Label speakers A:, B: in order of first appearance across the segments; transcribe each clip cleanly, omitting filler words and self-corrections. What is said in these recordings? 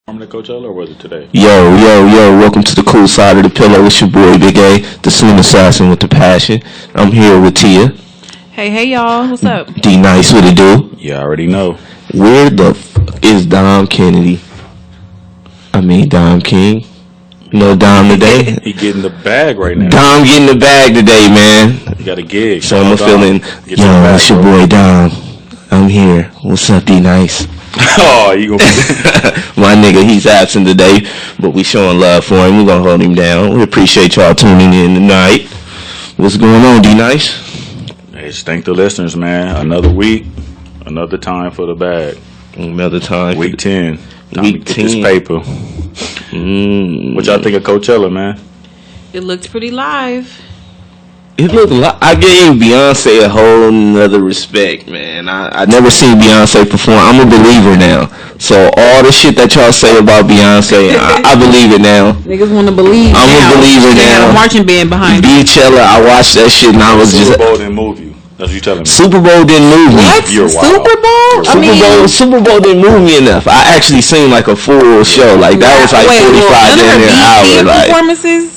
A: From the Coachella, or was it today?
B: Yo, welcome to the cool side of the pillow. It's your boy Big A, the slim assassin with the passion. I'm here with Tia.
C: Hey, y'all. What's up?
B: D Nice, what it do?
A: Yeah, I already know.
B: Where the fuck is Dom Kennedy? Dom King. You know Dom today?
A: He getting the bag right now.
B: Dom getting the bag today, man.
A: He got a gig.
B: So I'm feeling,
A: Get your bag,
B: it's your
A: bro.
B: boy Dom. I'm here. What's up, D Nice?
A: Oh, you gonna
B: My nigga, he's absent today, but we showing love for him. We're gonna hold him down. We appreciate y'all tuning in tonight. What's going on, D Nice?
A: Hey, just thank the listeners, man. Another week, another time for the bag.
B: Another time.
A: Week 10. Time
B: Week
A: to get this
B: 10.
A: paper. What y'all think of Coachella, man?
C: It looked pretty live.
B: It looked like I gave Beyonce a whole nother respect, man. I never seen Beyonce perform. I'm a believer now. So all the shit that y'all say about Beyonce, I believe it now.
C: Niggas want to believe.
B: I'm a believer
C: They
B: now.
C: got a marching band behind it.
B: Beachella, I watched that shit and I was
A: Super
B: just.
A: Bowl didn't move you. That's what you telling me.
B: Super Bowl didn't move me.
C: What?
A: You're wild.
C: Super Bowl?
B: Super Bowl didn't move me enough. I actually seen like a full show. Like that was like 45
C: none of her
B: an hour. Like,
C: performances,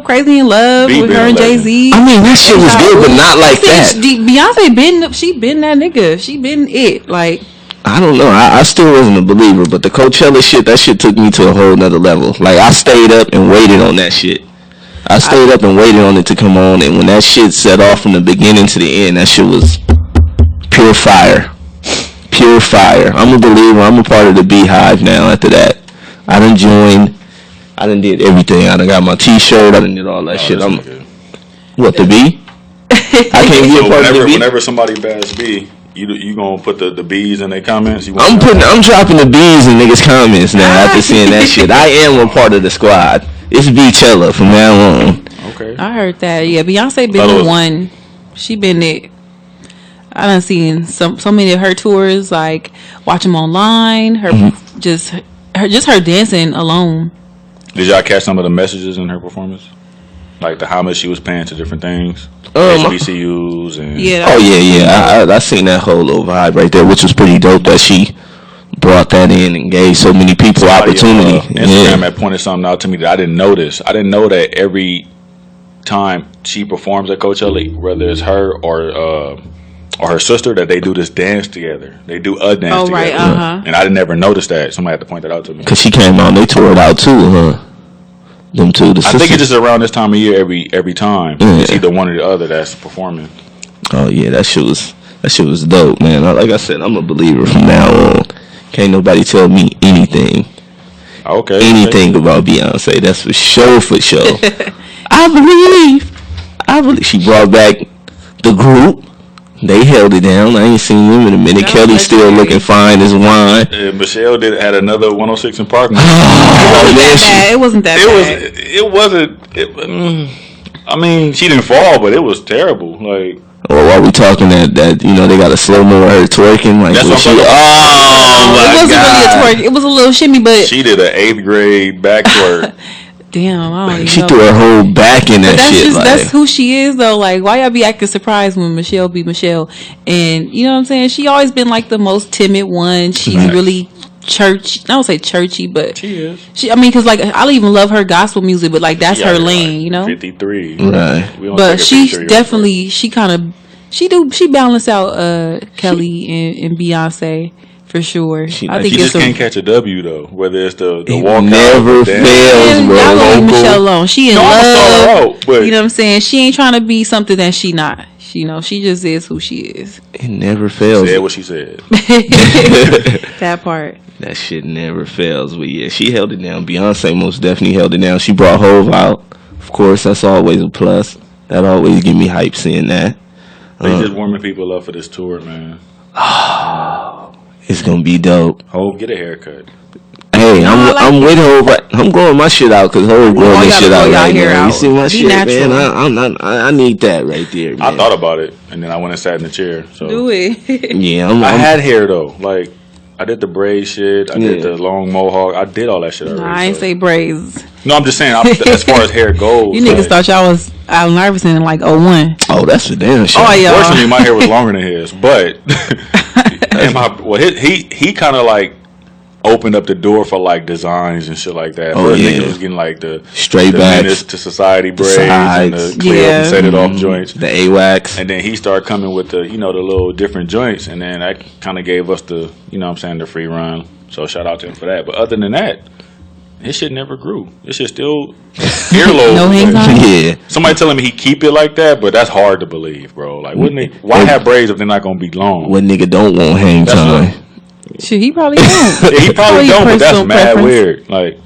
C: Crazy in Love
A: Beat
C: with
A: been
C: her and
A: a legend.
C: Jay-Z.
B: that shit was good, but not like that.
C: Beyonce been that nigga. She been it. Like,
B: I don't know. I still wasn't a believer, but the Coachella shit, that shit took me to a whole nother level. Like, I stayed up and waited on that shit. I stayed up and waited on it to come on, and when that shit set off from the beginning to the end, that shit was pure fire. Pure fire. I'm a believer. I'm a part of the Beehive now after that. I done joined. I done did everything. I done got my t-shirt. I done did all that shit. What, the Bee? I can't be a
A: So
B: part of the Bee?
A: whenever somebody bash B, you gonna put the B's in their comments?
B: I'm dropping the B's in niggas' comments now after seeing that shit. I am a part of the squad. It's Beachella from now on.
A: Okay.
C: I heard that. Yeah, Beyonce been the one. She been it. I done seen so many of her tours. Like, watch them online. Just her dancing alone.
A: Did y'all catch some of the messages in her performance? Like how much she was paying to different things? HBCUs and...
C: Yeah.
B: I seen that whole little vibe right there, which was pretty dope that she brought that in and gave so many people opportunity.
A: Instagram had pointed something out to me that I didn't notice. I didn't know that every time she performs at Coachella, whether it's her or her sister, that they do this dance together. They do a dance together.
C: Right,
A: And I never noticed that. Somebody had to point that out to me.
B: Cause she came out and they tore it out too, huh? Them two.
A: I think it's just around this time of year every time.
B: Yeah.
A: It's either one or the other that's performing.
B: Oh yeah, that shit was dope, man. Like I said, I'm a believer from now on. Can't nobody tell me anything.
A: Okay.
B: Anything about Beyonce. That's for sure, for sure. I believe. She brought back the group. They held it down. I ain't seen them in a minute. Kelly's still looking fine as wine.
A: Michelle had another 106 in Park.
C: It wasn't that bad.
A: It wasn't. I mean, she didn't fall, but it was terrible. Like,
B: Or while we talking that they got a slow mo of her twerking, like
A: That's
B: when
A: what
B: she,
A: I'm
B: oh my
C: It wasn't really a
B: god,
C: twerk. It was a little shimmy, but
A: she did an 8th grade back twerk.
C: damn, I don't even
B: she
C: know.
B: threw her whole back in that
C: That's
B: shit.
C: just
B: Like,
C: that's who she is though. Like, why y'all be acting surprised when Michelle be Michelle? And you know what I'm saying? She always been like the most timid one. She's really church. I don't say churchy, but
A: She is.
C: I mean, cause like I even love her gospel music, but like that's
A: She
C: her
A: out here,
C: lane,
A: like,
C: you know.
A: 53.
B: Right.
A: We don't
C: But
A: take a
C: she
A: picture,
C: definitely she balance out Kelly and Beyonce for sure.
B: She
C: I think
A: She
C: it's
A: just can't catch a W though. Whether it's the
B: it
A: walk
B: never
A: out, the dance.
B: fails, bro.
C: y'all leave Michelle alone. She in
A: No, I'ma call her
C: love.
A: out, but
C: You know what I'm saying? She ain't trying to be something that she not. She just is who she is.
B: It never fails.
A: said what she said.
C: That part.
B: That shit never fails. But yeah, she held it down. Beyonce most definitely held it down. She brought Hove out. Of course, that's always a plus. That always give me hype seeing that.
A: They just warming people up for this tour, man.
B: It's gonna be dope.
A: Hope get a haircut.
B: Hey, I'm with Hove. I'm growing my shit out because Hove growing this shit out right now. You see my shit,
C: natural.
B: man? I need that right there, man.
A: I thought about it, and then I went and sat in the chair. So
C: Do it.
B: Yeah,
A: I had hair though. Like I did the braid shit. I did the long mohawk. I did all that shit already.
C: I ain't
A: so.
C: say braids.
A: No, I'm just saying. As far as hair goes,
C: You niggas
A: like,
C: thought y'all was Allen Iverson in like 01.
B: Oh, that's for damn sure.
C: Oh yeah.
A: Fortunately, my hair was longer than his, but and he kind of like opened up the door for like designs and shit like that.
B: Oh,
A: First
B: yeah.
A: niggas was getting like the
B: Straight
A: the
B: backs.
A: Menace to Society braids and the
B: sides.
A: clear up and
C: Yeah.
A: set it off joints.
B: The AWACS.
A: And then he started coming with the, the little different joints, and then that kind of gave us the, the free run. So shout out to him for that. But other than that, his shit never grew. His shit still earlobe.
C: No hang time?
B: Yeah.
A: Somebody telling me he keep it like that, but that's hard to believe, bro. Like, wouldn't they? Why have braids if they're not gonna be long?
B: What nigga don't want hang
A: That's
B: time?
A: what-
C: Shit, he probably don't.
A: He probably don't, but that's
C: personal
A: mad
C: preference.
A: weird. Like,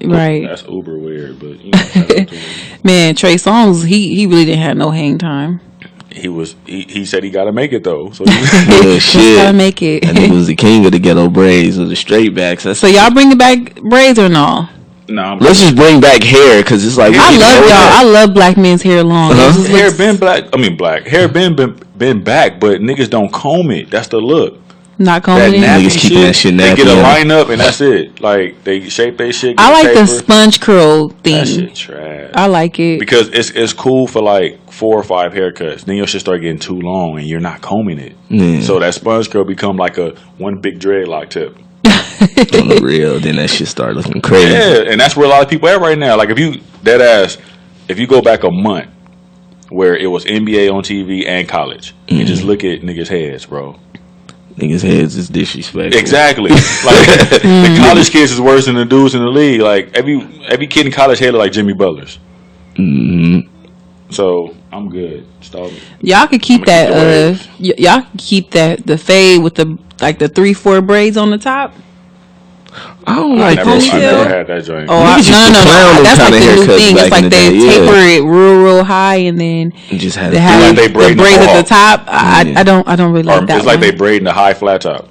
C: Right.
A: that's uber weird. But shout out to him.
C: Man, Trey Songz, he really didn't have no hang time.
A: He said he got to make it though. So
B: Yeah,
C: Just gotta
B: shit.
C: make it.
B: And he was the king of the ghetto braids or the straight backs. That's
C: So y'all bringing back braids or no?
A: nah,
B: Let's just bring back hair because it's like
C: I love y'all. I love black men's hair long.
B: Uh-huh.
C: It just
A: hair
C: looks-
A: been black. I mean black hair been back, but niggas don't comb it. That's the look.
C: not
A: That
C: combing
A: nappy
B: Niggas keeping that shit
A: They
B: nappy,
A: get a
B: yeah.
A: line up and that's it. Like they shape their shit.
C: I
A: get
C: like the
A: taper.
C: sponge curl
A: That
C: thing.
A: shit trash.
C: I like it.
A: Because it's cool for like 4 or 5 haircuts. Then your shit start getting too long and you're not combing it.
B: Yeah.
A: So that sponge curl become like a one big dreadlock tip.
B: on the real. Then that shit start looking crazy.
A: Yeah, and that's where a lot of people at right now. Like if you go back a month where it was NBA on TV and college, and just look at niggas' heads, bro.
B: Niggas' heads is disrespectful.
A: Exactly. Like the college kids is worse than the dudes in the league. Like every kid in college head look like Jimmy Butler's. So I'm good. Stop.
C: Y'all could keep
A: I'ma
C: that.
A: keep the waves.
C: Y'all could keep the fade with the 3-4 braids on the top.
B: I don't
A: I
B: like
A: never,
B: that
A: I
B: shit.
A: never
C: ponytail.
A: had that joint.
C: Oh,
B: Niggas used to
C: no.
B: clown them
C: That's like
B: kinda
C: the new
B: haircuts
C: thing.
B: back
C: It's
B: in
C: like
B: the
C: they
B: day, yeah.
C: taper it real high, and then
B: You just had
C: they
B: to
C: have
A: like they
C: the
A: braid the
C: braids at
A: mohawk.
C: the top.
B: Yeah.
C: I don't really
A: Or
C: like that.
A: it's like
C: one.
A: they braid in the high flat top.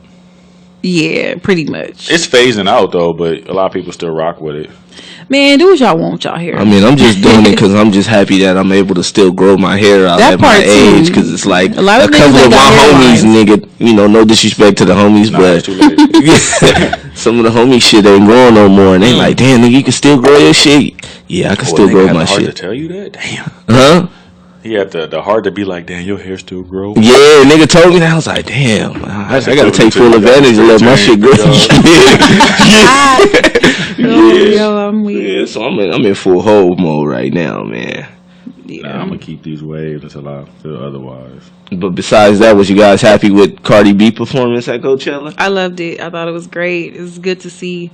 C: Yeah, pretty much.
A: It's phasing out though, but a lot of people still rock with it.
C: Man, do what y'all want with y'all hair.
B: I mean, I'm just doing it because I'm just happy that I'm able to still grow my hair out
C: That
B: at my
C: part, too.
B: age. Because it's like
C: A lot of niggas
B: couple
C: ain't
B: of
C: got
B: my homies,
C: hairlines.
B: nigga. No disrespect to the homies,
A: Nah,
B: but
A: it's too late.
B: some of the homie shit ain't growing no more. And they like, damn, nigga, you can still grow your shit. Yeah, I can still
A: Nigga
B: grow
A: had
B: my
A: the heart to
B: shit.
A: tell you that? Damn.
B: Huh?
A: He had the heart to be like, damn, your hair still grow.
B: Yeah, nigga told me that. I was like, damn, I gotta take full advantage and let my shit grow.
C: Yo, I'm weird.
B: Yeah, so I'm in full hoe mode right now, man.
A: Nah, I'm gonna keep these waves until I feel otherwise.
B: But besides that, was you guys happy with Cardi B performance at Coachella?
C: I loved it. I thought it was great. It's good to see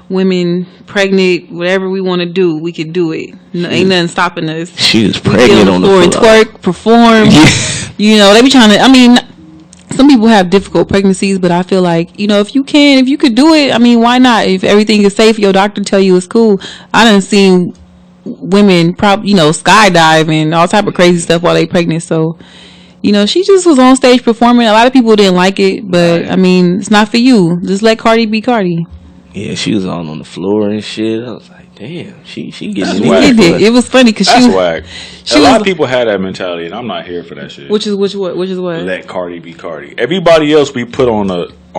C: women pregnant. Whatever we want to do, we can do it. No, ain't nothing stopping us.
B: She was
C: We get
B: pregnant on the
C: floor and
B: floor.
C: twerk, perform.
B: Yeah.
C: You know, they be trying to. I mean, some people have difficult pregnancies, but I feel like, if you could do it, I mean, why not? If everything is safe, your doctor tell you it's cool. I done seen women skydiving, all type of crazy stuff while they pregnant. So, she just was on stage performing. A lot of people didn't like it, but I mean, it's not for you. Just let Cardi be Cardi.
B: Yeah, she was all on the floor and shit. I was like, damn, she
A: That's
B: getting
A: whack.
B: it.
C: It was funny because
A: That's
C: she
A: whack.
C: she
A: A lot
C: was-
A: of people have that mentality, and I'm not here for that shit.
C: which is what?
A: Let Cardi be Cardi. Everybody else we put on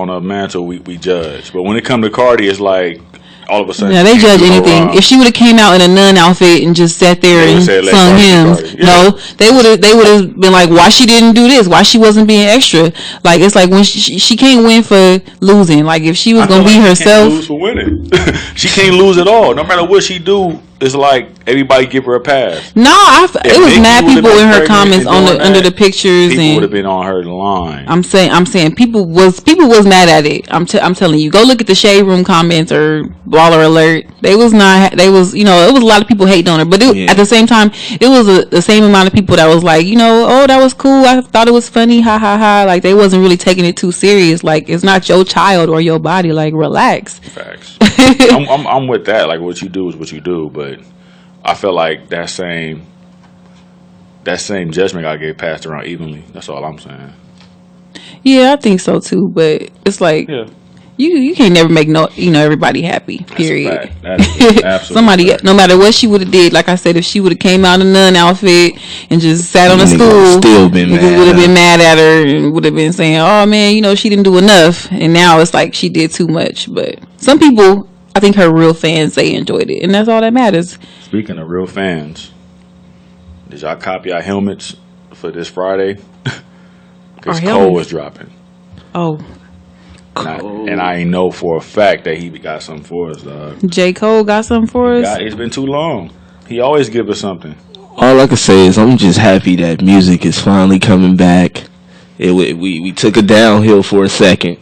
A: a mantle, we judge. But when it come to Cardi, it's like all of a sudden.
C: Yeah, they
A: she
C: judge
A: can't do no
C: anything.
A: wrong.
C: If she would have came out in a nun outfit and just sat there
A: They
C: and
A: would've said, "Let
C: sung
A: Cardi be
C: hymns,
A: Cardi." Yeah.
C: no, they would have been like, why she didn't do this? Why she wasn't being extra? Like, it's like when she can't win for losing. Like, if she was
A: I
C: gonna
A: feel
C: be
A: like she can't
C: herself,
A: lose for winning. She can't lose at all. No matter what she do, it's like everybody give her a pass.
C: no, it was
A: Nicki
C: mad
A: would've
C: people
A: been
C: in her
A: pregnant
C: comments
A: and
C: on
A: doing
C: under
A: that,
C: the pictures
A: People would have
C: and.
A: been on her line.
C: I'm saying people was mad at it. I'm telling you, go look at the Shade Room comments or Baller Alert. It was a lot of people hating on her, but
B: Yeah.
C: at the same time, it was the same amount of people that was like, oh, that was cool. I thought it was funny, ha ha ha. Like, they wasn't really taking it too serious. Like, it's not your child or your body. Like, relax.
A: Facts. I'm with that. Like, what you do is what you do, but I feel like that same judgment got to get passed around evenly. That's all I'm saying.
C: Yeah, I think so too. But it's like
A: Yeah.
C: you can't never make everybody happy. Period.
A: That's a fact. That is absolutely
C: Somebody,
A: fact.
C: no matter what she would have did, like I said, if she would have came out in a nun outfit and just sat on a
B: Niggas
C: stool,
B: still been mad,
C: would have
B: huh?
C: been mad at her and would have been saying, "Oh man, she didn't do enough." And now it's like she did too much. But some people, I think her real fans, they enjoyed it, and that's all that matters.
A: Speaking of real fans, did y'all copy our helmets for this Friday? Because
C: Our
A: Cole
C: helmets?
A: was dropping.
C: Oh,
A: And I know for a fact that he got something for us, dog.
C: J. Cole got something for us.
A: It's been too long. He always give us something.
B: All I can say is I'm just happy that music is finally coming back. We took a downhill for a second.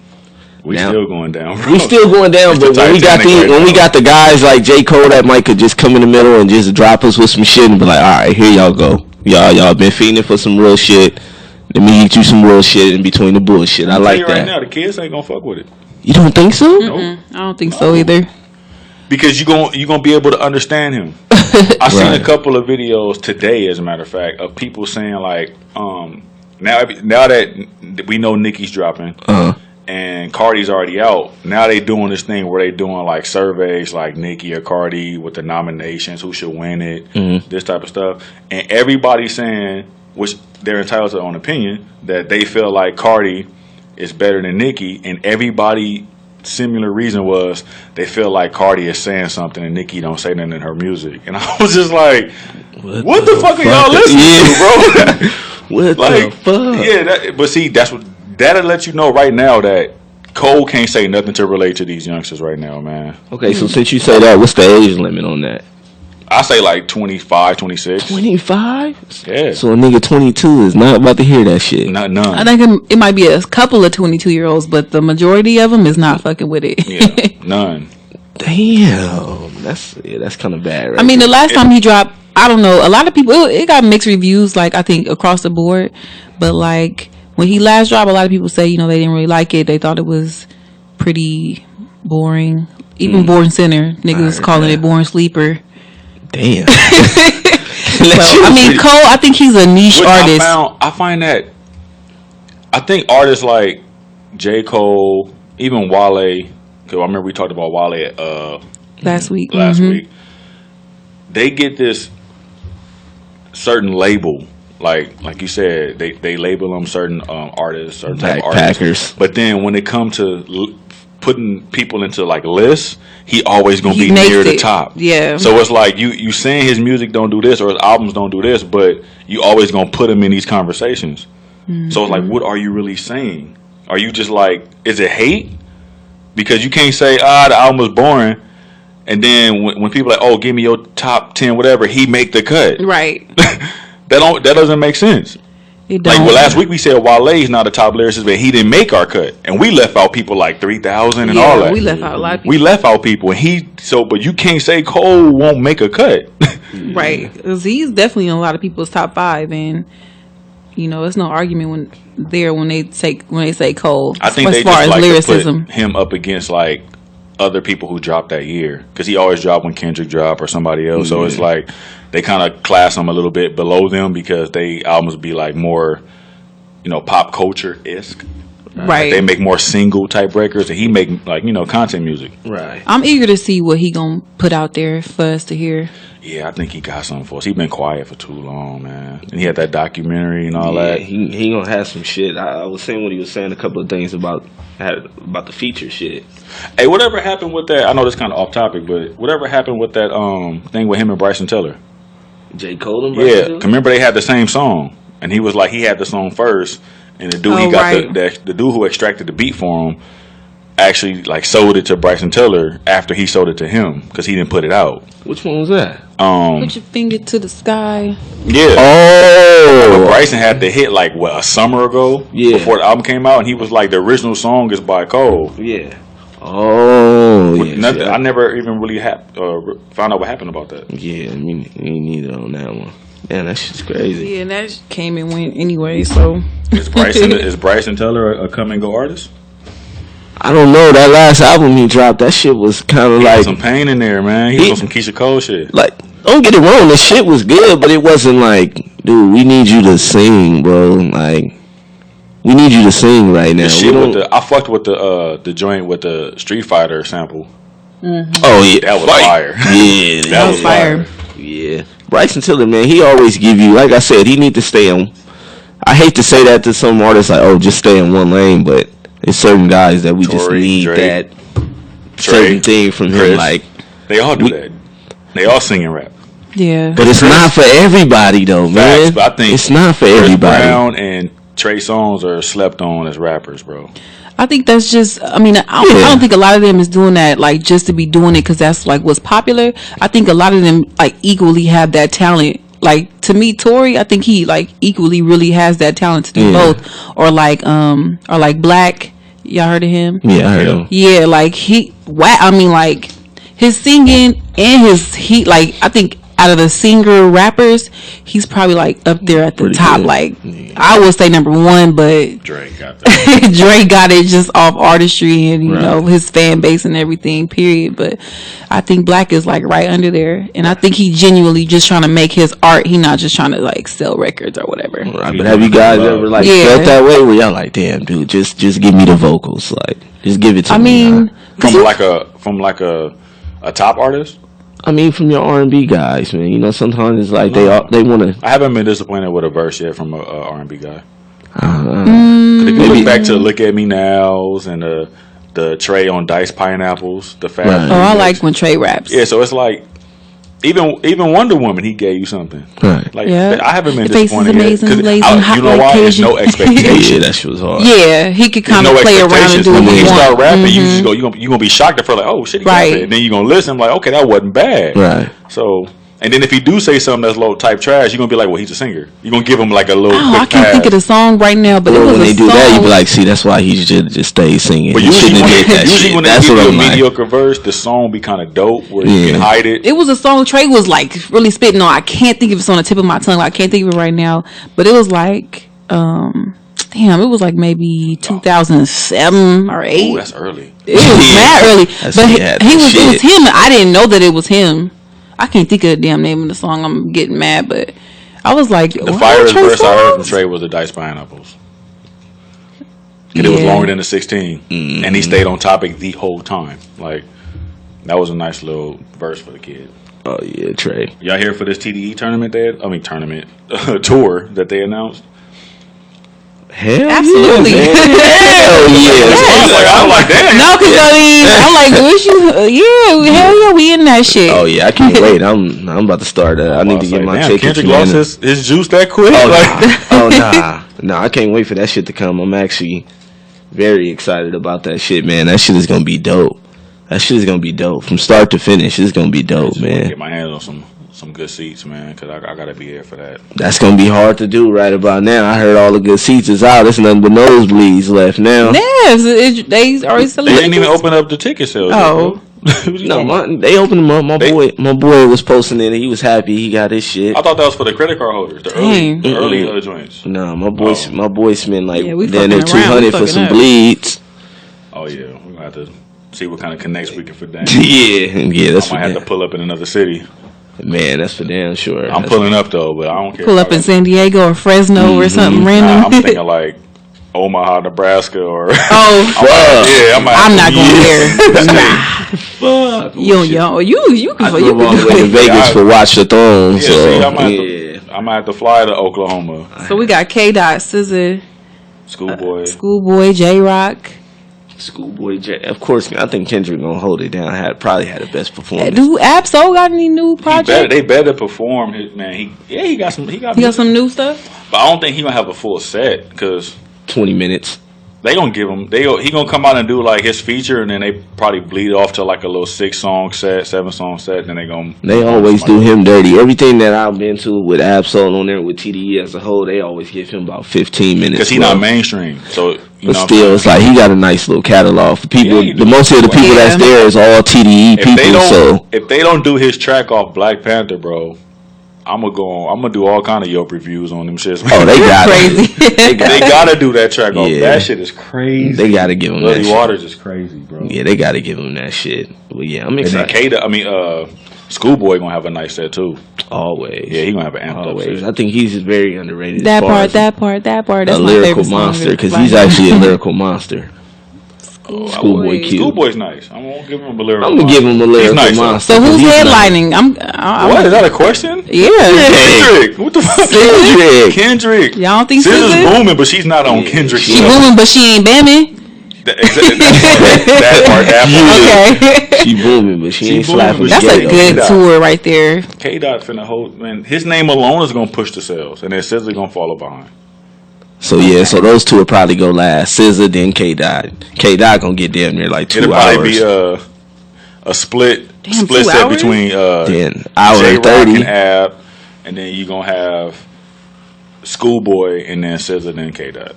A: We
B: Now,
A: still going down, bro.
B: we still going down,
A: It's
B: but
A: the
B: when we got
A: Titanic right
B: when we
A: now.
B: got the guys like J. Cole that might could just come in the middle and just drop us with some shit and be like, all right, here y'all go. Y'all been feeding for some real shit. Let me eat you some real shit in between the bullshit. I
A: I'll tell
B: like
A: you
B: that.
A: right now, the kids ain't gonna fuck with it.
B: You don't think so?
C: I don't think so either.
A: Because you gonna be able to understand him. I seen
B: Right.
A: a couple of videos today, as a matter of fact, of people saying like, now that we know Nicki's dropping and Cardi's already out, now they doing this thing where they doing like surveys like Nicki or Cardi with the nominations, who should win it, this type of stuff, and everybody's saying, which they're entitled to their own opinion, that they feel like Cardi is better than Nicki, and everybody. Similar reason was they feel like Cardi is saying something and Nicki don't say nothing in her music, and I was just like, "What the fuck are y'all listening to, bro?"
B: What
A: Like,
B: the fuck?
A: yeah, but see, that'll let you know right now that Cole can't say nothing to relate to these youngsters right now, man.
B: Okay, so since you say that, what's the age limit on that?
A: I say like 25, 26.
B: 25?
A: Yeah,
B: So a nigga 22 is not about to hear that shit.
A: not
C: I
A: none.
C: think it might be a couple of 22-year-olds, but the majority of them is not fucking with it.
A: Yeah, none.
B: Damn, that's kind of bad, right?
C: I mean, the last time he dropped, I don't know. A lot of people, it got mixed reviews, like I think across the board. But like when he last dropped, a lot of people say, they didn't really like it. They thought it was pretty boring. Even Born Center, niggas was calling it Born Sleeper.
B: damn.
C: So, I mean, Cole, I think he's a niche
A: Which
C: artist.
A: I find that I think artists like J. Cole, even Wale, because I remember we talked about Wale
C: last week.
A: last week. They get this certain label, like you said, they label them certain artists, certain type of artists.
B: Backpackers.
A: But then when it comes to putting people into like lists, he always gonna
C: He
A: be
C: makes
A: near the
C: it.
A: top.
C: Yeah.
A: So it's like you saying his music don't do this or his albums don't do this, but you always gonna put him in these conversations. So it's like, what are you really saying? Are you just like, is it hate? Because you can't say, the album was boring, and then when people are like, oh, give me your top 10, whatever, he make the cut.
C: Right.
A: That doesn't make sense.
C: It
A: Like,
C: don't.
A: well, last week we said Wale's not a top lyricist, but he didn't make our cut, and we left out people like 3,000 and
C: Yeah,
A: all that.
C: we left out a lot of people.
A: We left out people, and but you can't say Cole won't make a cut.
C: Right. 'Cause he's definitely in a lot of people's top 5, and it's no argument when they say Cole.
A: I think
C: as
A: they
C: far
A: just
C: as
A: like
C: lyricism.
A: to put him up against like other people who dropped that year, because he always dropped when Kendrick dropped or somebody else. So it's like they kind of class him a little bit below them because they albums be like more, pop culture esque.
C: Right.
A: They make more single type records, and he make like content music.
B: Right.
C: I'm eager to see what he gonna put out there for us to hear.
A: Yeah, I think he got something for us. He been quiet for too long, man. And he had that documentary and all
B: Yeah,
A: that.
B: he gonna have some shit. I was saying what he was saying a couple of things about the feature shit.
A: Hey, whatever happened with that? I know this kind of off topic, but whatever happened with that thing with him and Bryson Tiller?
B: J. Cole and
A: Yeah,
B: Bryson
A: 'cause
B: Tiller?
A: remember they had the same song, and he was like he had the song first, and the dude
C: Oh,
A: he got
C: right.
A: the dude who extracted the beat for him actually like sold it to Bryson Tiller after he sold it to him because he didn't put it out.
B: Which one was that?
C: Put your finger to the sky.
A: Yeah.
B: Oh,
A: But Bryson had the hit like a summer ago,
B: Yeah.
A: before the album came out, and he was like the original song is by Cole.
B: yeah. Oh, yeah.
A: Nothing,
B: shit.
A: I never even really found out what happened about that.
B: Yeah, me neither on that one. Man, that shit's crazy.
C: Yeah, and that came and went anyway. So
A: Is Bryson Tiller a come and go artist?
B: I don't know. That last album he dropped, that shit was kind of
A: He had
B: like,
A: some pain in there, man. He was on some Keisha Cole shit.
B: don't get it wrong, the shit was good, but it wasn't like, dude, we need you to sing, bro. Like, we need you to sing right now.
A: The shit
B: We
A: with
B: don't-
A: I fucked with the joint with the Street Fighter sample.
B: Oh yeah,
A: That was fire.
B: Yeah,
A: That was fire.
B: Yeah, Bryson Tiller, man, he always give you, like I said, he need to stay on. I hate to say that to some artists, like, oh, just stay in one lane, but there's certain guys that we just
A: Tory,
B: need
A: Drake,
B: that
A: Trey,
B: certain thing from him.
A: Chris.
B: Like,
A: They all do that. They all sing and rap.
C: yeah,
B: but it's not for everybody though, man.
A: but I think
B: it's not for
A: Chris
B: everybody.
A: Brown and Trey Songz are slept on as rappers, bro.
C: I think that's just. I mean, I don't think a lot of them is doing that like just to be doing it because that's like what's popular. I think a lot of them like equally have that talent. Like to me, Tory, I think he like equally really has that talent to do both. Or like Black. Y'all heard of him?
B: Yeah, I heard him.
C: Yeah, like I mean, like his singing and like I think out of the singer rappers, he's probably like up there at the
B: Pretty
C: top.
B: good.
C: Like I would say number one, but
A: Drake got that.
C: Drake got it just off artistry and you know his fan base and everything. Period. But I think Black is like right under there, and I think he genuinely just trying to make his art. He not just trying to like sell records or whatever.
B: Right, but have you guys ever like felt that way where y'all like, damn, dude, just give me the vocals, like just give it to me.
C: I mean,
A: from like a top artist.
B: I mean, from your R&B guys, man. You know, sometimes it's like they want to.
A: I haven't been disappointed with a verse yet from a R&B guy.
B: Mm.
A: If you look back to "Look at Me Nows" and the Trey on Diced Pineapples, the fast.
B: Right.
C: I like when Trey raps.
A: Yeah, so it's like even Wonder Woman, he gave you something.
B: Right.
A: Like
C: Yeah.
A: I haven't been
C: Your face is
A: disappointed
C: amazing,
A: yet. 'Cause
C: blazing, hot
A: you know
C: like
A: why? There's
C: Cajun.
A: no expectation.
B: Yeah, that shit was hard.
C: Yeah, he could kind of
A: No
C: play around and
A: expectations.
C: do what
A: When
C: he
A: you start
C: wants.
A: rapping, you just go. You gonna be shocked at first, like, oh shit, he got
C: Right.
A: that. And then you gonna listen, like, okay, that wasn't bad.
B: Right.
A: So, and then if he do say something that's low type trash, you're gonna be like, well, he's a singer. You're gonna give him like a little.
C: Oh, I
A: quick
C: can't
A: pass.
C: think of the song right now, but it
B: Well,
C: was
B: when
C: a
B: they do
C: song.
B: that, you be like, see, that's why he should just stay singing.
A: But
B: He
A: usually,
B: shouldn't
A: when,
B: have did that
A: usually
B: shit.
A: when they
B: That's
A: give
B: what
A: you a
B: I'm like.
A: mediocre verse, the song be kind of dope where you
B: Yeah.
A: can hide it.
C: It was a song Trey was like really spitting on. I can't think of it's on the tip of my tongue. I can't think of it right now, but it was like, damn, it was like maybe 2007 or 8.
A: Ooh, that's early.
C: It was mad early,
B: That's-
C: but
B: yeah,
C: he was.
B: shit.
C: It was him. I didn't know that it was him. I can't think of the damn name of the song. I'm getting mad, but I was like,
A: The firest verse I heard from Trey was the Diced Pineapples. And it was
C: Yeah.
A: longer than the 16. And he stayed on topic the whole time. Like, that was a nice little verse for the kid.
B: Oh yeah, Trey.
A: Y'all here for this TDE tournament tour that they announced?
B: Hell
C: Absolutely.
B: yeah, man. Hell yeah.
A: I'm like, damn.
C: No, because I mean, I'm like, wish you, yeah, hell yeah, we in that shit.
B: Oh yeah, I can't wait. I'm about to start. I need to get my tickets.
A: Kendrick
B: man.
A: lost his juice that quick.
B: Oh,
A: Like,
B: nah, I can't wait for that shit to come. I'm actually very excited about that shit, man. That shit is gonna be dope. That shit is gonna be dope from start to finish. It's gonna be dope,
A: just wanna
B: man.
A: get my hands on some good seats, man, because I gotta be here for that.
B: That's gonna be hard to do right about now. I heard all the good seats is out. There's nothing but nosebleeds left now.
C: Yes, they already selling.
A: They didn't even open up the ticket sales.
C: Oh.
B: No, they opened them up. My boy was posting it. He was happy. He got his shit.
A: I thought that was for the credit card holders, the
C: Dang.
A: early joints.
B: No, my boy spent like
C: Yeah, we
B: then
C: fucking around.
B: 200
C: We
B: for
C: fucking
B: some
C: up.
B: bleeds.
A: Oh yeah, we're gonna have to see what kind of connects we can for damn.
B: Yeah, that's
A: I
B: for
A: might have to
B: damn.
A: pull up in another city.
B: Man, that's for damn sure.
A: I'm
B: That's-
A: pulling up though, but I don't care.
C: Pull
A: if
C: up
A: I
C: in San Diego or Fresno or something
A: Nah,
C: random.
A: I'm thinking like Omaha, Nebraska, or
C: oh,
A: yeah,
C: I'm not going there.
B: Fuck.
C: You can.
B: I
C: You
B: drove all the way to
C: can.
B: Vegas for Watch the Throne.
A: Yeah,
B: So
A: see, I might have to fly to Oklahoma.
C: So we got K. Dot, SZA,
A: Schoolboy.
C: Schoolboy, J. Rock.
B: Schoolboy J. Of course, I think Kendrick gonna hold it down. Probably had the best performance.
C: Do Absol got any new project?
A: They better perform. Man, he got some. He got
C: some new stuff.
A: But I don't think he gonna have a full set because
B: 20 minutes.
A: they gonna give him. He gonna come out and do like his feature, and then they probably bleed off to like a little 6-song set, 7-song set. And then they gonna.
B: They always do him dirty. Everything that I've been to with Absol on there with TDE as a whole, they always give him about 15 minutes.
A: Because he's
B: bro.
A: not mainstream, so you
B: But
A: know.
B: still, it's like he got a nice little catalog for people.
A: Yeah, he
B: the
A: do.
B: most of the people
C: Yeah.
B: that's there is all TDE
A: if they
B: people.
A: don't,
B: So
A: if they don't do his track off Black Panther, bro, I'm gonna do all kind of Yelp reviews on them shits.
B: oh, they got
C: Crazy.
B: They
A: They gotta do that track off.
B: Yeah.
A: That shit is crazy.
B: They gotta give him that
A: Bloody
B: shit.
A: Waters is crazy, bro.
B: Yeah, they got to give him that shit. But yeah, I'm
A: And then
B: excited.
A: Schoolboy gonna have a nice set too.
B: Always.
A: Yeah, he gonna have an amped up
B: Always.
A: set.
B: I think he's very underrated.
C: That
B: as far
C: part,
B: as
C: that part, that part. That's
B: a
C: my
B: lyrical
C: favorite song.
B: monster because
C: Like-
B: he's actually a lyrical monster. Schoolboy Q.
A: Schoolboy's nice. I'm gonna give him a lyrical.
B: I'm gonna give him a lyrical
A: nice, though.
B: monster.
C: So
B: 'cause
C: who's
B: he's
C: headlining?
A: What is that a question?
C: Yeah.
A: Kendrick. What the fuck?
B: Kendrick.
A: Kendrick.
C: Y'all don't think
A: SZA's
C: SZA?
A: booming, but she's not on Kendrick's
C: She
A: level.
C: booming, but she ain't bamming.
A: That part.
C: Okay.
B: She booming, but she ain't
A: booming,
B: slapping.
A: but
C: That's
A: Yeah,
C: a
A: yo,
C: good
A: K-Dot.
C: tour right there.
A: K Dot finna hold, man. His name alone is gonna push the sales, and then SZA gonna follow behind.
B: So yeah, so those two will probably go last. SZA, then K Dot. K Dot gonna get damn near like 2
A: It'll
B: hours.
A: probably be a split
C: Damn,
A: split
C: 2
A: set
C: hours?
A: between
B: then hour
A: J
B: and
A: Rock
B: 30.
A: and Ab, and then you gonna have Schoolboy and then SZA and then K Dot.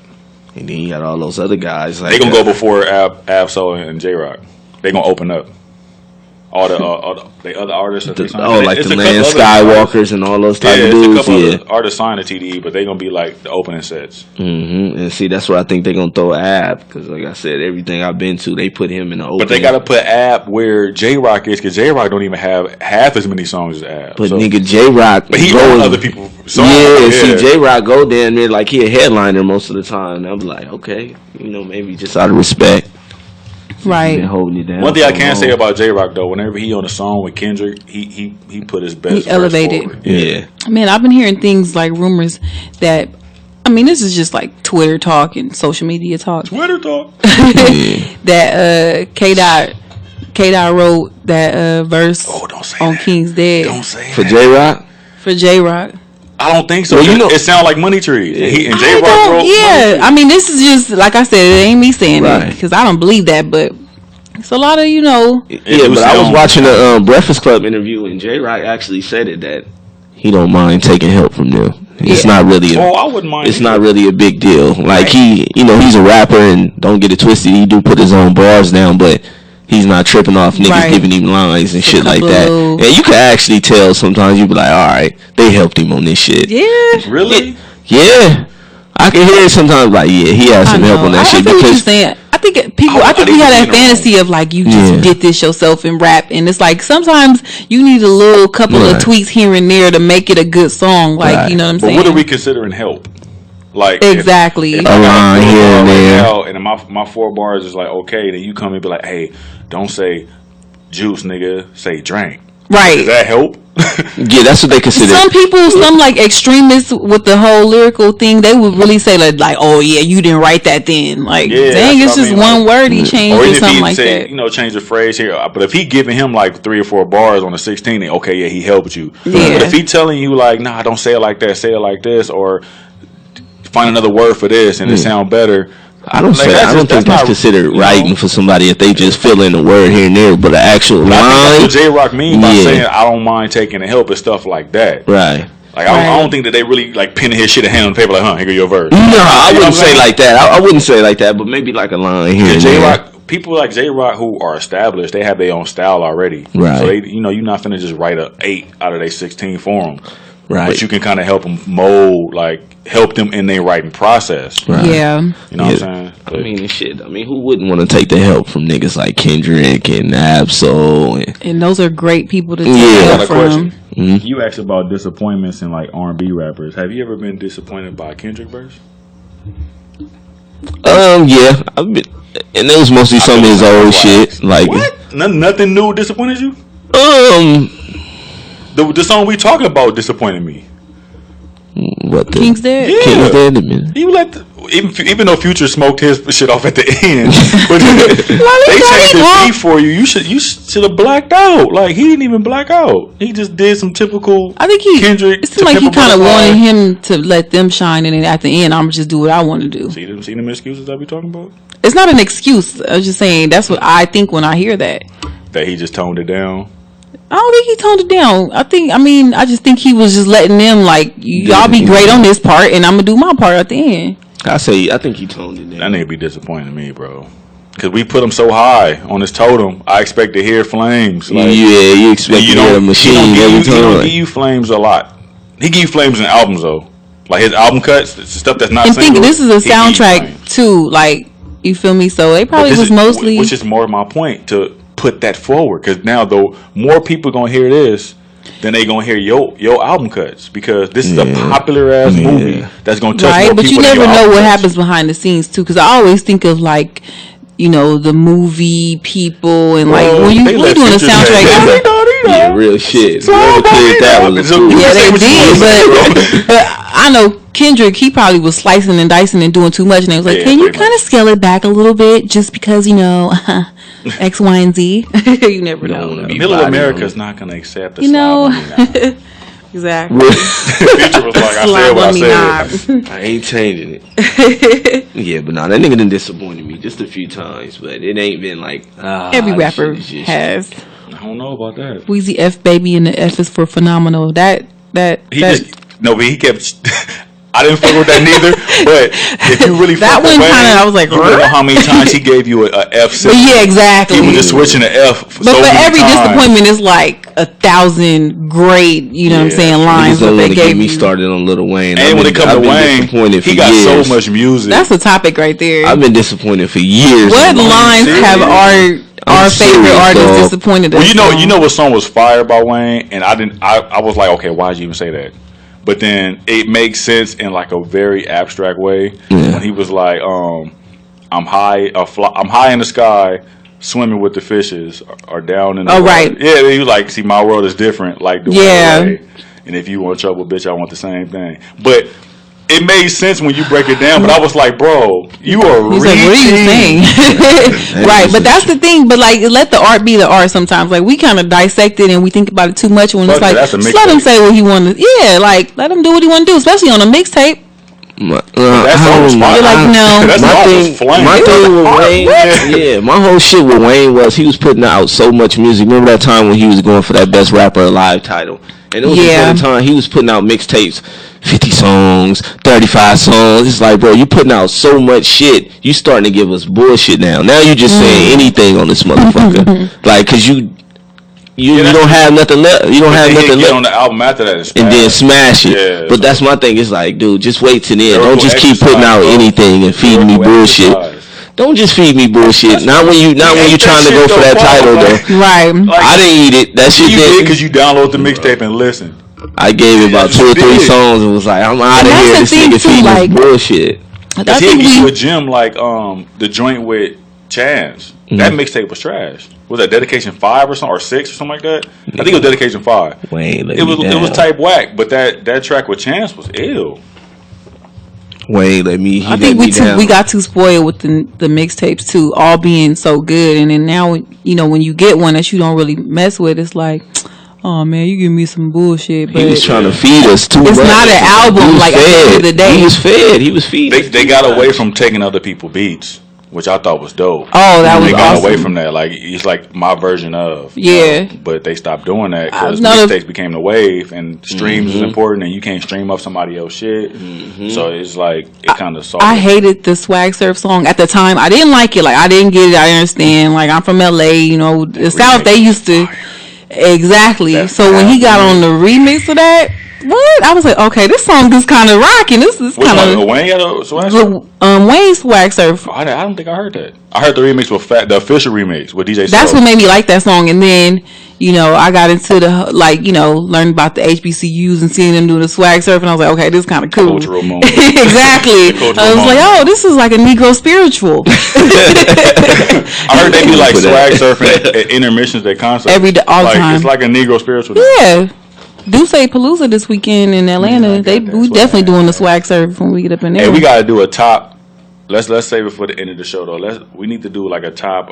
B: And then you got all those other guys. Like
A: They gonna go before Ab-Soul and J Rock. They gonna open up all the other artists that they signed.
B: like
A: It's
B: the
A: a
B: Land
A: couple other artists.
B: Skywalkers and all those type
A: Yeah,
B: of
A: it's a
B: dudes.
A: couple
B: Yeah.
A: other artists signed to TDE, but they gonna be like the opening sets.
B: And see, that's where I think they're gonna throw Ab, because like I said, everything I've been to, they put him in the opening.
A: But they gotta put Ab where J Rock is, because J Rock don't even have half as many songs as Ab.
B: But
A: So-
B: nigga, J Rock.
A: but he on other people's songs.
B: Yeah, see, J Rock go down there like he a headliner most of the time. And I'm like, okay, maybe just out of respect, been
C: Right.
B: holding it down.
A: One thing I
B: so
A: can
B: long.
A: say about J Rock though, whenever he on a song with Kendrick, he put his best.
C: He elevated.
A: verse forward.
B: Yeah.
C: Man, I've been hearing things like rumors that, I mean, this is just like Twitter talk and social media talk.
A: Twitter talk.
C: That K-Dot wrote that verse
A: Oh, don't say
C: on
A: that.
C: King's Dead
A: Don't say
B: For
A: that.
B: J Rock.
C: for J-Rock.
A: I don't think so.
B: Well,
A: It sounds like Money Trees. And J
C: I
A: Rock
C: don't,
A: wrote
C: yeah, I mean, this is just, like I said, it ain't me saying
B: Right.
C: it, because I don't believe that, but it's a lot of,
B: Yeah, but I was watching a Breakfast Club interview, and J Rock actually said it that he don't mind taking help from them. It's
C: Yeah.
B: not really.
A: Oh, I wouldn't mind.
B: It's not really a big deal. Like he's a rapper, and don't get it twisted. He do put his own bars down, but he's not tripping off niggas
C: Right.
B: giving him lines and
C: A
B: shit like
C: couple
B: that.
C: of-
B: And you can actually tell sometimes. You be like, all right, they helped him on this shit.
C: yeah.
A: Really?
B: Yeah. I can hear it sometimes. Like, yeah, he has
C: I
B: some help
C: know.
B: on that
C: I
B: shit
C: feel what you're
B: because.
C: saying. I think
A: I
C: we
A: didn't
C: had that
A: know.
C: fantasy of like you just
B: Yeah.
C: did this yourself and rap, and it's like sometimes you need a little couple
B: Right.
C: of tweaks here and there to make it a good song. Like
B: Right.
C: you know what I'm
A: But
C: saying?
A: what are we considering help? Like
C: Exactly.
A: If
C: A
A: I got
B: line
A: a
B: here
A: bar
B: and
A: right
B: there.
A: now, and my 4 bars is like okay, then you come and be like, hey, don't say juice, nigga, say drink. Does
C: Right.
A: that help?
B: Yeah, that's what they consider.
C: Some people, some like extremists with the whole lyrical thing, they would really say like, oh yeah, you didn't write that then. Like,
A: Yeah,
C: dang,
A: that's
C: it's
A: what I
C: just
A: mean,
C: one
A: like-
C: word he changed
A: Or
C: or
A: even if
C: something
A: he
C: like
A: say,
C: that.
A: change the phrase here. But if he giving him like 3 or 4 bars on a 16, then okay, yeah, he helped you.
C: Yeah.
A: But if he telling you like, nah, don't say it like that, say it like this, or find another word for this and it sound better.
B: I don't
A: Like,
B: say.
A: that's
B: I don't
A: just-
B: think that's
A: not-
B: considered
A: you know?
B: writing for somebody if they just fill in a word here and there, but an actual
A: But I think that's
B: line.
A: what J Rock mean by
B: Yeah.
A: saying I don't mind taking the help and stuff like that.
B: Right.
A: Like I don't think that they really like penning his shit and hand on the paper like, here go your verse.
B: No, I
A: You know what
B: wouldn't
A: I'm
B: say
A: saying?
B: like that. I wouldn't say like that, but maybe like a line here and
A: J
B: there.
A: Rock, people like J Rock who are established, they have their own style already.
B: Right.
A: So they, you're not finna just write a 8 out of their 16 for them.
B: Right.
A: But you can kind of help them mold, like help them in their writing process.
B: Right.
C: Yeah.
A: You know what I'm saying?
B: I mean, and shit. I mean, who wouldn't want to take the help from niggas like Kendrick and Ab-Soul? And,
C: And those are great people to
B: Yeah.
C: take
A: I
C: help
A: got a
C: from.
A: question.
B: Mhm.
A: You asked about disappointments in like R&B rappers. Have you ever been disappointed by a Kendrick verse?
B: yeah, I've been, and it was mostly some of his old shit. Like,
A: What? Nothing new disappointed you?
B: um,
A: The song we talking about disappointed me.
B: what the
C: King's Dead.
A: Yeah.
B: King's Dead? A minute.
A: He let even though Future smoked his shit off at the end, but they changed the beat for you. You should have blacked out. Like he didn't even black out. He just did some typical.
C: I think
A: Kendrick.
C: It seemed like he
A: Pimp a
C: kind of
A: Butterfly.
C: wanted him to let them shine, and then at the end, I'm just do what I want to do.
A: See them excuses I be talking about?
C: It's not an excuse. I was just saying that's what I think when I hear that.
A: That he just toned it down.
C: I don't think he toned it down. I just think he was just letting them like y'all be great on this part, and I'm gonna do my part at the end.
B: I think he toned it
A: That
B: down.
A: nigga be disappointing to me, bro. Cause we put him so high on his totem. I expect to hear flames. Like,
B: Yeah, you expect to hear a machine every
A: he don't
B: time.
A: give you flames a lot. He give you flames in albums though. Like his album cuts, the stuff that's not
C: And think
A: singles,
C: this is a
A: he give you
C: soundtrack
A: flames.
C: too. Like you feel me? So they
A: But
C: probably
A: this
C: was
A: is-
C: mostly.
A: which is more my point to put that forward. Because now though more people gonna hear this than they gonna hear your album cuts because this is a
B: Yeah.
A: popular ass
B: Yeah.
A: movie that's gonna touch
C: right,
A: more
C: but you
A: people than
C: never
A: your
C: know
A: album
C: what
A: cuts.
C: happens behind the scenes too. Because I always think of like, the movie people and like
A: Bro,
C: when you
A: they let
C: doing a
A: Future
C: soundtrack.
A: say,
B: Yeah, real shit.
A: So
B: Whoever cleared that
A: bad.
B: one was
A: So
B: cool.
A: you
C: Yeah,
A: can say
C: they
A: what you
C: did,
A: want to say,
C: but I know Kendrick. He probably was slicing and dicing and doing too much, and they was like,
A: Yeah,
C: "Can you
A: pretty
C: kind of scale it back a little bit, just because X, Y, and Z." You never know.
B: wanna be
A: Middle
B: body
A: America's not gonna accept the
C: You know,
A: slob on me now.
C: Exactly.
A: Future was like, I said what I said.
B: I ain't changing it. Yeah, but nah, that nigga done disappointed me just a few times, but it ain't been like
C: Every rapper has.
A: I don't know about that.
C: Weezy F baby, and the F is for phenomenal. But
A: he kept. I didn't fuck with that neither. But if you really
C: that one kind of, I was like,
A: you know how many times he gave you a F.
C: But yeah, exactly.
A: He was just switching the F.
C: But for every disappointment, it's like 1,000 great, you know what I'm saying, lines that they gave
B: me
C: you.
B: started on Lil Wayne.
A: And when it comes to Wayne, he got so much music.
C: That's a topic right there.
B: I've been disappointed for years.
C: What lines have our favorite artists disappointed us?
A: Well, you know what song was fired by Wayne, and I was like, okay, why'd you even say that? But then it makes sense in like a very abstract way when he was like, I'm high in the sky, swimming with the fishes, or down in the water.
C: Right.
A: Yeah, he was like, see, my world is different, like the way. And if you want trouble, bitch, I want the same thing. But it made sense when you break it down, but I was like, bro, you are reaching.
C: Like, what are you saying? Right, but that's the thing. But like, let the art be the art sometimes. Like, we kind of dissect it and we think about it too much when it's like, just let him say what he wanted. Yeah, like, let him do what he want to do, especially on a mixtape.
A: That's almost fine.
C: You're like, no.
B: My thing with Wayne, my whole shit with Wayne was he was putting out so much music. Remember that time when he was going for that Best Rapper Alive title? And it was the time he was putting out mixtapes, 50 songs, 35 songs. It's like, bro, you putting out so much shit. You starting to give us bullshit now. Now you just saying anything on this motherfucker. Like, cause you don't have nothing left. You don't have nothing left
A: on the album after that
B: and then smash it. Yeah, but that's my thing. It's like, dude, just wait till then. Don't just keep putting out anything and feeding me bullshit. Don't just feed me bullshit. Not when you trying to go for that title though.
C: Right.
B: Like, I didn't eat it. That shit
A: you did because you download the mixtape and listen.
B: I gave it about 2 or 3 songs and was like, I'm out of here. This nigga feeding me bullshit.
A: Because he gave you a gem like the joint with Chance. That mixtape was trash. Was that Dedication 5 or something, or 6 or something like that? I think it was Dedication 5.
B: Wayne,
A: it was type whack, but that track with Chance was ill.
B: Wayne, I
C: think we got too spoiled with the mixtapes too, all being so good, and then now when you get one that you don't really mess with, it's like, oh man, you give me some bullshit. But
B: he was trying to feed us too much.
C: It's not an album like at the end of the day.
B: He was feeding.
A: They got away from taking other people's beats, which I thought was dope.
C: Oh, that was awesome. They got
A: away from that. Like, it's like my version of.
C: Yeah.
A: But they stopped doing that because mixtapes became the wave, and streams is important, and you can't stream up somebody else's shit. So it's like, it kind of
C: I hated the Swag Surf song at the time. I didn't like it. Like, I didn't get it. I understand. Like, I'm from LA, the South, they used to. Exactly. So when he got on the remix of that, what? I was like, okay, this song is kind of rocking. This is kind of
A: Wayne got a Swag Surf?
C: Wayne's Swag Surf.
A: I don't think I heard that. I heard the remix with the official remix with DJ.
C: That's what made me like that song. And then I got into the learning about the HBCUs and seeing them do the Swag Surf, and I was like, okay, this is kind of cool.
A: Cultural moment.
C: Exactly. I was like, oh, this is like a Negro spiritual.
A: I heard they be like Swag Surfing at intermissions at concerts
C: all the time.
A: It's like a Negro spiritual.
C: Yeah. Do say Palooza this weekend in Atlanta. We definitely doing the Swag Surf when we get up in there.
A: Hey, we gotta do a top. Let's save it for the end of the show though. We need to do like a top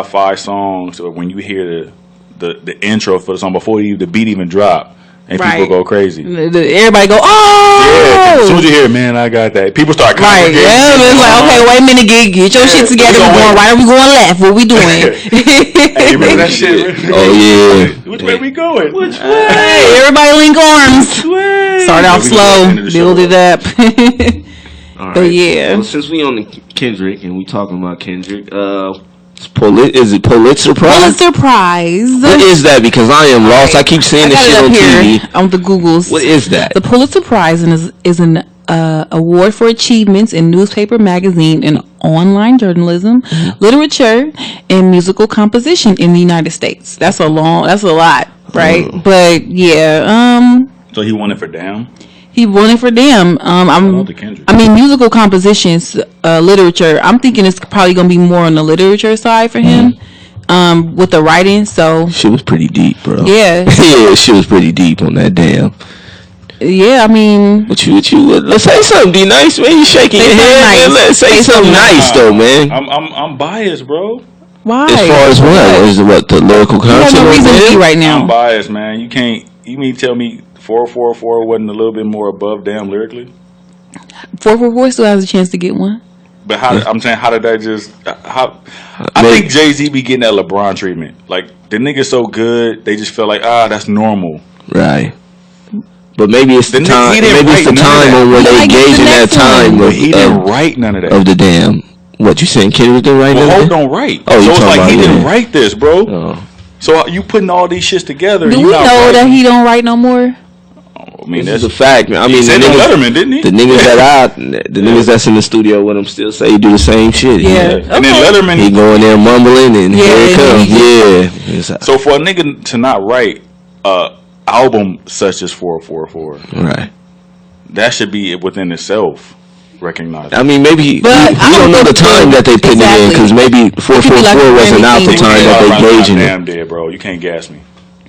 A: 5 songs. So when you hear the intro for the song before the beat even drop, and people go crazy.
C: Everybody go, oh!
A: Yeah, as soon as you hear, man, I got that. People start congregating.
C: Yeah, it's like, okay, wait a minute, get your shit together. We're going right, or we going left? What we doing?
A: Hey, remember that shit?
B: Oh yeah.
A: Which way we going?
C: Which way? Everybody link arms. Start off slow, build it up.
B: All right.
C: But yeah.
B: Well, since we on the Kendrick and we talking about Kendrick, is it Pulitzer Prize?
C: Pulitzer Prize.
B: What is that? Because I am lost. I keep seeing this shit on TV.
C: On the Googles.
B: What is that?
C: The Pulitzer Prize is an award for achievements in newspaper, magazine, and online journalism, literature, and musical composition in the United States. That's a lot, right? But yeah.
A: So he won it for Damn?
C: He won it for Damn. I mean, musical compositions, literature. I'm thinking it's probably gonna be more on the literature side for him, with the writing. So
B: she was pretty deep, bro.
C: Yeah,
B: yeah, she was pretty deep on that Damn.
C: Yeah, I mean,
B: what you? Let's say something. Be nice, man. You shaking your head, nice. Man. Let's say something nice, though, man.
A: I'm biased, bro.
C: Why?
B: As far as what? Is it what the lyrical content?
C: You have no reason to be right now.
A: I'm biased, man. You can't. You mean tell me 444 wasn't a little bit more above damn lyrically?
C: 444 still has a chance to get one.
A: But I'm saying, how did that just? I think Jay-Z be getting that LeBron treatment. Like the nigga's so good, they just feel like that's normal.
B: Right. But maybe it's the
A: The
B: time.
A: nigga- he didn't
B: Maybe it's the
A: write none of
B: time
A: that.
B: on when
C: He
B: they
C: might get
B: engage
C: the
B: in that
C: next one.
B: time
A: But he didn't
B: of
A: write none of that.
B: the damn. What you saying? Kendrick didn't write
A: Well,
B: none
A: Hope
B: of that?
A: don't write.
B: Oh, you
A: so it's
B: talking
A: like
B: about
A: he didn't
B: him.
A: write this, bro.
B: Oh.
A: So you putting all these shits together.
C: Do
A: you
C: we
A: not
C: know that
A: writing.
C: he don't write no more?
A: I mean,
B: This
A: that's
B: is a fact, man. I
A: he
B: mean,
A: said
B: the
A: on
B: niggas,
A: Letterman, didn't he?
B: the niggas that's in the studio with him still say he do the same shit.
C: Yeah.
A: And then Letterman.
B: He going there mumbling and
C: Yeah,
B: here it comes.
C: he-
B: Yeah. It's like-
A: So for a nigga to not write album such as 444,
B: right.
A: that should be within itself recognized.
B: I mean, maybe
C: But
B: we
C: I
B: don't
C: don't
B: know the
C: think
B: time that they put it in
C: exactly.
B: because maybe 444 wasn't out the
C: Grammy
B: time
C: thing.
B: that they gauging it.
A: Damn dead, bro. You can't gas me.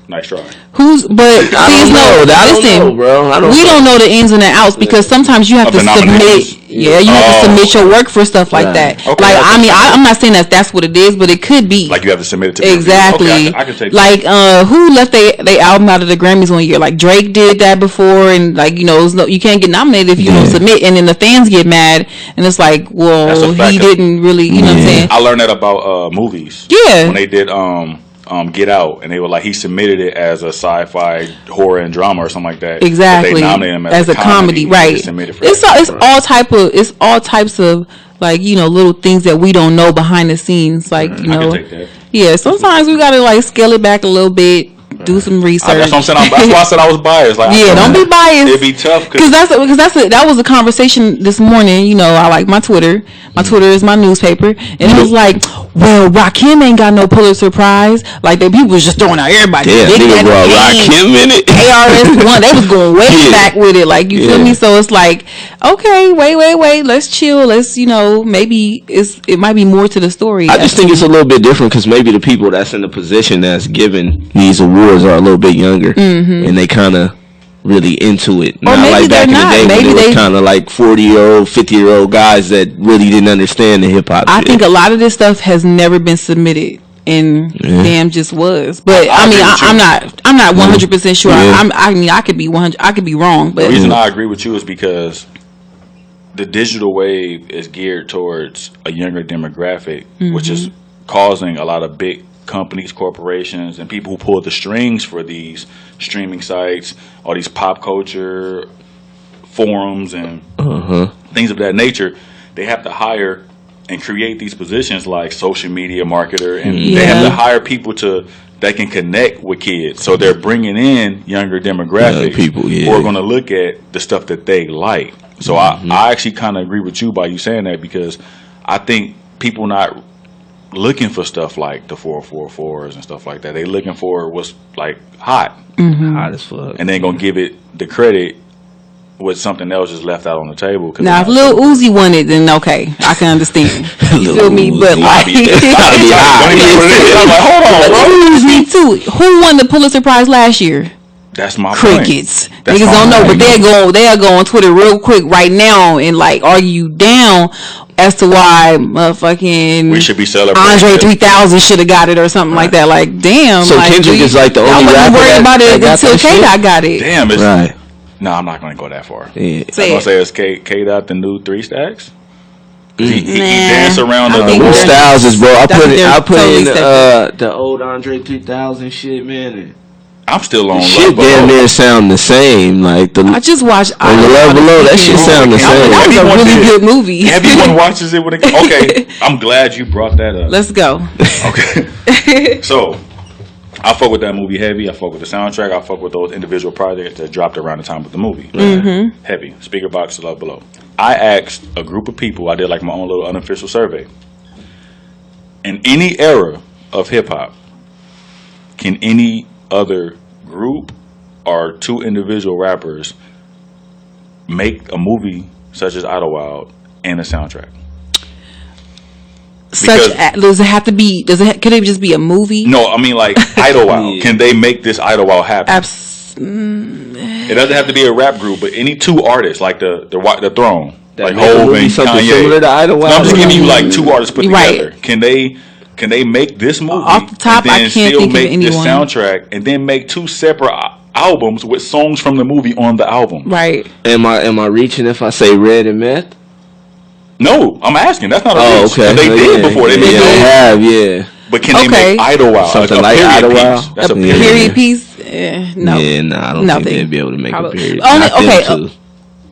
A: Nice try.
B: I don't know.
C: Listen,
B: bro.
C: we don't know the ins and the outs because sometimes you have
A: Of
C: to
A: the nominations?
C: submit. Yeah, you have to
A: Oh.
C: submit your work for stuff like
B: Right.
C: that.
A: Okay,
C: Like,
A: that's
C: I mean,
A: fine.
C: I'm not saying that that's what it is, but it could be.
A: Like you have to submit it to
C: Exactly.
A: Okay, I can take that.
C: Like, who left they album out of the Grammys one year? Like Drake did that before, and like you know, you can't get nominated if you don't submit, and then the fans get mad, and it's like,
A: That's
C: well,
A: a fact.
C: he didn't really, you know what I'm saying?
A: I learned that about movies.
C: Yeah.
A: When they did Get Out, and they were like he submitted it as a sci-fi horror and drama or something like that. But
C: Exactly.
A: they nominated him
C: as a comedy,
A: He
C: right?
A: just submitted for
C: It's
A: that.
C: all types of like little things that we don't know behind the scenes, like
A: I can take that.
C: Yeah, sometimes we gotta like scale it back a little bit, do some research.
A: That's what I'm saying. That's why I said I was biased. Like,
C: Yeah, don't be biased.
A: It'd be tough
C: Because that was a conversation this morning. You know, I like my Twitter. My Twitter is my newspaper, and it was like, well, Rakim ain't got no Pulitzer Prize. Like the people was just throwing out everybody.
B: Yeah,
C: Big
B: nigga
C: Daddy
B: brought
C: Kane,
B: Rakim in it.
C: ARS1, they was going way
B: Yeah.
C: back with it. Like, you feel
B: Yeah.
C: me? So it's like, okay, wait, let's chill. Let's, maybe it might be more to the story.
B: I just think it's a little bit different because maybe the people that's in the position that's giving these awards are a little bit younger, and they kind of really into it. Not
C: maybe
B: like back in
C: they're
B: the
C: not.
B: day when
C: Maybe
B: it was
C: they-
B: kind of like 40-year-old, 50-year-old guys that really didn't understand the hip hop.
C: I think a lot of this stuff has never been submitted, and damn, just was. But I mean, I'm not 100% sure.
B: Yeah.
C: I could be 100. I could be wrong, but
A: The reason I agree with you is because the digital wave is geared towards a younger demographic, which is causing a lot of big companies, corporations, and people who pull the strings for these streaming sites, all these pop culture forums and things of that nature. They have to hire and create these positions like social media marketer, and they have
C: Yeah.
A: to hire people that can connect with kids. So they're bringing in younger demographics,
B: Young people, yeah.
A: who are going to look at the stuff that they like. So I actually kind of agree with you by you saying that, because I think people not looking for stuff like the 444s and stuff like that. They looking for what's like hot,
B: hot as fuck.
A: and they gonna give it the credit with something else just left out on the table. 'Cause
C: now if
A: they're not-
C: Lil Uzi won it, then okay, I can understand. You feel me?
B: Lil
C: But
B: Uzi.
C: like,
A: Gotta be hot. Don't even know what it is. I'm like, hold on, bro.
C: me too. Who won the Pulitzer Prize last year?
A: That's my
C: Crickets.
A: point. That's
C: Niggas
A: my
C: don't know,
A: point.
C: but they'll go on Twitter real quick right now and like argue down as to why motherfucking
A: We should be celebrating
C: Andre
A: it.
C: 3000 should have got it or something like that. Like, damn.
B: So
C: like,
B: Kendrick is like the
C: y'all
B: only
C: wasn't
B: rapper
C: worried about
B: that
C: it
B: got
C: until
B: that shit?
C: K-Dot got it.
A: Damn, it's
B: Right.
A: No, I'm not gonna go that far.
B: Yeah.
A: I'm
C: Say
A: gonna
C: it.
A: say it's K Dot the new 3 Stacks. He
C: Nah,
A: dance around
C: I
A: the
C: think
B: What
C: they're-
B: styles is, bro? I
C: That's
B: put
C: what
B: in,
C: they're
B: I put
C: totally
B: in
C: separate.
B: the old Andre 3000 shit, man. And
A: I'm still on
B: the
A: Love
B: shit damn
A: Below.
B: near sound the same. Like the
C: I just watched
B: on the Love Below, that shit sound the
A: Okay,
B: same.
C: That was a
A: Everyone
C: really
A: did.
C: good movie.
A: Everyone watches it with a okay. I'm glad you brought that up.
C: Let's go.
A: Okay. So, I fuck with that movie heavy. I fuck with the soundtrack. I fuck with those individual projects that dropped around the time of the movie. Heavy. Speaker Box, Love Below. I asked a group of people, I did like my own little unofficial survey. In any era of hip hop, can any other group or two individual rappers make a movie such as Idlewild and a soundtrack?
C: Does it have to be? Could it just be a movie?
A: No, I mean like Idlewild.
B: Yeah.
A: Can they make this Idlewild happen?
C: Mm,
A: It doesn't have to be a rap group, but any two artists like the Throne,
B: That
A: like
B: make a
A: Hov
B: movie
A: and
B: something
A: Kanye.
B: similar to Idlewild.
A: No, I'm just giving you like two artists put
C: Right.
A: together. Can they make this movie
C: Off the top,
A: and then
C: I can't
A: still
C: think of
A: make this
C: anyone.
A: soundtrack and then make two separate albums with songs from the movie on the album.
C: Right.
B: Am I reaching if I say Red and Meth?
A: No, I'm asking. That's not a
B: Oh,
A: reach.
B: okay.
A: They did before. They made
B: They have, yeah.
A: But can they make Idlewild?
B: Something
A: a
B: like
A: period
B: Idlewild?
A: piece? That's a
B: Yeah.
C: Period piece. No.
B: Yeah, nah, I don't think they'd be able to make a period.
C: Only,
B: Not them
C: okay.
B: two.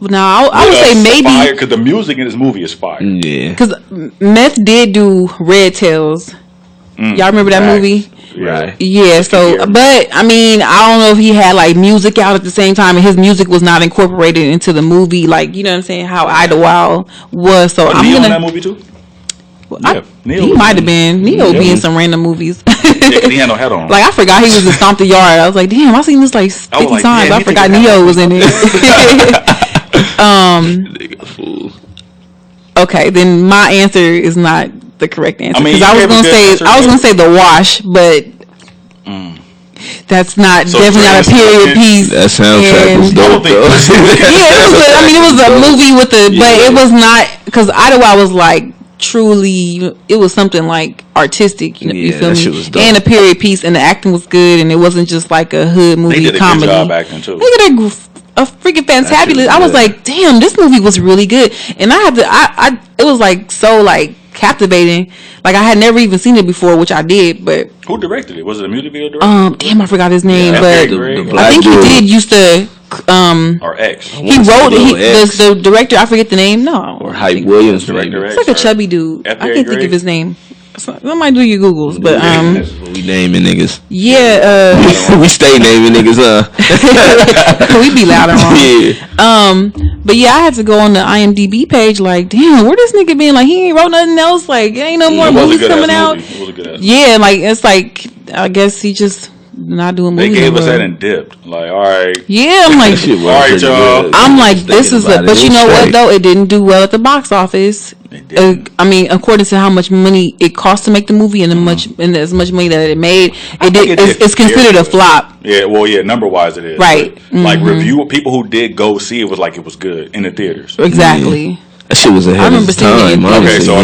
C: No, I would say maybe
A: because the music in this movie is fire.
B: Yeah.
C: because Meth did do Red Tails. Y'all remember that movie?
B: Right.
C: Yeah. So, but I mean, I don't know if he had like music out at the same time, and his music was not incorporated into the movie. Like, you know what I'm saying? How Idlewild was. So I'm
A: Neo
C: gonna.
A: in that movie too. Neo
C: He
A: was
C: might
A: in-
C: have been. Neo be in some random movies.
A: Yeah, 'cause he had no hat on.
C: Like I forgot he was in Stomp the Yard. I was like, damn, I seen this like 50
A: like,
C: times.
A: damn,
C: I
A: he
C: forgot
A: think
C: Neo was in it.
B: Nigga fool.
C: Okay, then my answer is not the correct answer
A: I mean,
C: because
A: you
C: I was
A: gave a
C: gonna
A: good
C: say
A: answer,
C: I was
A: but-
C: gonna say The Wash, but that's not
A: So
C: definitely not a
A: Travis
C: period
A: Scott-
C: piece.
B: That soundtrack was
C: And-
B: dope, though.
C: Yeah, it was. I mean, it was a movie with the, but it was not because Idlewild was like truly. It was something like artistic. You
B: Yeah,
C: feel
B: that
C: me?
B: shit was dope.
C: And a period piece, and the acting was good, and it wasn't just like a hood movie
A: They did a
C: comedy.
A: good job acting too.
C: They did a freaking fantabulous. I was
B: good.
C: like, damn, this movie was really good, and I had to. I it was like so like captivating. Like I had never even seen it before, which I did, but
A: Who directed it? Was it a music video director?
C: damn, I forgot his name,
A: Yeah,
C: but
A: the
B: black
C: I think he
B: dude.
C: did used to.
A: Or X?
C: He wrote
B: Lil X.
C: the director. I forget the name. No,
B: Or Hype Williams,
A: Director
B: maybe.
A: X.
C: it's like a chubby dude. I
A: F.A.
C: can't think
A: Gray?
C: of his name. Somebody do your Googles, but
B: That's what we naming niggas.
C: yeah,
B: We stay naming niggas,
C: we be loud and wrong.
B: Yeah.
C: But yeah, I had to go on the IMDb page. Like, damn, where this nigga been? Like, he ain't wrote nothing else. Like, ain't no more
A: It was a
C: movies
A: good
C: coming
A: ass
C: out.
A: movie. It was a good ass.
C: Yeah, like it's like I guess he just not doing
A: They
C: movies.
A: gave us
C: no more.
A: that and dipped. Like, all right,
C: Yeah, I'm like,
B: Shit was
A: All right,
B: pretty
A: y'all.
B: good.
C: I'm like, this
B: Thinking
C: is
B: about
C: a.
B: it,
C: But
B: it
C: you
B: was
C: know what
B: straight.
C: though? It didn't do well at the box office.
A: It didn't.
C: I mean, according to how much money it cost to make the movie and as much money that it made,
A: think it did
C: it's considered a
A: very good.
C: flop.
A: Yeah, well, yeah, number wise it is.
C: Right.
A: But, like review people who did go see it was like it was good in the theaters.
C: Exactly.
B: That shit was ahead
C: I
B: of
C: remember
B: its
C: seeing it in
B: time.
C: theaters.
A: Okay,
B: honestly,
A: so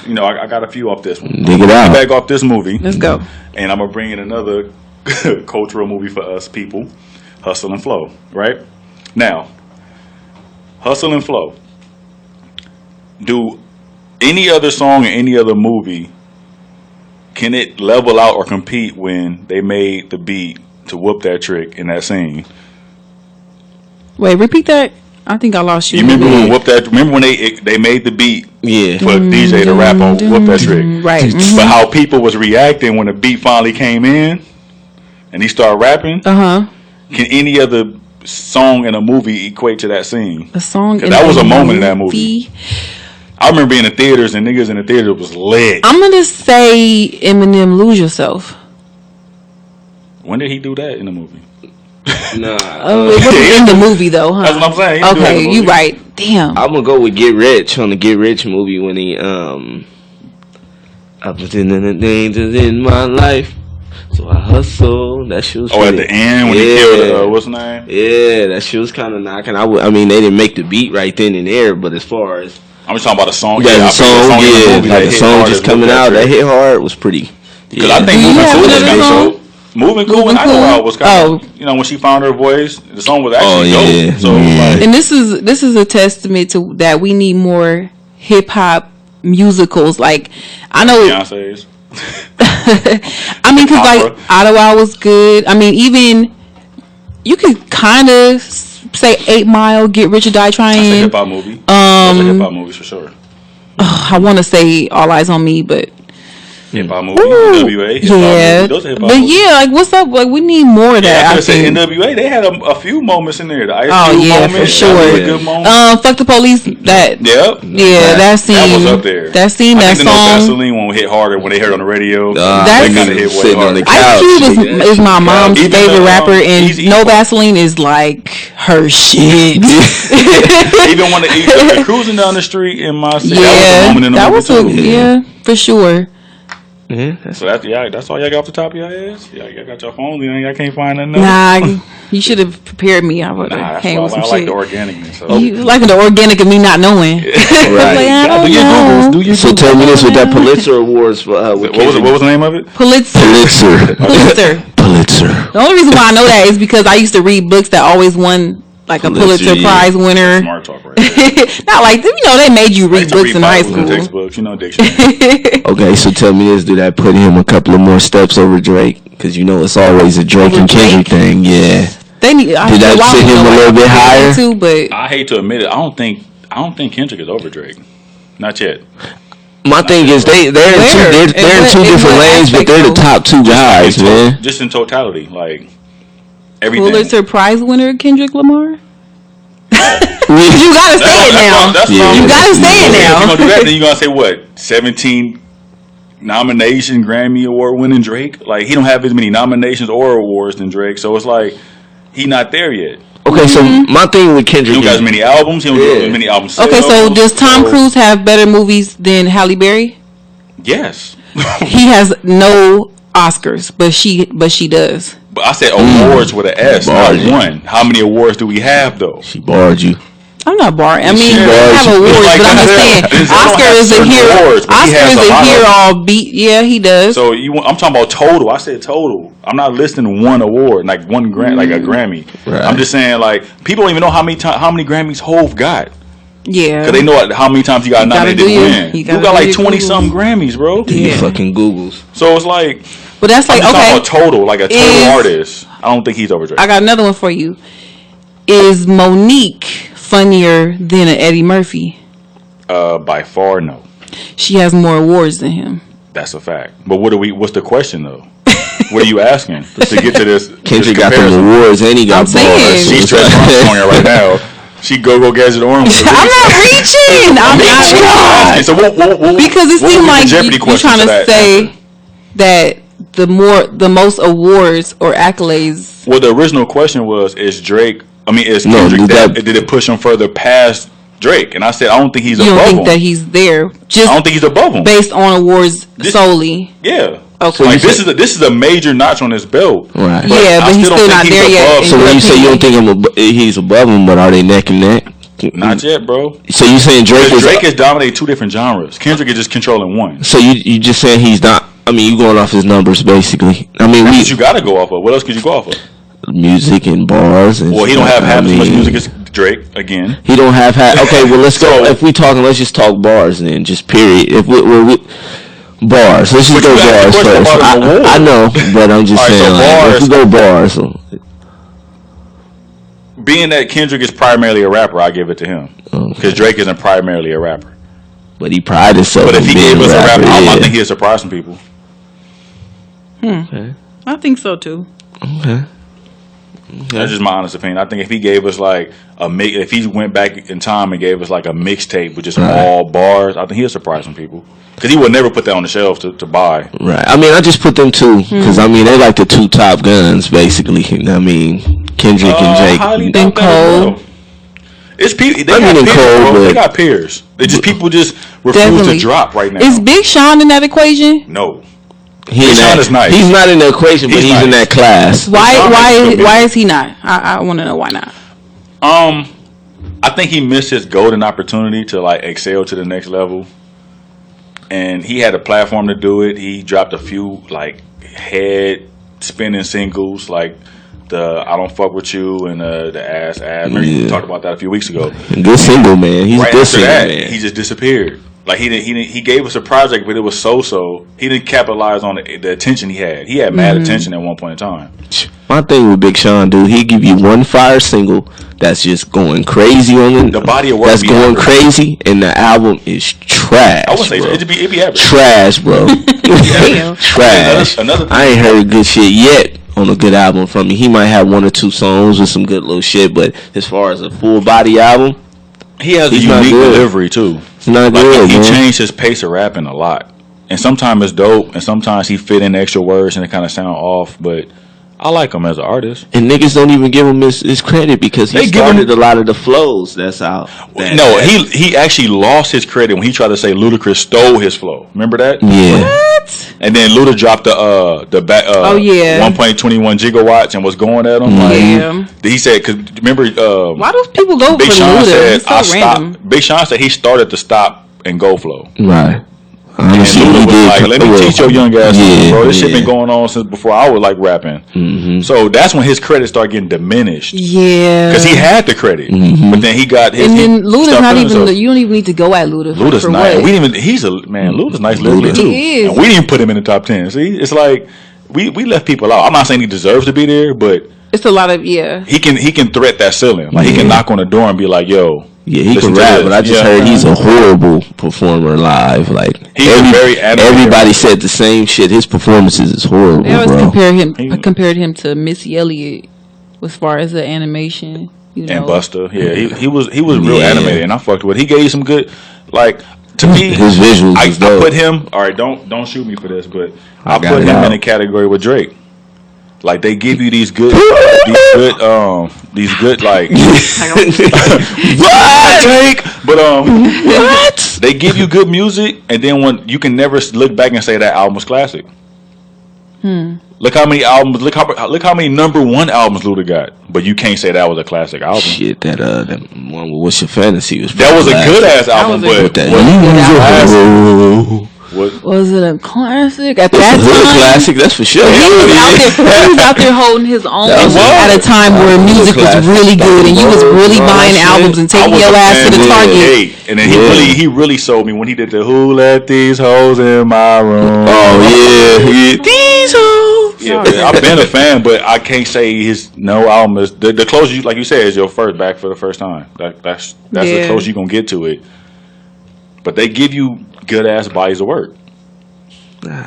B: yeah.
A: now I got a few off this one.
B: Dig it out.
A: Back off this movie.
C: Let's go.
A: And I'm gonna bring in another cultural movie for us people, Hustle and Flow. Right now, Hustle and Flow. Do any other song in any other movie, can it level out or compete when they made the beat to whoop that trick in that scene?
C: Wait, repeat that. I think I lost you.
A: You remember when whoop that? Remember when they made the beat
B: Yeah.
A: for DJ to rap on whoop that trick?
C: Right.
A: But how people was reacting when the beat finally came in and he started rapping.
C: Uh huh.
A: Can any other song in a movie equate to that scene?
C: A song.
A: 'Cause that was a moment in that movie. I remember being in the theaters and niggas in the theater was lit.
C: I'm gonna say Eminem, "Lose Yourself."
A: When did he do that in the movie?
B: Nah.
C: Oh, it wasn't in the movie though, huh?
A: That's what I'm saying. He didn't do that in
C: Okay,
A: the
C: you
A: movie.
C: right. Damn.
B: I'm gonna go with Get Rich on the Get Rich movie when he I put in the things in my life, so I hustle. That shit was
A: Oh, at
B: pretty-
A: the end when he killed what's his name?
B: Yeah, that shit was kind of knocking. I mean, they didn't make the beat right then and there, but as far as
A: I'm just talking about the song.
B: yeah, the
A: I
B: song,
A: think in the
B: yeah,
A: movie
B: like
A: that
B: the
A: hit
B: song
A: hard
B: just
A: as
B: coming
A: Whoop
B: out, that
A: Trick.
B: hit hard was pretty.
A: Because
B: Yeah.
A: I think
C: Do you
A: Moving
C: have
A: Cool was
C: another
A: kind of
C: song?
A: dope. Moving Cool
C: Moving
A: and Idlewild
C: Cool?
A: was kind of, you know, when she found her voice, the song was actually
B: Oh, yeah.
A: dope. So,
B: Yeah.
A: like,
C: And this is a testament to that we need more hip hop musicals. Like I know,
A: Beyonce's.
C: I mean, because like
A: Opera.
C: Idlewild was good. I mean, even you could kind of say 8 Mile, Get Rich or Die
A: That's a
C: Trying.
A: hip hop movie. Those are hip hop movies for sure.
C: I want to say All Eyes on Me, but
A: Hip hop movie.
C: Ooh,
A: NWA. Hip hop
C: yeah,
A: movie. Those are hip hop
C: but
A: movies.
C: yeah, like what's up? Like we need more of
A: Yeah,
C: that.
A: I
C: I
A: could say
C: think.
A: NWA. They had a few moments in there. The Ice
C: Oh,
A: Cube
C: yeah,
A: moment,
C: for
A: that
C: sure.
A: was a good moment.
C: Fuck the Police. That
A: Yep.
C: yeah, that scene.
A: That was up there.
C: That scene.
A: I
C: That
A: think the No
C: song.
A: Vaseline one hit harder when they heard it on the radio.
C: That's-
A: That kind of hit way
B: Sitting on
A: harder.
B: the
C: Ice Cube
B: couch.
C: is my mom's
A: Even
C: favorite
A: the,
C: rapper, and
A: Easy-
C: No Vaseline is like her shit.
A: Even when the cruising down the street in my city, that was a
C: Yeah,
A: moment in the
C: that
A: movie
C: was
A: too.
C: yeah, for sure.
B: Yeah,
A: So that's all y'all got off the top of your heads. Y'all got your phones. Y'all can't find nothing else.
C: Nah, you should have prepared me. I would
A: Nah,
C: have
A: that's
C: came
A: why
C: with
A: I
C: some
A: like
C: shit.
A: the organicness. So.
C: You liking the organic of me not knowing?
B: Right.
C: Like, I don't
A: Do your
C: know.
A: Googles. Do your
B: So
A: Googles.
B: tell me this with that Pulitzer Awards for
A: What was the name of it?
C: Pulitzer.
B: Pulitzer.
C: Pulitzer.
B: Pulitzer.
C: The only reason why I know that is because I used to read books that always won like a Pulitzer
B: yeah.
C: Prize winner.
A: Smart talk right there.
C: Not like they made you
A: I
C: read
A: used to
C: books in high
A: Bibles and
C: school.
A: textbooks, dictionary.
B: Okay, so tell me this: do that put him a couple of more steps over Drake? Because it's always a Drake
C: Over
B: and Kendrick
C: Drake?
B: thing. Yeah.
C: They need.
B: Did that sit him a little bit higher?
C: Too, but
A: I hate to admit it. I don't think Kendrick is over Drake. Not yet.
B: My thing is they're in two different lanes, but they're the top two guys, man.
A: Just in totality, like everything.
C: Pulitzer Prize winner Kendrick Lamar. You gotta say it now. You gotta say it
A: If you're
C: now.
A: gonna do that, then you're gonna say what? 17 nomination Grammy Award winning Drake? Like he don't have as many nominations or awards than Drake, so it's like he not there yet.
B: Okay, so my thing with
A: He
B: Kendrick
A: don't got
B: is
A: as many albums. He don't do as many albums.
C: Okay, so
A: sales,
C: does Tom
A: so-
C: Cruise have better movies than Halle Berry?
A: Yes.
C: He has no Oscars, but she does.
A: But I said awards with an S, not
B: Barred.
A: one. How many awards do we have though?
B: she barred you.
C: I'm not barring. I mean,
A: Yeah.
C: they have awards,
A: Like,
C: but I'm just saying,
A: they don't
C: Oscar
A: have
C: is a
A: certain
C: here.
A: awards, but he
C: Oscar
A: has
C: is
A: a
C: a
A: lot
C: here
A: of them.
C: all beat. Yeah, he does.
A: So I'm talking about total. I said total. I'm not listing one award, like one like a Grammy.
B: Right.
A: I'm just saying like people don't even know how many Grammys Hove got.
C: yeah,
A: Cause they know how many times he got
C: You gotta
A: nominated to
C: do your-
A: win.
C: you
A: You
C: gotta
A: got
C: do
A: like
C: your
A: 20
C: Googles.
A: some Grammys, bro.
B: You
C: Yeah.
B: fucking Googles.
A: So it's like
C: but that's
A: I'm
C: like
A: just talking
C: okay.
A: about total, like a total
C: Is-
A: artist. I don't think he's over Drake.
C: I got another one for you. Is Monique funnier than an Eddie Murphy?
A: By far, no.
C: She has more awards than him.
A: That's a fact. But what's the question though? What are you asking to get to this?
B: Kendrick
A: this
B: got them
A: comparison?
B: awards and he got
C: I'm saying.
B: bars.
A: She's stressed on her right now. She go Gadget Orange. with the
C: I'm
A: reason.
C: not reaching. I'm not reaching.
A: So what
C: Because it
A: what
C: seemed
A: would be the
C: like
A: Jeopardy
C: you're
A: question
C: trying to
A: that
C: say
A: answer?
C: that the most awards or accolades.
A: Well, the original question was: is Drake? I mean, is
B: No,
A: Kendrick
B: that-
A: did it push him further past Drake? And I said I don't think he's
C: You don't
A: above
C: think
A: him.
C: that he's there
A: I
C: just
A: don't think he's above him.
C: based on awards
A: This-
C: solely.
A: Yeah.
C: Okay.
A: Like
B: So you
A: this is a major notch on his belt.
B: Right.
C: Yeah, but
A: I
C: he's
A: don't
C: still
A: think
C: not
A: he's
C: there yet.
A: above
C: in
B: So
C: your
B: when you say you don't
C: opinion.
B: think he's above him, but are they neck and neck?
A: Not yet, bro.
B: So you saying Drake
A: Because
B: is
A: Drake has dominated two different genres. Kendrick is just controlling one.
B: So you just saying he's not? I mean, you going off his numbers basically. I mean,
A: That's what you got to go off of. What else could you go off of?
B: music and bars. And
A: Well, he don't have
B: stuff.
A: half
B: I
A: as much
B: mean,
A: music as Drake again.
B: He don't have okay. Well, let's go.
A: So-
B: If we talking, let's just talk bars then. Just period. If we bars, let's just
A: But
B: go
A: you asked
B: bars
A: the question
B: first.
A: about an award.
B: I know, but I'm just
A: All right,
B: saying.
A: so
B: Like, if we go bars,
A: Being that Kendrick is primarily a rapper, I give it to him because Drake isn't primarily a rapper.
B: but he pride himself.
A: But if
B: on
A: he
B: being
A: gave us a rapper, I
B: yeah.
A: think he'll surprise some people.
C: I think so too.
B: Okay.
A: That's just my honest opinion. I think if he gave us like if he went back in time and gave us like a mixtape with just
B: Right.
A: all bars, I think he'll surprise some people because he would never put that on the shelf to buy.
B: Right. I mean, I just put them two because I mean they're like the two top guns basically. I mean, Kendrick and Jake.
A: highly
C: Then
A: doubt that as
C: Cole.
A: well. It's people. They
B: I
A: got
B: mean, in
A: peers,
B: Cole,
A: bro.
B: but-
A: They got peers. They just people just refuse
C: Definitely.
A: to drop right now.
C: Is Big Sean in that equation?
A: No,
B: He in
A: Big Sean
B: that-
A: is nice.
B: He's not in the equation, but
A: He's
B: he's in
A: nice.
B: that class.
C: Why?
A: Sean is good
C: Why
A: music.
C: is he not? I want to know why not.
A: I think he missed his golden opportunity to like excel to the next level, and he had a platform to do it. He dropped a few like head spinning singles, like the "I Don't Fuck with You" and the "Ass Ass." Remember
B: Yeah.
A: we talked about that a few weeks ago.
B: Good single, man. He's
A: Right
B: good
A: after
B: single,
A: that,
B: man.
A: he just disappeared. Like he gave us a project, but it was so. He didn't capitalize on the attention he had. He had mad attention at one point in time.
B: My thing with Big Sean, dude, he give you one fire single that's just going crazy on
A: The body of work
B: that's
A: be
B: going
A: average.
B: crazy, and the album is trash.
A: I wouldn't say
B: bro.
A: it'd be average.
B: Trash, bro.
C: Damn.
B: Trash.
A: Another thing-
B: I ain't heard good shit yet on a good album from him. He might have one or two songs with some good little shit, but as far as a full body album,
A: He has a
B: He's not
A: unique
B: good.
A: delivery too.
B: it's not
A: Like
B: good,
A: he
B: man.
A: changed his pace of rapping a lot, and sometimes it's dope, and sometimes he fit in extra words and it kind of sound off. But I like him as an artist.
B: And niggas don't even give him his credit because he
A: They give him-
B: started a lot of the flows. That's how.
A: No, he actually lost his credit when he tried to say Ludacris stole his flow. Remember that?
B: Yeah.
C: What?
A: And then Luda dropped the back.
C: Oh, yeah.
A: 1.21 gigawatts and was going at him. Like,
C: Yeah.
A: he said, because remember,
C: Why do people go
A: Big
C: for
A: Sean
C: Luda?
A: said,
C: It's so
A: "I
C: random.
A: stopped." Big Sean said he started to stop and go flow.
B: Right. Honestly,
A: Luda
B: he
A: was
B: did.
A: like, let me teach your young ass, something, bro. This shit
B: yeah.
A: been going on since before I was like rapping. So that's when his credit started getting diminished.
C: Yeah.
A: Because he had the credit, but then he got his.
C: And then
A: he
C: Luda's
A: started
C: not
A: feeling
C: even.
A: himself.
C: You don't even need to go at Luda.
A: Luda's
C: for
A: nice.
C: what?
A: We didn't even. He's a man. Luda's nice lyrically too.
C: He is.
A: And we didn't put him in the top 10. See, it's like we left people out. I'm not saying he deserves to be there, but
C: It's a lot of
A: he can threat that ceiling. Like he can knock on the door and be like, "Yo."
B: Yeah, he
A: listen
B: can
A: to
B: rap,
A: this.
B: but I just
A: Yeah.
B: heard he's a horrible performer live. Like
A: He's a very animated
B: everybody
A: rapper.
B: said the same shit. His performances is horrible,
C: They always
B: bro.
C: compared him to Missy Elliott as far as the animation. You know,
A: And Busta, yeah, he was real
B: Yeah.
A: animated, and I fucked with. He gave you some good, like to me.
B: His visuals
A: I
B: is dope.
A: put him. All right, don't shoot me for this, but I
B: got
A: put
B: it
A: him
B: out.
A: in a category with Drake. Like they give you these good like what Drake, but
B: What?
A: they give you good music, and then when you can never look back and say that album was classic. Look how many albums. Look how many #1 albums Luda got, but you can't say that was a classic album.
B: Shit, that one with What's Your Fantasy was
A: That was a
B: classic.
A: good ass album,
C: was a
A: but
B: That
A: what
C: was it a classic at
B: That's
C: that
B: a hood
C: time?
B: classic, that's for sure.
C: He was out there holding his own
B: That was.
C: at a time where
B: That was
C: music was
B: classic.
C: really good, and you was really
B: All that
C: buying
B: shit.
C: albums and
A: I
C: taking
A: was
C: your
A: a
C: ass
A: fan
C: to the
A: of
C: Target.
A: Hey, and then he really sold me when he did the "Who Let These Hoes in My Room."
B: Oh yeah. These hoes.
A: Yeah, but I've been a fan, but I can't say his no album is the closest you, like you said, is your first back for the first time. That's the
C: Yeah.
A: closest you gonna get to it. But they give you good ass bodies of work.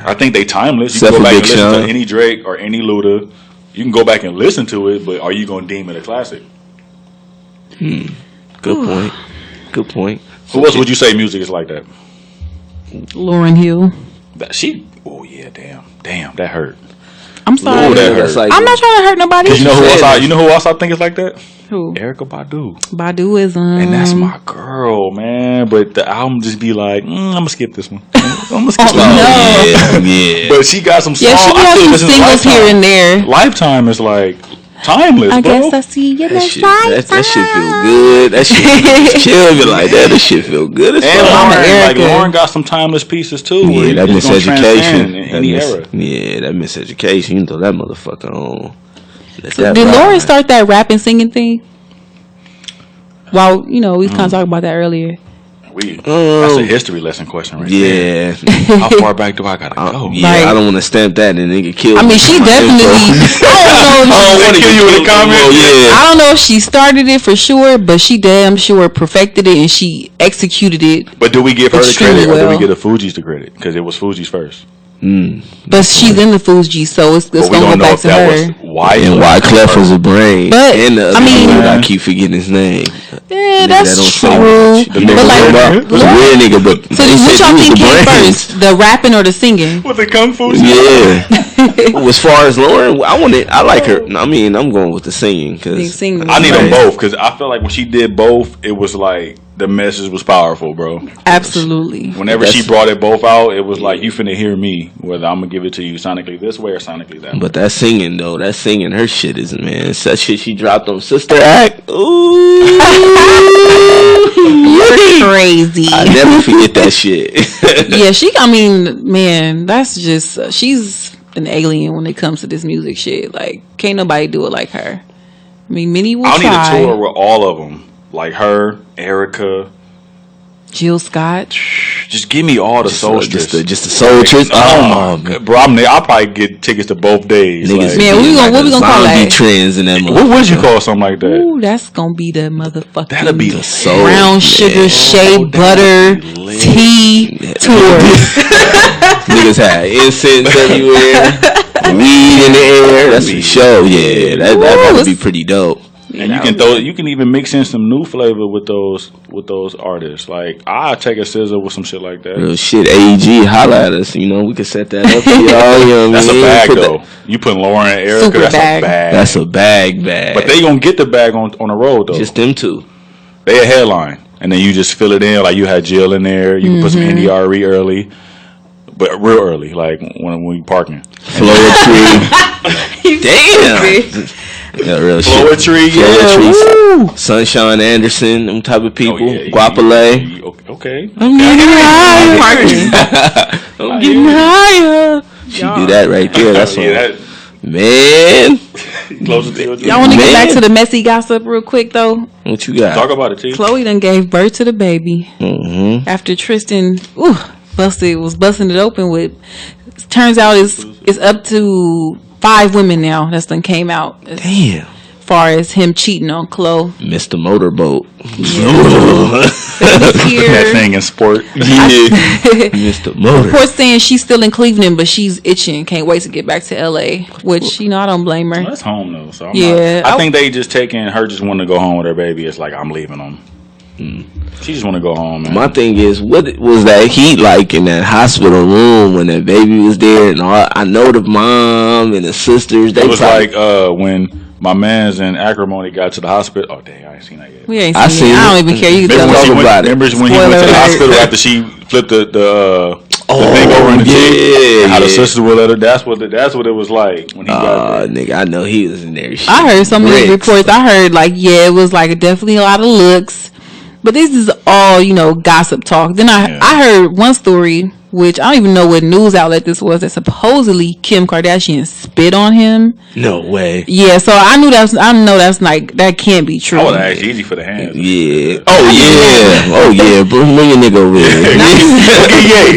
A: I think they timeless. You
B: Except
A: can go
B: for
A: back and
B: Big
A: listen
B: Sean.
A: to any Drake or any Luda. You can go back and listen to it, but are you gonna deem it a classic?
B: Good point. Good point.
A: Who else would you say music is like that?
C: Lauryn Hill.
A: She. Oh yeah, damn, that hurt.
C: I'm sorry.
A: Ooh, that hurt.
B: That's like
C: I'm not trying to hurt nobody.
A: You know who else?
B: said
A: You know who else I think is like that?
C: Who?
A: Erica Badu.
C: Baduism.
A: And that's my girl, man. But the album just be like, I'm gonna skip this one. I'm gonna skip this
C: No.
A: one.
B: yeah.
A: But she got some songs.
C: Yeah, she
A: I
C: has
A: still
C: some
A: listen to
C: singles
A: Lifetime.
C: here and there.
A: Lifetime is like timeless,
C: I
A: bro.
C: guess I see you
B: That
C: next
B: shit,
C: time.
B: that shit feel good. That shit just kill me like that. That shit feel good as
A: And
B: fuck.
C: Mama
A: Lauren, like
C: Erica.
A: Lauren got some timeless pieces too. where
B: Yeah, that
A: it's gonna
B: miseducation.
A: transcend in any era.
B: Yeah, that miseducation. You throw that motherfucker on. Let that
C: Did
B: ride.
C: Lauren start that rap and singing thing? Well, we was kind of talking about that earlier.
A: That's a history lesson question, right?
B: Yeah.
A: There. How far back do I gotta go?
B: Yeah,
C: Like-
B: I don't want to stamp that and nigga kill
C: I
B: me.
C: mean, she definitely. I
A: Oh,
C: don't know.
A: want to kill you in the comments?
B: Yeah.
C: I don't know if she started it for sure, but she damn sure perfected it and she executed it.
A: But do we give her the
C: Extremely
A: credit, or do we
C: well.
A: give the Fugees the credit? Because it was Fugees first.
C: But she's in the Fuji, so it's
A: But we
C: gonna
A: don't
C: go
A: know
C: back
A: if
C: to
A: that
C: her.
A: was why.
B: And Wyclef was a brain.
C: But,
B: and the other
C: I mean-
B: dude, I keep forgetting his name.
C: Yeah,
B: That
C: that's
B: don't say
C: true.
B: much. You know
C: But
B: what I'm
C: like,
B: talking about?
C: Lauren-
B: Real nigga, but
C: so
B: they
C: which
B: said
C: y'all
B: he was
C: think
B: the
C: came
B: brains.
C: first, the rapping or the singing?
A: With the Kung Fu.
B: Yeah. As far as Lauren, I like her. I mean, I'm going with the singing
C: The
B: because
C: singing.
A: I need them
B: Right.
A: both because I feel like when she did both, it was like the message was powerful, bro.
C: Absolutely.
A: Whenever she brought it both out, it was like you finna hear me, whether I'm gonna give it to you sonically this way or sonically that way.
B: But that singing though, her shit is, man. It's that shit she dropped on Sister Act. Ooh,
C: You're crazy.
B: I never forget that shit.
C: Yeah, I mean, man, that's just, she's an alien when it comes to this music shit. Like, can't nobody do it like her. I mean, many will
A: I need
C: try.
A: a tour with all of them, like her, Erica.
C: Jill Scott.
A: Just give me all the soulsters.
B: just the soul trips.
A: Oh, my God. Bro, I'll probably get tickets to both days.
B: Niggas,
A: Like,
C: Man, what we gonna call that?
B: Trends in that
A: what did you call something like that?
C: Ooh, that's gonna be the motherfucking
A: That'll be the
B: soul.
C: brown sugar
B: man.
C: shea butter
A: be lit.
C: tea tour.
B: Niggas had incense everywhere, weed in the air. That's for sure. Yeah, that would be pretty dope.
A: And you can even mix in some new flavor with those artists. Like I take a scissor with some shit like that.
B: Real shit. AG, holla at us. We could set that up for y'all. You know what
A: That's
B: I
A: a
B: mean?
A: bag
B: Put
A: though.
B: that-
A: You put Lauren and Erica.
C: Super
A: That's
C: bag.
A: a bag.
B: That's a bag.
A: But they gonna get the bag on the road though.
B: just them two.
A: They a headline, and then you just fill it in. Like you had Jill in there. You can put some NDRE early, but real early, like when we parking.
B: Floetry. Damn. Yeah, real shit.
A: Poetry, yeah.
B: Poetry. Sunshine Anderson, them type of people. Guapale.
A: Okay.
C: I'm getting higher. I'm getting higher.
B: She do that right there. That's what.
A: that
B: Man.
A: closer to your
C: Y'all want to get back to the messy gossip real quick though?
B: What you got?
A: Talk about it, T.
C: Chloe done gave birth to the baby after Tristan was busting it open with. Turns out it's up to 5 women now that's done came out.
B: Damn.
C: Far as him cheating on Chloe.
B: Mr. Motorboat.
A: That thing in sport.
B: Yeah. Mr. Motor.
C: Reports saying she's still in Cleveland, but she's itching. Can't wait to get back to LA. Which, I don't blame her.
A: That's home though. So
C: I
A: think they just taking her just wanting to go home with her baby. It's like I'm leaving them. She just want to go home, man.
B: My thing is, what was that heat like in that hospital room when that baby was there? And all, I know the mom and the sisters. They
A: it was like when my man's in Acrimony got to the hospital. Oh dang, I ain't seen that yet.
C: We ain't seen it. I don't even care. You can tell
B: Remember
C: me.
B: about it.
A: Remember when he went to the hospital after she flipped the thing over in the chick? How the sisters would let her. That's what it was like when he got there.
B: Nigga, I know he was in there.
C: I heard some of these reports. I heard it was like definitely a lot of looks. But this is all, gossip talk. Then I heard one story, which I don't even know what news outlet this was, that supposedly Kim Kardashian spit on him.
B: No way.
C: Yeah, so I know that's like, that can't be true.
A: Oh, that's easy for the hands.
B: Yeah. Oh yeah. Bring your nigga over here.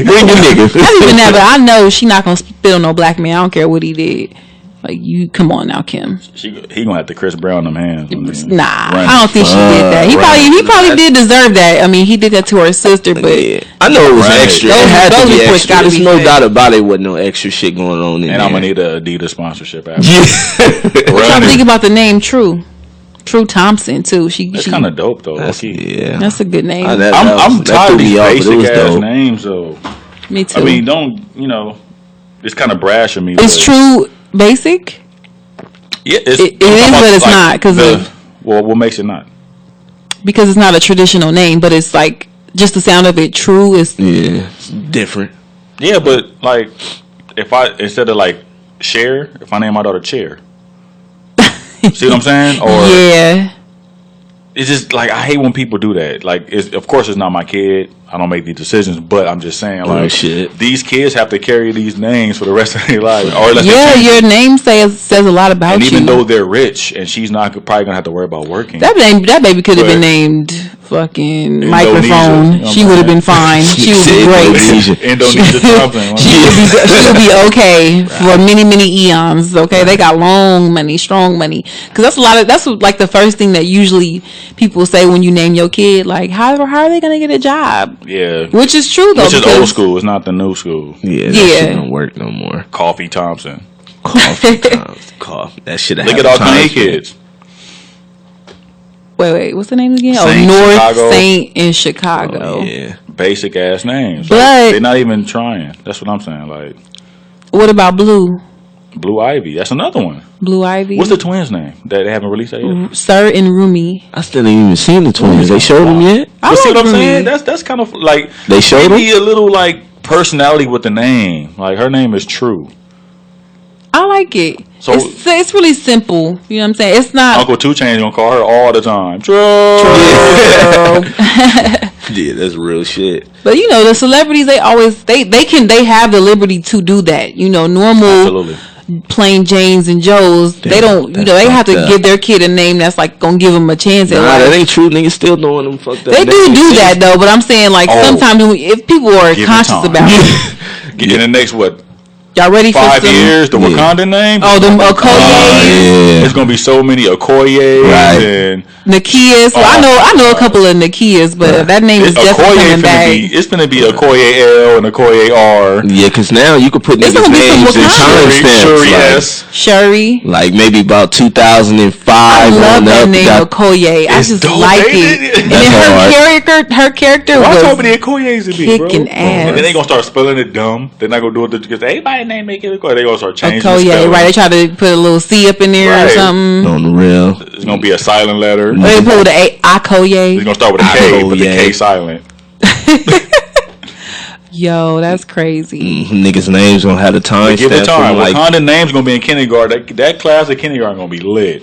B: Bring your nigga.
C: Not even that, but I know she not gonna spit on no black man. I don't care what he did. Like, you, come on now, Kim.
A: He gonna have to Chris Brown them hands.
C: Nah, I don't think she did that. He probably did deserve that. I mean, he did that to her sister, but
B: I know it was extra. It had to be extra. There's no doubt about it. Wasn't no extra shit going on in there.
A: And I'm gonna need a Adidas sponsorship after.
C: I'm thinking about the name True Thompson too.
A: That's kind of dope though.
C: That's a good name.
A: I'm tired of these basic ass names though.
C: Me too.
A: I mean, don't it's kind of brash of me.
C: It's True basic.
A: Yeah,
C: it is, but it's not because
A: what makes it not?
C: Because it's not a traditional name, but it's like just the sound of it. True is
B: it's different.
A: Yeah, but like if I instead of like Cher, if I name my daughter Chair, see what I'm saying? Or
C: yeah.
A: It's just like I hate when people do that. Like, of course, it's not my kid. I don't make these decisions, but I'm just saying, like, these kids have to carry these names for the rest of their life. Or
C: your name says a lot about
A: and
C: you.
A: And even though they're rich, and she's not probably gonna have to worry about working.
C: That baby could have been named fucking Microphone. She would have been fine. She would be great.
A: Indonesia something.
C: She'll be okay for many eons. Okay, they got long money, strong money. Because that's like the first thing that usually people say when you name your kid. Like, how are they gonna get a job?
A: Yeah,
C: which is true though.
A: Which is old school. It's not the new school.
B: Yeah, that shit don't work no more.
A: Coffee Thompson.
B: Coffee Thompson. That shit.
A: Look at all Kanye kids.
C: Wait, what's the name again?
A: North
C: Chicago. Saint in Chicago.
A: Oh, yeah, basic ass names.
C: But
A: like, they're not even trying. That's what I'm saying. Like,
C: what about Blue
A: Ivy? That's another one.
C: Blue Ivy.
A: What's the twins' name that they haven't released that yet?
C: Sir and Rumi.
B: I still ain't even seen the twins. They showed them yet?
A: But see what I'm saying? That's kind of like
B: they showed them
A: a little like personality with the name. Like her name is True.
C: I like it. So it's really simple. You know what I'm saying? It's not.
A: Uncle 2 Chainz gonna call her all the time. True.
B: Yeah, that's real shit.
C: But the celebrities, they always they have the liberty to do that. Normal.
A: Absolutely.
C: Plain Janes and Joes, they don't, they have to give their kid a name that's like gonna give them a chance at life.
B: That ain't true. Niggas still doing them fucked up.
C: They do that though, but I'm saying like sometimes if people are conscious about it.
A: Get in the next what?
C: Y'all ready for
A: 5 years? The Wakandan name?
C: Oh, the Okoye.
A: There's gonna be so many Okoye and
C: Nakias. Well, I know a couple of Nakias, but that name is definitely coming back.
A: It's gonna be Okoye L and Okoye R.
B: Yeah, because now you can put niggas' names in timestamps.
C: Shuri.
B: Like maybe about 2005.
C: I love that name Okoye. I just like it. And then her character was
A: how many Okoyes it be, bro?
C: Kicking ass.
A: And then they gonna start spelling it dumb. They're not gonna do it because everybody name make it Okoye. They gonna start changing
C: Okoye, right? They try to put a little C up in there or something.
B: On the real.
A: It's gonna be a silent letter.
C: They put with an Okoye.
A: It's gonna start with a K, but the K silent.
C: Yo, that's crazy.
B: Niggas' names gonna have the time.
A: Give it time.
B: Like,
A: Wakanda name's gonna be in kindergarten. That class of kindergarten gonna be lit.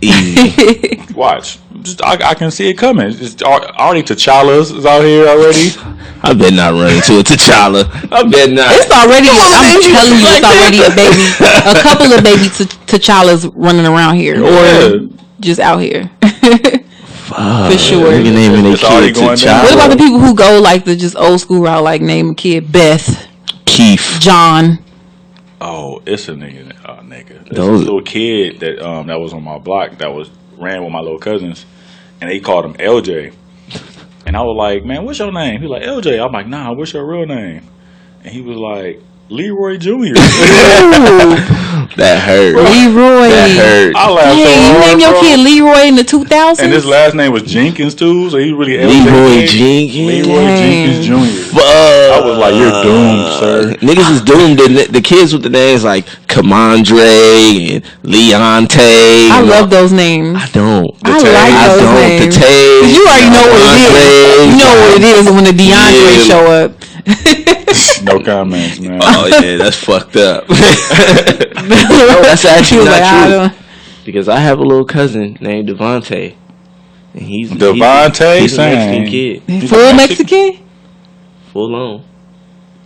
B: easy.
A: Watch. I can see it coming. It's already T'Challa's is out here already.
B: I bet not run into a T'Challa. I bet not.
C: It's already. I'm telling you, it's already a baby. A couple of baby T'Challas running around here, or just out here. For sure.
B: Nigga naming their
A: It's already
B: kid
A: going down.
C: What
B: T'Challa.
C: about the people who go like the just old school route, like name a kid Beth,
B: Keith.
C: John?
A: Oh, it's a nigga. Nigga. There's
B: Those-
A: a little kid that was on my block that ran with my little cousins, and they called him LJ. And I was like, man, what's your name? He was like, LJ. I'm like, nah, what's your real name? And he was like, Leroy Jr.
B: That hurt.
C: Leroy.
B: That hurt.
A: I laughed so
C: Hey, you
A: hard,
C: named your
A: bro.
C: kid Leroy in the 2000s?
A: And his last name was Jenkins too, so he really
B: Leroy
A: LJ.
B: Jenkins.
A: Leroy
C: Dang.
A: Jenkins Jr.
B: Fuck.
A: I was like, you're doomed, sir.
B: Niggas is doomed. The kids with the names like Commandre and Leonte.
C: I love those names.
B: I don't.
C: I
A: Tay.
C: like
B: I
C: those
B: don't.
C: names.
B: The Tay.
C: 'Cause you already know what it is. You know what it is when the DeAndre
B: Yeah.
C: show up.
A: No comments, man.
B: Oh yeah, that's fucked up. No, that's
C: He
B: actually
C: was
B: not
C: like, I
B: true.
C: don't.
B: Because I have a little cousin named Devontae. And he's
A: Devontae?
B: he's a Mexican
A: Same.
B: kid.
A: He's
C: Full
A: a
C: Mexican?
B: Full on.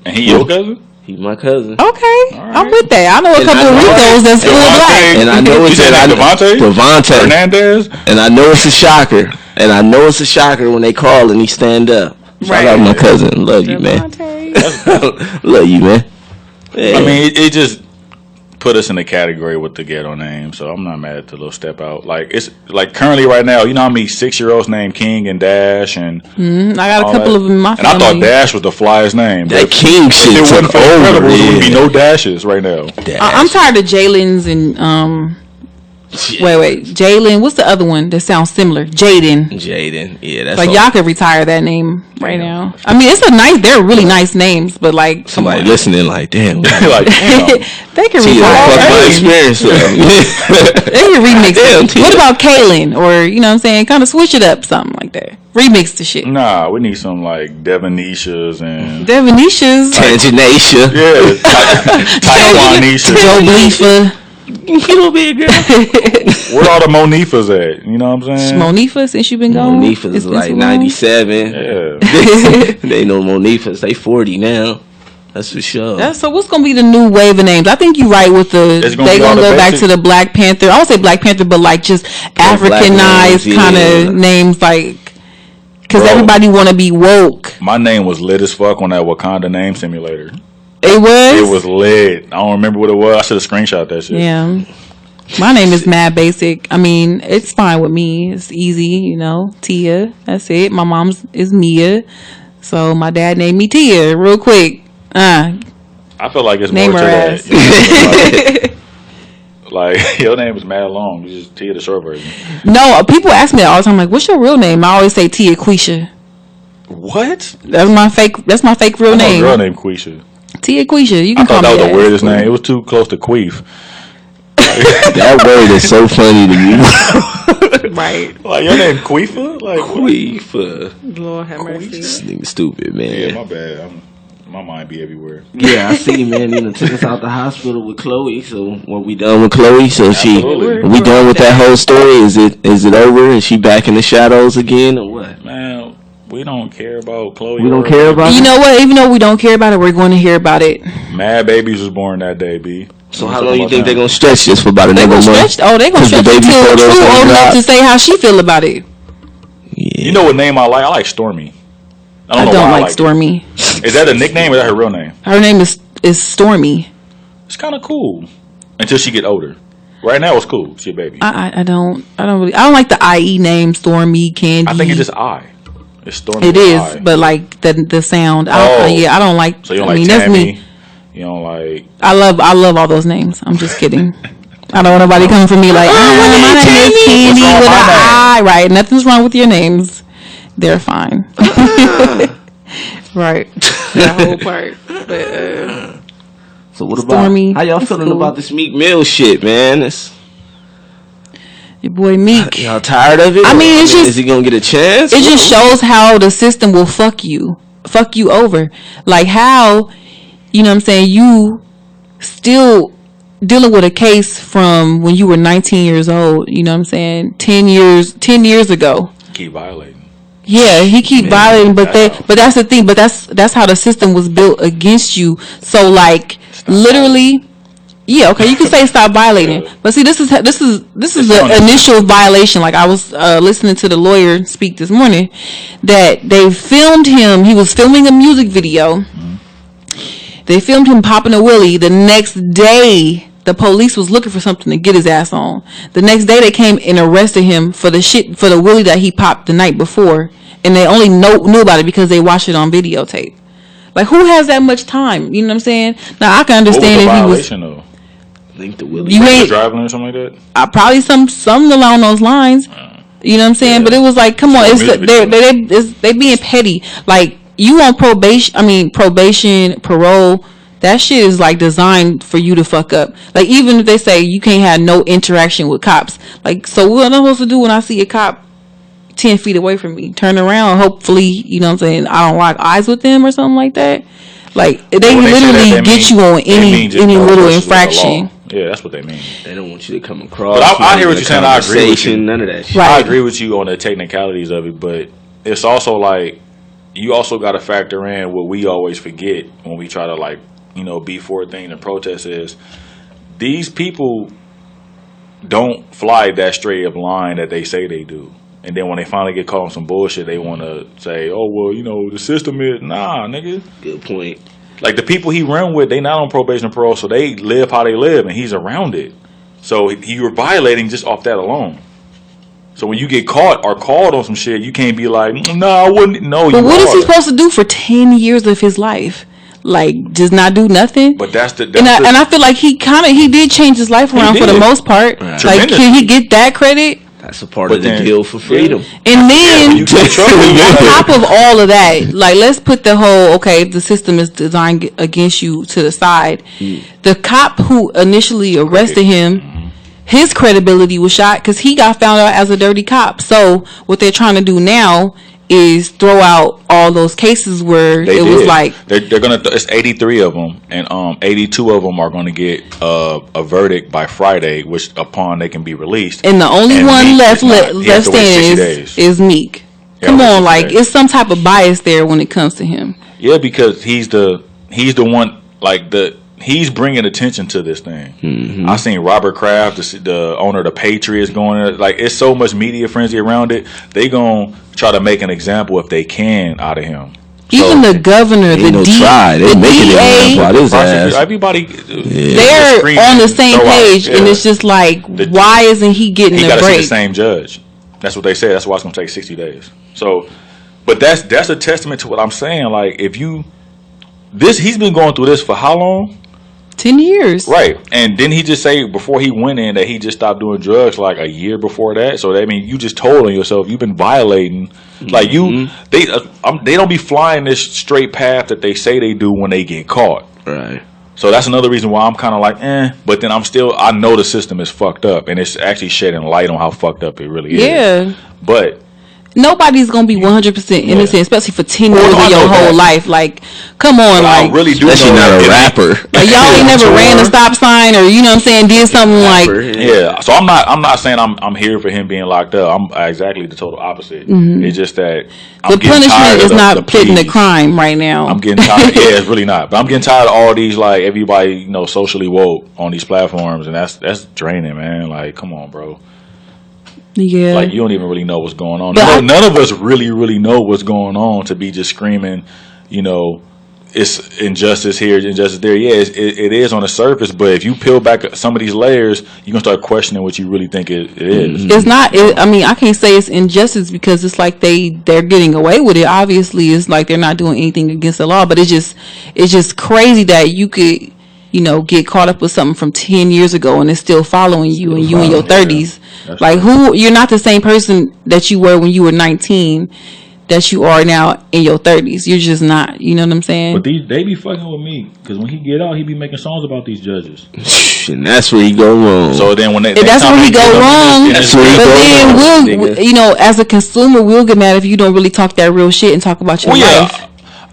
A: And he your cousin?
B: He's my cousin.
C: Okay.
A: right.
C: I'm with that. I know a
B: And
C: couple
B: I
C: of
B: know
C: Ricos that's full black.
B: And I know
A: You
B: it's
A: said Devontae? Hernandez?
B: And I know it's a shocker. And I know it's a shocker when they call and he stand up. Shout
C: Right.
B: out my cousin. Love you, man.
C: Devontae.
B: Love you, man. Yeah.
A: I mean, it just put us in the category with the ghetto name, so I'm not mad at the little step out. Like, it's like currently right now, you know how many 6-year-olds named King and Dash and
C: I got a
A: all
C: couple
A: that?
C: of them in my
A: And I thought
C: family.
A: Dash was the flyest name.
B: that
A: If
B: King shit
A: it wasn't
B: took
A: for the
B: over.
A: Incredibles, there would be
B: Yeah.
A: no Dashes right now.
C: I'm tired of Jalen's and wait, Jalen. What's the other one that sounds similar? Jaden.
B: Jaden. Yeah, that's
C: Like
B: all.
C: y'all could retire that name right now. I mean, it's a nice. They're really nice names, but like
B: Somebody listening like, damn.
A: Like, damn.
C: they can
B: She done fucked my
C: retire.
B: experience up.
C: They can remix
B: Damn,
C: it.
B: Tia.
C: What about Kaylin? Or you know what I'm saying? Kind of switch it up, something like that. Remix the shit.
A: Nah, we need some like Devonishas and
C: Devanishas,
B: Tanginacia.
A: yeah, Taekwonisha.
C: Joe Bleefa,
B: Little big girl.
A: Where all the Monifas at? You know what I'm saying?
C: Monifa. Since you've been gone,
B: Monifas
C: It's
B: is
C: been
B: like
C: so long.
B: 97.
A: Yeah.
B: They know Monifas. They 40 now. That's for sure.
C: So what's gonna be the new wave of names? I think you're right with the
A: It's gonna
C: they
A: be all
C: gonna
A: the
C: go back
A: basic-
C: to the Black Panther. I won't say Black Panther, but like just Africanized
B: names,
C: kind
B: yeah.
C: of names, like because
A: Bro.
C: everybody want to be woke.
A: My name was lit as fuck on that Wakanda name simulator.
C: It was.
A: It was lit. I don't remember what it was. I should have screenshot that shit.
C: Yeah. My name is Mad Basic. I mean, it's fine with me. It's easy, you know. Tia. That's it. My mom's is Mia. So my dad named me Tia real quick.
A: I feel like it's
C: Name
A: more
C: her
A: to
C: ass.
A: that. Like, your name is mad long. You just Tia the short version.
C: No, people ask me that all the time, like, what's your real name? I always say Tia Quisha.
A: What?
C: That's my fake real
A: I know a
C: name.
A: girl named Quisha.
C: Tia Quisha. You
A: I
C: can call
A: thought that
C: me
A: was the
C: that.
A: weirdest name. It was too close to Queef.
B: That word is so funny to me.
C: Right.
A: Like, your name Queefa? Like, what?
B: Queef.
C: Lord have mercy.
B: This nigga stupid,
A: Yeah,
B: man.
A: my bad. My mind be everywhere.
B: Yeah, I see, man. You know, took us out the hospital with Chloe. So when we done with Chloe, so
A: Absolutely.
B: we done with that whole story. Is it over? Is she back in the shadows again, or what?
A: Man, we don't care about Chloe.
B: We don't
A: or-
B: care about
C: You
B: it?
C: know what? Even though we don't care about it, we're going to hear about it.
A: Mad Babies was born that day, B.
B: So how long you think they're gonna stretch this for? About
C: They
B: another
C: gonna
B: month?
C: stretch. Oh, they gonna
B: 'Cause the
C: stretch
B: baby
C: until
B: photos
C: True
B: gonna
C: old enough
B: drop.
C: to say how she feel about it.
B: Yeah.
A: You know what name I like? I like Stormy.
C: I
A: know
C: don't
A: why
C: like Stormy.
A: it. Is that a nickname or is that her real name?
C: Her name is Stormy.
A: It's kind of cool until she get older. Right now, it's cool. She a baby.
C: I don't like the IE name Stormy Candy.
A: I think it's just I. It's Stormy.
C: It
A: with
C: is,
A: I.
C: but like the sound.
A: Oh.
C: I don't like.
A: So you don't
C: I
A: like
C: mean, that's
A: Tammy?
C: me.
A: You don't like.
C: I love all those names. I'm just kidding. I don't want nobody coming for me like, my name is Candy
A: What's wrong with
C: with an
A: my
C: I. Right? Nothing's wrong with your names. They're fine. Right. That whole part. But,
B: So what
C: Stormy,
B: about how y'all
C: that's
B: feeling
C: cool.
B: about this Meek Mill shit, man?
C: your boy Meek.
B: Y'all tired of it?
C: I mean, it's just-
B: is he gonna get a chance?
C: It just shows how the system will fuck you. fuck you over. Like, how, you know what I'm saying, you still dealing with a case from when you were 19 years old, you know what I'm saying, 10 years ago.
A: Keep violating.
C: Yeah, he keep violating, but that's the thing. But that's how the system was built against you. So like, literally, yeah, okay, you can say stop violating, but see, this is the initial violation. Like, I was listening to the lawyer speak this morning that they filmed him. He was filming a music video. They filmed him popping a wheelie. The next day, the police was looking for something to get his ass on. The next day, they came and arrested him for the wheelie that he popped the night before, and they only knew about it because they watched it on videotape. Like, who has that much time? You know what I'm saying? Now, I can understand if he was.
A: Though?
B: I think the wheelie.
C: You ain't
A: driving or something like that.
C: Probably some along those lines. You know what I'm saying? Yeah. But it was like, come on, they being petty. Like, you on probation, parole. That shit is like designed for you to fuck up. Like, even if they say you can't have no interaction with cops, like, so what am I supposed to do when I see a cop 10 feet away from me? Turn around, hopefully, you know what I'm saying, I don't lock eyes with them or something like that. Like, they literally get you on any little infraction.
A: Yeah, that's what they mean.
B: They don't want you to come across.
A: But I hear what you're saying. I agree with you.
B: None of that shit.
C: Right.
A: I agree with you on the technicalities of it, but it's also like, you also got to factor in what we always forget when we try to, like, you know, be for a thing and protest is these people don't fly that straight up line that they say they do. And then when they finally get caught on some bullshit, they want to say, oh, well, you know, the system is, nah, nigga.
B: Good point. Like,
A: the people he run with, they not on probation and parole, so they live how they live, and he's around it. So you're violating just off that alone. So when you get caught or called on some shit, you can't be like, no, I wouldn't. No,
C: but what is he supposed to do for 10 years of his life? Like, just not do nothing?
A: But that's
C: and I feel like he did change his life around for the most part. Right. Like, can he get that credit?
B: That's a part of the deal for freedom.
C: And then, on top of all of that, like, let's put the whole, okay, the system is designed against you to the side. The cop who initially arrested him, his credibility was shot because he got found out as a dirty cop. So what they're trying to do now is throw out all those cases where was like
A: they're gonna it's 83 of them, and 82 of them are going to get a verdict by Friday, which upon they can be released.
C: And the only one left standing is Meek. Come on, like, it's some type of bias there when it comes to him.
A: Yeah, because he's the one, like, he's bringing attention to this thing. I seen Robert Kraft, the owner of the Patriots, going, like, it's so much media frenzy around it. They gonna try to make an example if they can out of him.
C: Even the governor, the DA,
A: everybody,
C: they're on the same page, and it's just like, why isn't he getting a break? He got to see the
A: same judge. That's what they say. That's why it's gonna take 60 days. So, but that's a testament to what I'm saying. Like, he's been going through this for how long?
C: 10 years.
A: Right. And didn't he just say before he went in that he just stopped doing drugs like a year before that? So, I mean, you just told on yourself you've been violating. Like, they don't be flying this straight path that they say they do when they get caught.
B: Right.
A: So that's another reason why I'm kind of like, but then I know the system is fucked up, and it's actually shedding light on how fucked up it really is.
C: Yeah.
A: But
C: nobody's gonna be 100% innocent, especially for 10 years of your whole life. Like, come on, like,
A: I really do.
B: Especially not a rapper.
C: Like, y'all ain't never ran a stop sign, or, you know what I'm saying, did something like.
A: Yeah. So I'm not saying I'm here for him being locked up. I'm exactly the total opposite. It's just that
C: the punishment is not fitting the crime right now.
A: I'm getting tired. Yeah, it's really not. But I'm getting tired of all these, like, everybody, you know, socially woke on these platforms, and that's draining, man. Like, come on, bro.
C: Yeah.
A: Like, you don't even really know what's going on. None of us really know what's going on to be just screaming, you know, it's injustice here, injustice there. Yeah, it is on the surface, but if you peel back some of these layers, you're going to start questioning what you really think it is.
C: It's not, I mean, I can't say it's injustice because it's like they're getting away with it. Obviously, it's like they're not doing anything against the law, but it's just crazy that you could, you know, get caught up with something from 10 years ago and it's still following you and you in your 30s. Yeah. Like, you're not the same person that you were when you were 19 that you are now in your 30s. You're just not, you know what I'm saying?
A: But they be fucking with me because when he get out, he be making songs about these judges.
B: And that's where he go wrong.
A: So then
C: that's where he go wrong. But then you know, as a consumer, we'll get mad if you don't really talk that real shit and talk about your life.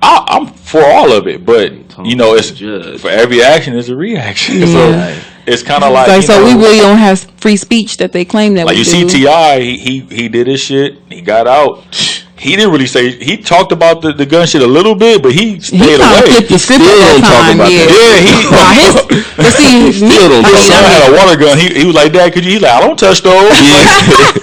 A: I'm for all of it, but you know, it's
B: Judge.
A: for every action is a reaction.
C: Yeah.
A: So it's kind of like,
C: Like,
A: you
C: so
A: know,
C: we really don't have free speech that they claim that
A: like
C: we
A: you
C: do.
A: see T.I., he did his shit, he got out. He didn't really say, he talked about the gun shit a little bit, but he
C: He
A: stayed
C: kind of
A: away.
C: flipped the script
B: still
C: at
B: don't talk
C: that time.
B: about
C: Yeah,
B: that.
A: Yeah, he
C: But see,
B: Still don't
C: I
B: talk
C: mean,
A: son
B: about
A: had a water gun. He was like, Dad, could you? He's like, I don't touch those.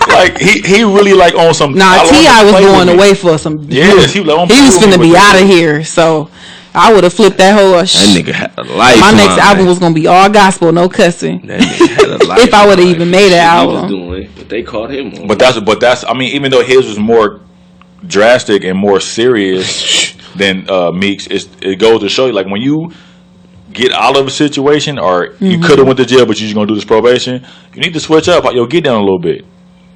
A: Like he really like on some.
C: Nah,
A: I don't
C: T.I.
A: wanna
C: was
A: play
C: going
A: with me.
C: away for some.
A: Yes, he was like,
C: He was finna be out of here. So I would have flipped that whole.
B: That nigga had a life.
C: My next album was gonna be all gospel, no cussing.
B: That nigga had a life.
C: If I would've even made an album.
B: But they caught him on.
A: But that's. I mean, even though his was more drastic and more serious than Meek's, it goes to show you, like, when you get out of a situation, or you could have went to jail, but you're just gonna do this probation, you need to switch up. You'll get down a little bit.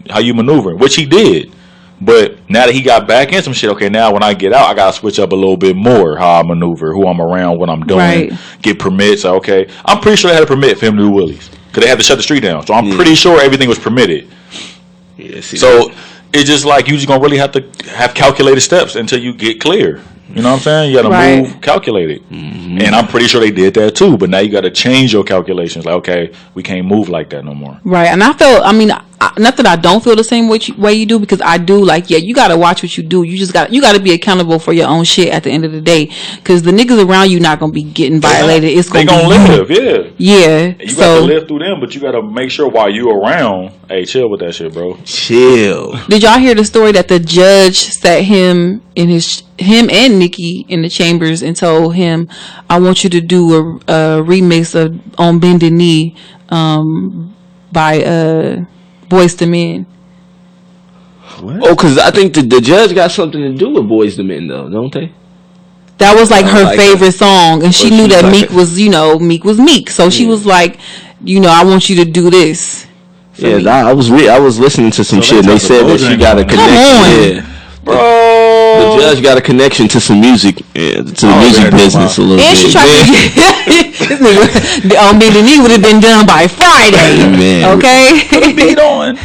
A: How you maneuver, which he did. But now that he got back in some shit, okay, now when I get out, I gotta switch up a little bit more how I maneuver, who I'm around, what I'm doing,
C: Right.
A: get permits. Okay, I'm pretty sure they had a permit for him to do Willies because they had to shut the street down. So I'm pretty sure everything was permitted.
B: Yeah, see,
A: So it's just like you just gonna really have to have calculated steps until you get clear. You know what I'm saying? You gotta
C: Right.
A: move calculated, and I'm pretty sure they did that too. But now you gotta change your calculations. Like, okay, we can't move like that no more.
C: Right, and I felt. I mean, not that I don't feel the same way you do, because I do. Like, yeah, you gotta watch what you do. You gotta be accountable for your own shit at the end of the day, because the niggas around you not gonna be getting violated. It's
A: They
C: gonna
A: gonna
C: be
A: live, yeah.
C: Yeah,
A: You got to
C: so
A: live through them, but you got to make sure while you around, hey, chill with that shit, bro.
B: chill.
C: did y'all hear the story that the judge sat him and Nicki in the chambers and told him, "I want you to do a remix of On Bended Knee by Boyz II Men."
B: Oh, because I think the judge got something to do with Boyz II Men, though, don't they?
C: That was like
B: I
C: her
B: like
C: favorite song, and she
B: But
C: knew
B: she's
C: that
B: like
C: Meek was, Meek was Meek, so she was like, I want you to do this. for
B: Yeah,
C: me.
B: I was listening to some
A: So
B: shit. And
A: they
B: they
A: took
B: said
A: the
B: that she
A: Bojan
B: got a
A: on.
B: connection.
C: Come on.
B: Yeah,
A: Bro.
B: the judge got a connection to some music, to the
A: Oh,
B: music
A: yeah,
B: business a little
C: And
B: bit.
C: she tried to this nigga, On Bended Knee would have been done by Friday.
B: Man.
C: Okay?
A: Beat on.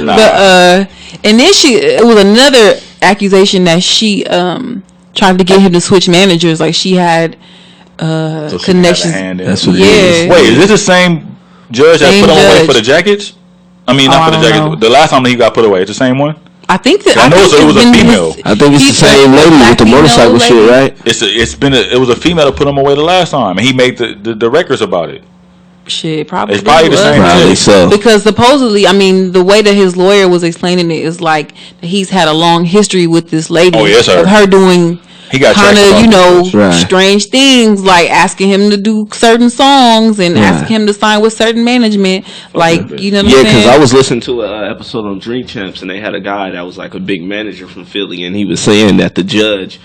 C: But and then it was another accusation that she tried to get him to switch managers, like she had
A: So she
C: connections.
A: had a hand in
B: That's
A: it.
B: what it
C: Yeah.
B: is.
A: Wait, is this the same judge that
C: Same
A: put him away
C: judge.
A: for the jackets? I mean,
C: Oh,
A: not for
C: I
A: the
C: don't
A: jackets.
C: know.
A: The last time that he got put away, it's the same one?
C: I think that
A: I know
C: think
A: it was
C: it's
A: a
C: been
A: female.
B: I think it's the same lady with the motorcycle shit, right?
A: It was a female that put him away the last time, and he made the records about it.
C: Shit, probably.
A: It's probably the
C: was.
A: same
B: Probably
A: shit.
B: so.
C: Because supposedly, I mean, the way that his lawyer was explaining it is like that he's had a long history with this lady.
A: Oh, yes, sir.
C: Of her doing
A: He got
C: kind
A: checked
C: of,
A: about this.
B: Right.
C: strange things, like asking him to do certain songs and
B: Right.
C: asking him to sign with certain management. Like, you know what
B: Yeah,
C: I'm
B: because
C: saying?
B: I was listening to an episode on Drink Champs, and they had a guy that was like a big manager from Philly, and he was saying that the judge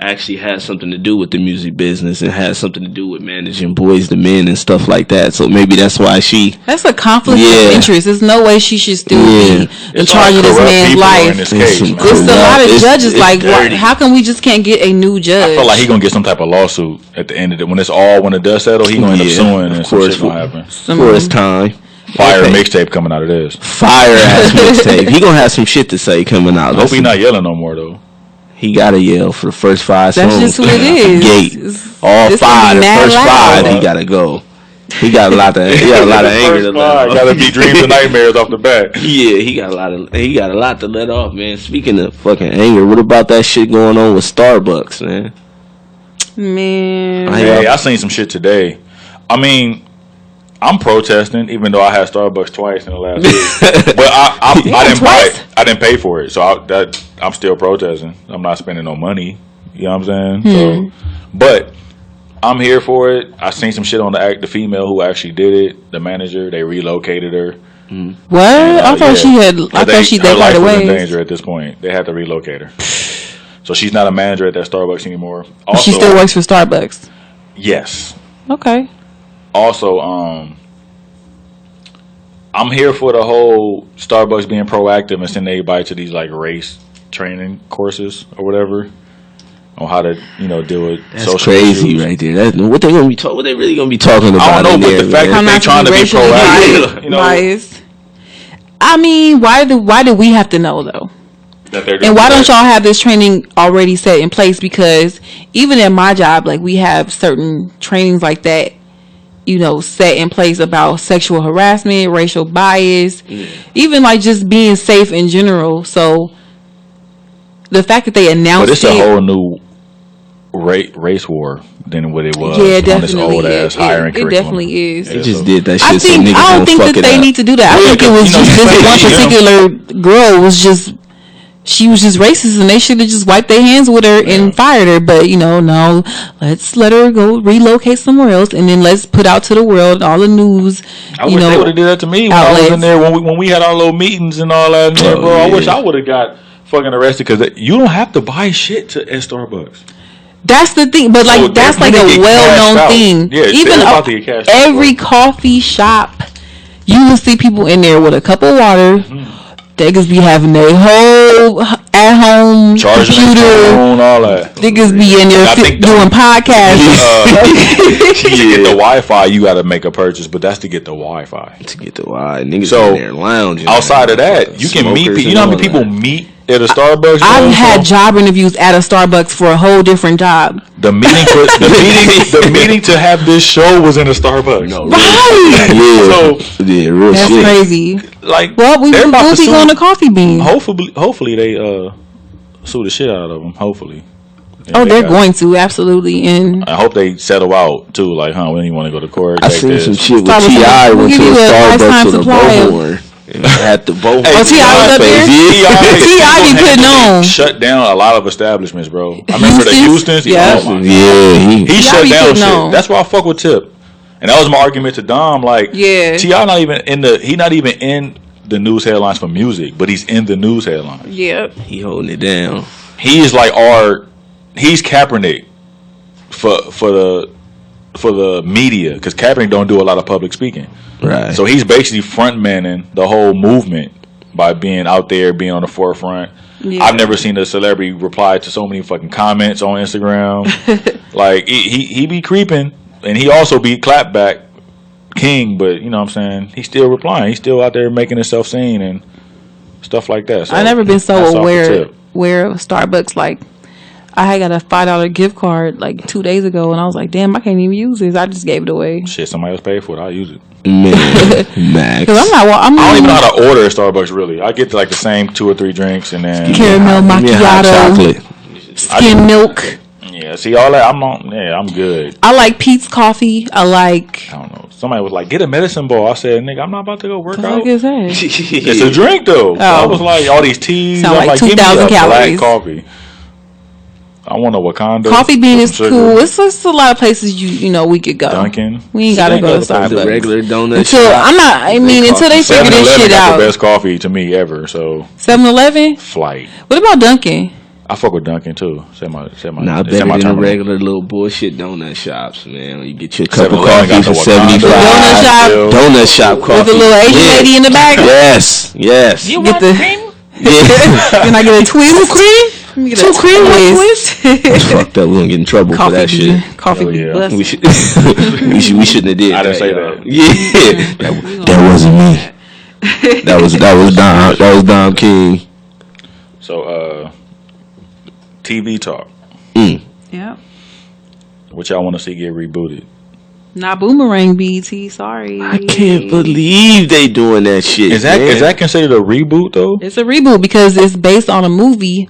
B: actually had something to do with the music business and had something to do with managing Boyz II Men and stuff like that. So maybe that's why she.
C: That's a conflict
B: Yeah.
C: of interest. There's no way she should still
B: Yeah.
C: be in
A: It's
C: charge of this
A: corrupt
C: man's
A: people in
C: life.
A: this
B: It's
A: case,
B: some
A: man.
C: It's a lot of
B: It's-
C: judges.
B: it's
C: Like,
B: dirty.
C: how come we just can't get a new judge?
A: I feel like he gonna get some type of lawsuit at the end of it. When the dust settle, he gonna end up
B: Yeah,
A: suing,
B: of
A: and some
B: course.
A: shit gonna happen.
B: For his time.
A: Fire
B: Okay.
A: mixtape coming out of this.
B: Fire ass mixtape. He gonna have some shit to say coming out.
A: I hope he not yelling no more though.
B: He gotta yell for the first 5
C: That's
B: songs.
C: just who it is.
B: Gate.
C: It's-
B: All
C: it's gonna
B: 5,
C: be
B: the
C: mad
B: first
C: loud.
B: 5, he gotta go. He got a lot of anger to let off.
A: Gotta be dreams and nightmares off the bat.
B: Yeah, he got a lot to let off, man. Speaking of fucking anger, what about that shit going on with Starbucks, man?
C: Man.
A: Hey, I seen some shit today. I mean, I'm protesting, even though I had Starbucks twice in the last week. But I didn't buy
C: twice?
A: it. I didn't pay for it, so I'm still protesting. I'm not spending no money. You know what I'm saying? So, but I'm here for it. I seen some shit on the female who actually did it. The manager, they relocated her.
C: What? I thought she had. I thought she
A: her
C: they
A: life
C: parted
A: was in
C: ways.
A: danger at this point. They had to relocate her. So she's not a manager at that Starbucks anymore. Also,
C: She still works for Starbucks.
A: Yes.
C: Okay.
A: Also, I'm here for the whole Starbucks being proactive and sending everybody to these like race training courses or whatever on how to deal with
B: That's
A: social
B: crazy
A: issues.
B: right there. What they gonna be talking? What they really gonna be talking about?
A: I don't know,
B: in
A: but
B: there,
A: the fact
B: man?
A: that they trying to be
C: racially
A: proactive,
C: biased. I mean, why do we have to know though? And why don't y'all have this training already set in place? Because even at my job, like we have certain trainings like that, set in place about sexual harassment, racial bias, even like just being safe in general. So the fact that they announced
A: but it's a whole new race war than what it was.
C: Yeah,
A: on this
C: definitely.
A: old ass hiring
C: It definitely is.
B: They just did that
C: I
B: shit.
C: think
B: so
C: I don't think that they need to do that. I think it was just this one particular girl was just. She was just racist, and they should have just wiped their hands with her and fired her. But no, let's let her go relocate somewhere else, and then let's put out to the world all the news.
A: I wish they would have did that to me when I was in there when we had our little meetings and all that. Bro, I wish I would have got fucking arrested because you don't have to buy shit at Starbucks.
C: That's the thing, but like that's like a well-known thing.
A: Yeah,
C: even every coffee shop, you will see people in there with a cup of water. Niggas be having their whole at-home computer.
A: All that.
C: Niggas be in there doing podcasts.
A: To get the Wi-Fi, you got to make a purchase, but that's to get the Wi-Fi.
B: To get the Wi-Fi, niggas in there lounging.
A: Outside of that, you can meet people. You know how many people meet at a Starbucks?
C: I've had job interviews at a Starbucks for a whole different job.
A: The meeting to have this show was in a Starbucks.
C: No, right?
A: So
B: real
C: that's
B: shit.
C: Crazy.
A: Like,
C: well, we'll be going to Coffee Bean.
A: Hopefully they sue the shit out of them. Hopefully.
C: They're going to, absolutely. And
A: I hope they settle out too. Like, we don't even want to go to court.
B: I seen some shit with T.I. went to a Starbucks with a bullhorn. At the boat.
C: T.I. was up there? T.I. be putting on.
A: Shut down a lot of establishments, bro. I remember the Houston's.
C: Yeah.
A: He shut down shit. That's why I fuck with Tip. And that was my argument to Dom. Like, T.I. not even in the news headlines for music, but he's in the news headlines.
C: Yep.
B: He holding it down.
A: He's like he's Kaepernick for the media, because Kaepernick don't do a lot of public speaking.
B: Right.
A: So he's basically front-manning the whole movement by being out there, being on the forefront. Yeah. I've never seen a celebrity reply to so many fucking comments on Instagram. Like, he be creeping, and he also be clapback king, but you know what I'm saying? He's still replying. He's still out there making himself seen and stuff like that. So
C: I've never been so aware of Starbucks. Like, I had got a $5 gift card like 2 days ago, and I was like, damn, I can't even use this. I just gave it away.
A: Shit, somebody else paid for it. I'll use it.
B: Man, Max.
C: Because I don't
A: even know how to order at Starbucks, really. I get like the same 2 or 3 drinks, and then
C: caramel macchiato, skim milk.
A: Yeah, see all that. I'm good.
C: I like Pete's coffee. I
A: don't know. Somebody was like, get a medicine ball. I said, nigga, I'm not about to go work out.
C: What is that?
A: It's a drink though. So I was like, all these teas.
C: Sound
A: I'm
C: like
A: give me a
C: calories.
A: Black coffee. I want a Wakanda.
C: Coffee Bean is cool. It's just a lot of places we could go.
A: Dunkin'.
C: We ain't gotta go to Starbucks.
B: Regular donut
C: until they figure this shit out.
A: The best coffee to me ever. So
C: 7-Eleven.
A: Flight.
C: What about Dunkin'?
A: I fuck with Dunkin' too. Say my
B: better than the regular little bullshit donut shops, man. You get your cup of coffee for $75. Donut shop coffee
C: with a little Asian lady in the back.
B: Yes.
C: You get the cream? Can I get a twist? Cream? 2 cream with twist.
B: That's fucked up. We gonna get in trouble for that shit.
C: Coffee
A: yeah.
B: We shouldn't have did.
A: I didn't say that.
B: Yeah, that wasn't me. That was Dom King.
A: So TV talk.
C: Yeah.
A: What y'all want to see get rebooted?
C: Not Boomerang BT. Sorry.
B: I can't believe they doing that shit.
A: Is that considered a reboot though?
C: It's a reboot because it's based on a movie.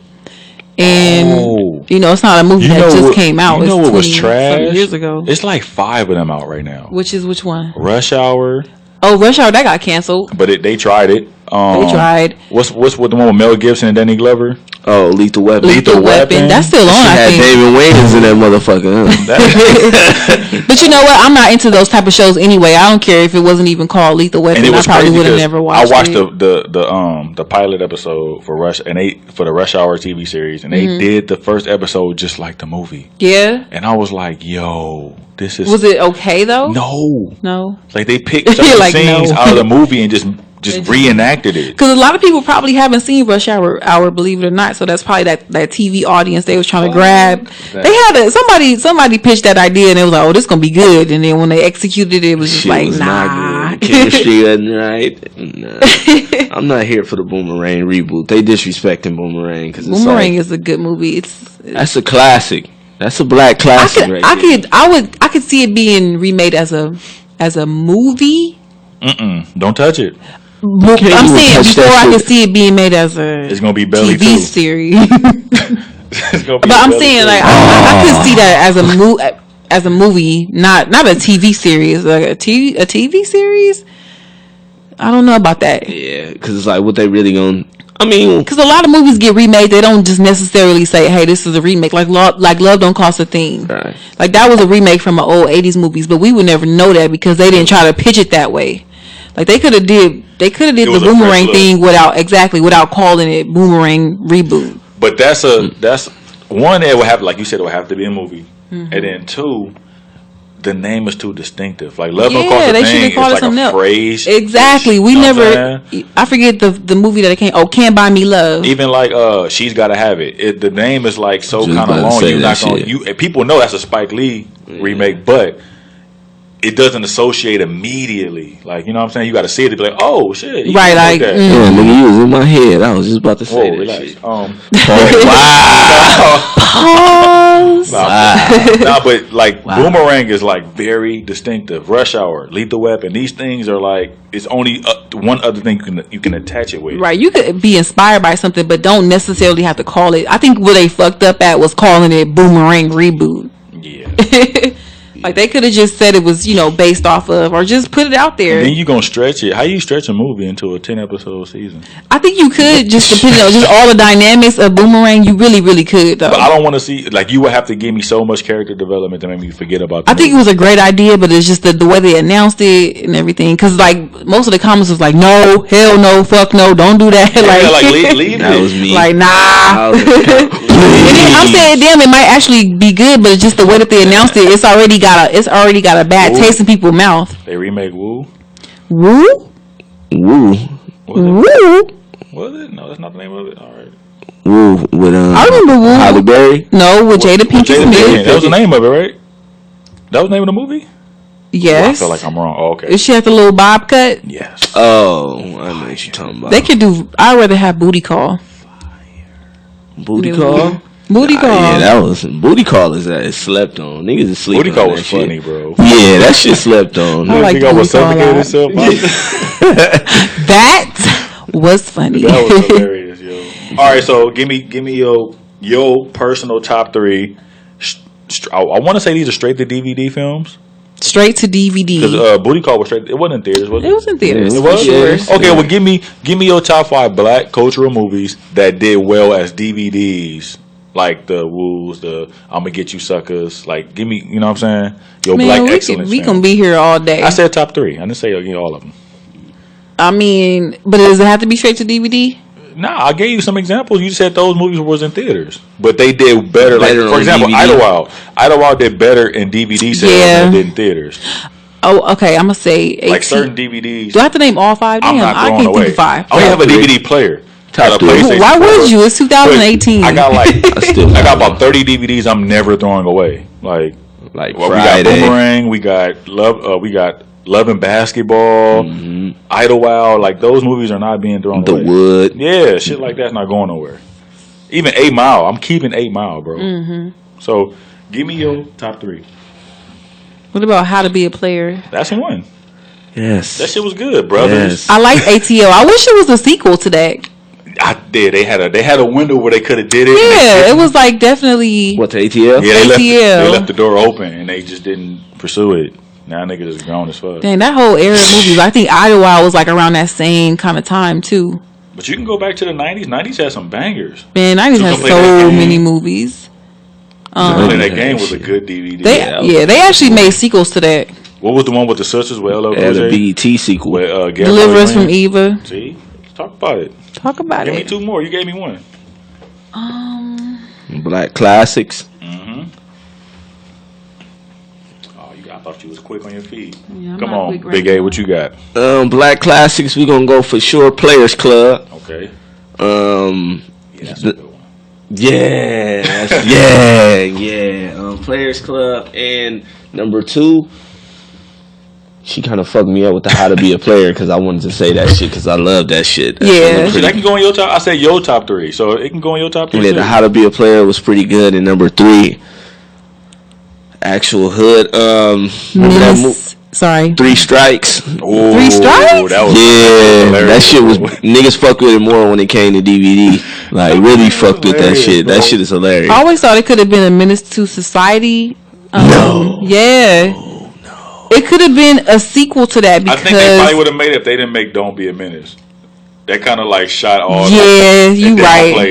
C: And it's not a movie that just came out.
A: You know what was trash?
C: Years ago.
A: It's like 5 of them out right now.
C: Which one?
A: Rush Hour.
C: Oh, Rush Hour, that got canceled.
A: But they tried it.
C: They tried.
A: What's with the one with Mel Gibson and Danny Glover?
B: Oh, Lethal Weapon.
C: Lethal Weapon. That's still on, I think.
B: David Wayans in that motherfucker. Huh?
C: But you know what? I'm not into those type of shows anyway. I don't care if it wasn't even called Lethal Weapon. I probably would have never watched it.
A: I watched the pilot episode for the Rush Hour TV series, and they did the first episode just like the movie.
C: Yeah.
A: And I was like, yo, this is...
C: Was it okay, though?
A: No. Like, they picked some scenes out of the movie and just reenacted it.
C: Because a lot of people probably haven't seen Rush Hour, believe it or not. So that's probably that TV audience they was trying to grab. They had somebody pitched that idea and it was like, oh, this gonna be good. And then when they executed it, it was just like, nah.
B: chemistry wasn't right. Nah. I'm not here for the Boomerang reboot. They disrespecting Boomerang because
C: Boomerang is a good movie.
B: That's a classic. That's a black classic.
C: I could see it being remade as a movie.
A: Don't touch it.
C: I'm saying before I can see it being made as
A: it's gonna be Belly
C: TV
A: too.
C: series.
A: It's gonna be
C: But I'm
A: Belly
C: saying
A: too.
C: like I could see that as a movie, not a TV series, like a TV series. I don't know about that.
B: Yeah, because it's like what they really gonna. I mean,
C: because a lot of movies get remade, they don't just necessarily say, "Hey, this is a remake." Like Love Don't Cost a Thing.
B: right.
C: Like that was a remake from an old '80s movies, but we would never know that because they didn't try to pitch it that way. Like they could have did the
A: was a
C: Boomerang
A: fresh
C: thing without calling it Boomerang reboot.
A: But that's one. It would have, like you said, it would have to be a movie, and then two, the name is too distinctive. Like Love Don't Cost a
C: they
A: Thing
C: should have
A: is
C: called it
A: like
C: something
A: a
C: else.
A: phrase.
C: Exactly. We
A: You know what
C: never.
A: I'm saying?
C: I forget the movie that it came. Oh, Can't Buy Me Love.
A: Even like She's Gotta Have It. The name is like so
B: Just
A: kind
B: about
A: of
B: to
A: long.
B: say
A: You're
B: that
A: not gonna
B: shit.
A: people know that's a Spike Lee remake, but it doesn't associate immediately. Like, you know what I'm saying? You got to see it to be like, oh shit, he
C: Right,
A: did
C: like,
A: that.
B: Yeah, nigga, you was in my head. I was just about to say
A: Whoa,
B: that
A: relax.
B: shit.
C: Pause.
A: Nah, but like Boomerang is like very distinctive. Rush Hour, Lethal Weapon. These things are like it's only one other thing you can attach it with.
C: Right, you could be inspired by something, but don't necessarily have to call it. I think what they fucked up at was calling it Boomerang reboot.
A: Yeah.
C: Like they could have just said it was, based off of, or just put it out there.
A: Then you gonna stretch it. How you stretch a movie into a 10-episode season?
C: I think you could, just depending on just all the dynamics of Boomerang. You really, really could though.
A: But I don't want to see like you would have to give me so much character development to make me forget about. The
C: I think it
A: movie.
C: was a great idea, but it's just the way they announced it and everything. Because like most of the comments was like, "No, hell no, fuck no, don't do that."
A: leave
B: That
A: it.
B: was me.
C: Like nah.
B: I was like,
C: And then I'm saying, damn, it might actually be good, but it's just the way that they announced it. It's already got a bad taste in people's mouth.
A: They remake Woo.
C: Woo,
B: woo,
C: woo.
A: Was it? No, that's not the name of it. All right.
B: woo with
C: I remember Woo.
B: Halle Berry.
C: No, with Jada Pinkett
A: Jada
C: Smith.
A: Pinkett. That was the name of it, right? That was the name of the movie?
C: Yes.
A: I feel like I'm wrong. Oh, okay.
C: She had the little bob cut.
A: Yes.
B: Oh, I know what you're talking about.
C: They could do. I'd rather have Booty Call.
B: Booty call.
C: Booty Call.
B: Yeah, that was Booty Call is slept on. Niggas is sleeping.
A: Booty Call
B: on
A: was
B: that shit.
A: funny, bro.
B: Yeah, that shit slept on.
C: I like
A: think I was
C: Booty Call a
A: suffocating
C: lot.
A: himself.
C: That was funny.
A: That was hilarious, yo. All right, so give me your personal top three. I want to say these are straight to DVD films
C: Straight to DVD.
A: because Booty Call was straight. It wasn't in theaters, was it?
C: It was in theaters.
B: Yeah,
A: It was.
B: Yeah.
A: Okay, well, give me your top 5 black cultural movies that did well as DVDs. Like the Woos, the I'm Gonna Get You Suckers. Like, give me, you know what I'm saying? Your black excellence.
C: we
A: film.
C: can be here all day.
A: I said top 3. I didn't say all of them.
C: I mean, but does it have to be straight to DVD?
A: Nah, I gave you some examples. You said those movies was in theaters, but they did better. Like
B: Better
A: for
B: on
A: example,
B: DVD.
A: Idlewild did better in DVD sales
C: Yeah.
A: than it did in theaters.
C: Oh, okay. I'm gonna say 18.
A: Like certain DVDs,
C: Do I have to name all 5?
A: I'm
C: Damn,
A: not
C: I
A: throwing
C: can't
A: away.
C: think of 5.
A: I only have a
B: Top 3.
A: DVD player.
B: Top
A: Got a
B: 3.
A: PlayStation
C: Why
A: 4.
C: would you? It's 2018.
A: I got like
B: still
A: I got
B: got
A: about 30 DVDs I'm never throwing away. Like
B: Like
A: well, we
B: Friday.
A: got Boomerang, we got Love and Basketball, Idlewild. Like those movies are not being thrown
B: The
A: away.
B: Wood.
A: Yeah, shit like that's not going nowhere. Even 8 Mile, I'm keeping 8 Mile, bro. So give me your top 3.
C: What about How to Be a Player?
A: That's one.
B: Yes.
A: That shit was good, brothers.
B: Yes.
C: I like ATL. I wish it was a sequel to that.
A: I did. They had a window where they could have did it. and they
C: Yeah,
A: didn't.
C: it was like definitely.
B: What, the ATL?
A: Yeah,
C: ATL.
A: they left the door open and they just didn't pursue it. Now niggas is grown as fuck.
C: Dang, that whole era of movies. I think Idlewild was like around that same kind of time too.
A: But you can go back to the 90s. 90s had some bangers.
C: Man, I just
A: So
C: had
A: come play that
C: so
A: game.
C: many movies.
A: Playing that game was a good DVD.
C: They actually made sequels to that.
A: What was the one with the sisters with LL
B: Yeah, the
A: Cool J?
B: BET sequel.
A: With Gabrielle
C: Deliver Us from
A: Union?
C: Eva.
A: See? Let's talk about it.
C: Talk about
A: Give me
C: it.
A: 2 more. You gave me 1.
B: Black classics.
A: Oh, I thought you was quick on your feet.
C: Yeah, I'm
A: Come
C: not
A: on,
C: quick right
A: Big A, what you got?
B: Black classics. We gonna go for sure. Players Club.
A: Okay.
B: Um.
A: Yeah, that's a good one.
B: Yeah. Yeah. Players Club and number 2. She kind of fucked me up with the How to Be a Player because I wanted to say that shit because I love that shit. That
C: Yeah.
B: shit was
A: Shit, that
B: pretty-
A: can go in your top. I said your top 3, so it can go in your top 3.
B: Yeah, the How to Be a Player was pretty good. And number 3, Actual Hood. Remember that
C: Sorry.
B: 3 Strikes?
A: Ooh,
C: 3 Strikes?
A: That was
B: Yeah,
A: hilarious,
B: that shit was
A: bro.
B: niggas fucked with it more when it came to DVD. Like really fucked with that
A: hilarious,
B: shit.
A: bro.
B: That shit is hilarious.
C: I always thought it could have been a menace to society.
B: No.
C: Yeah. It could have been a sequel to that
A: I
C: because
A: think they probably would have made it if they didn't make "Don't Be a Menace." That kind of like shot all.
C: Yeah, you right. Maybe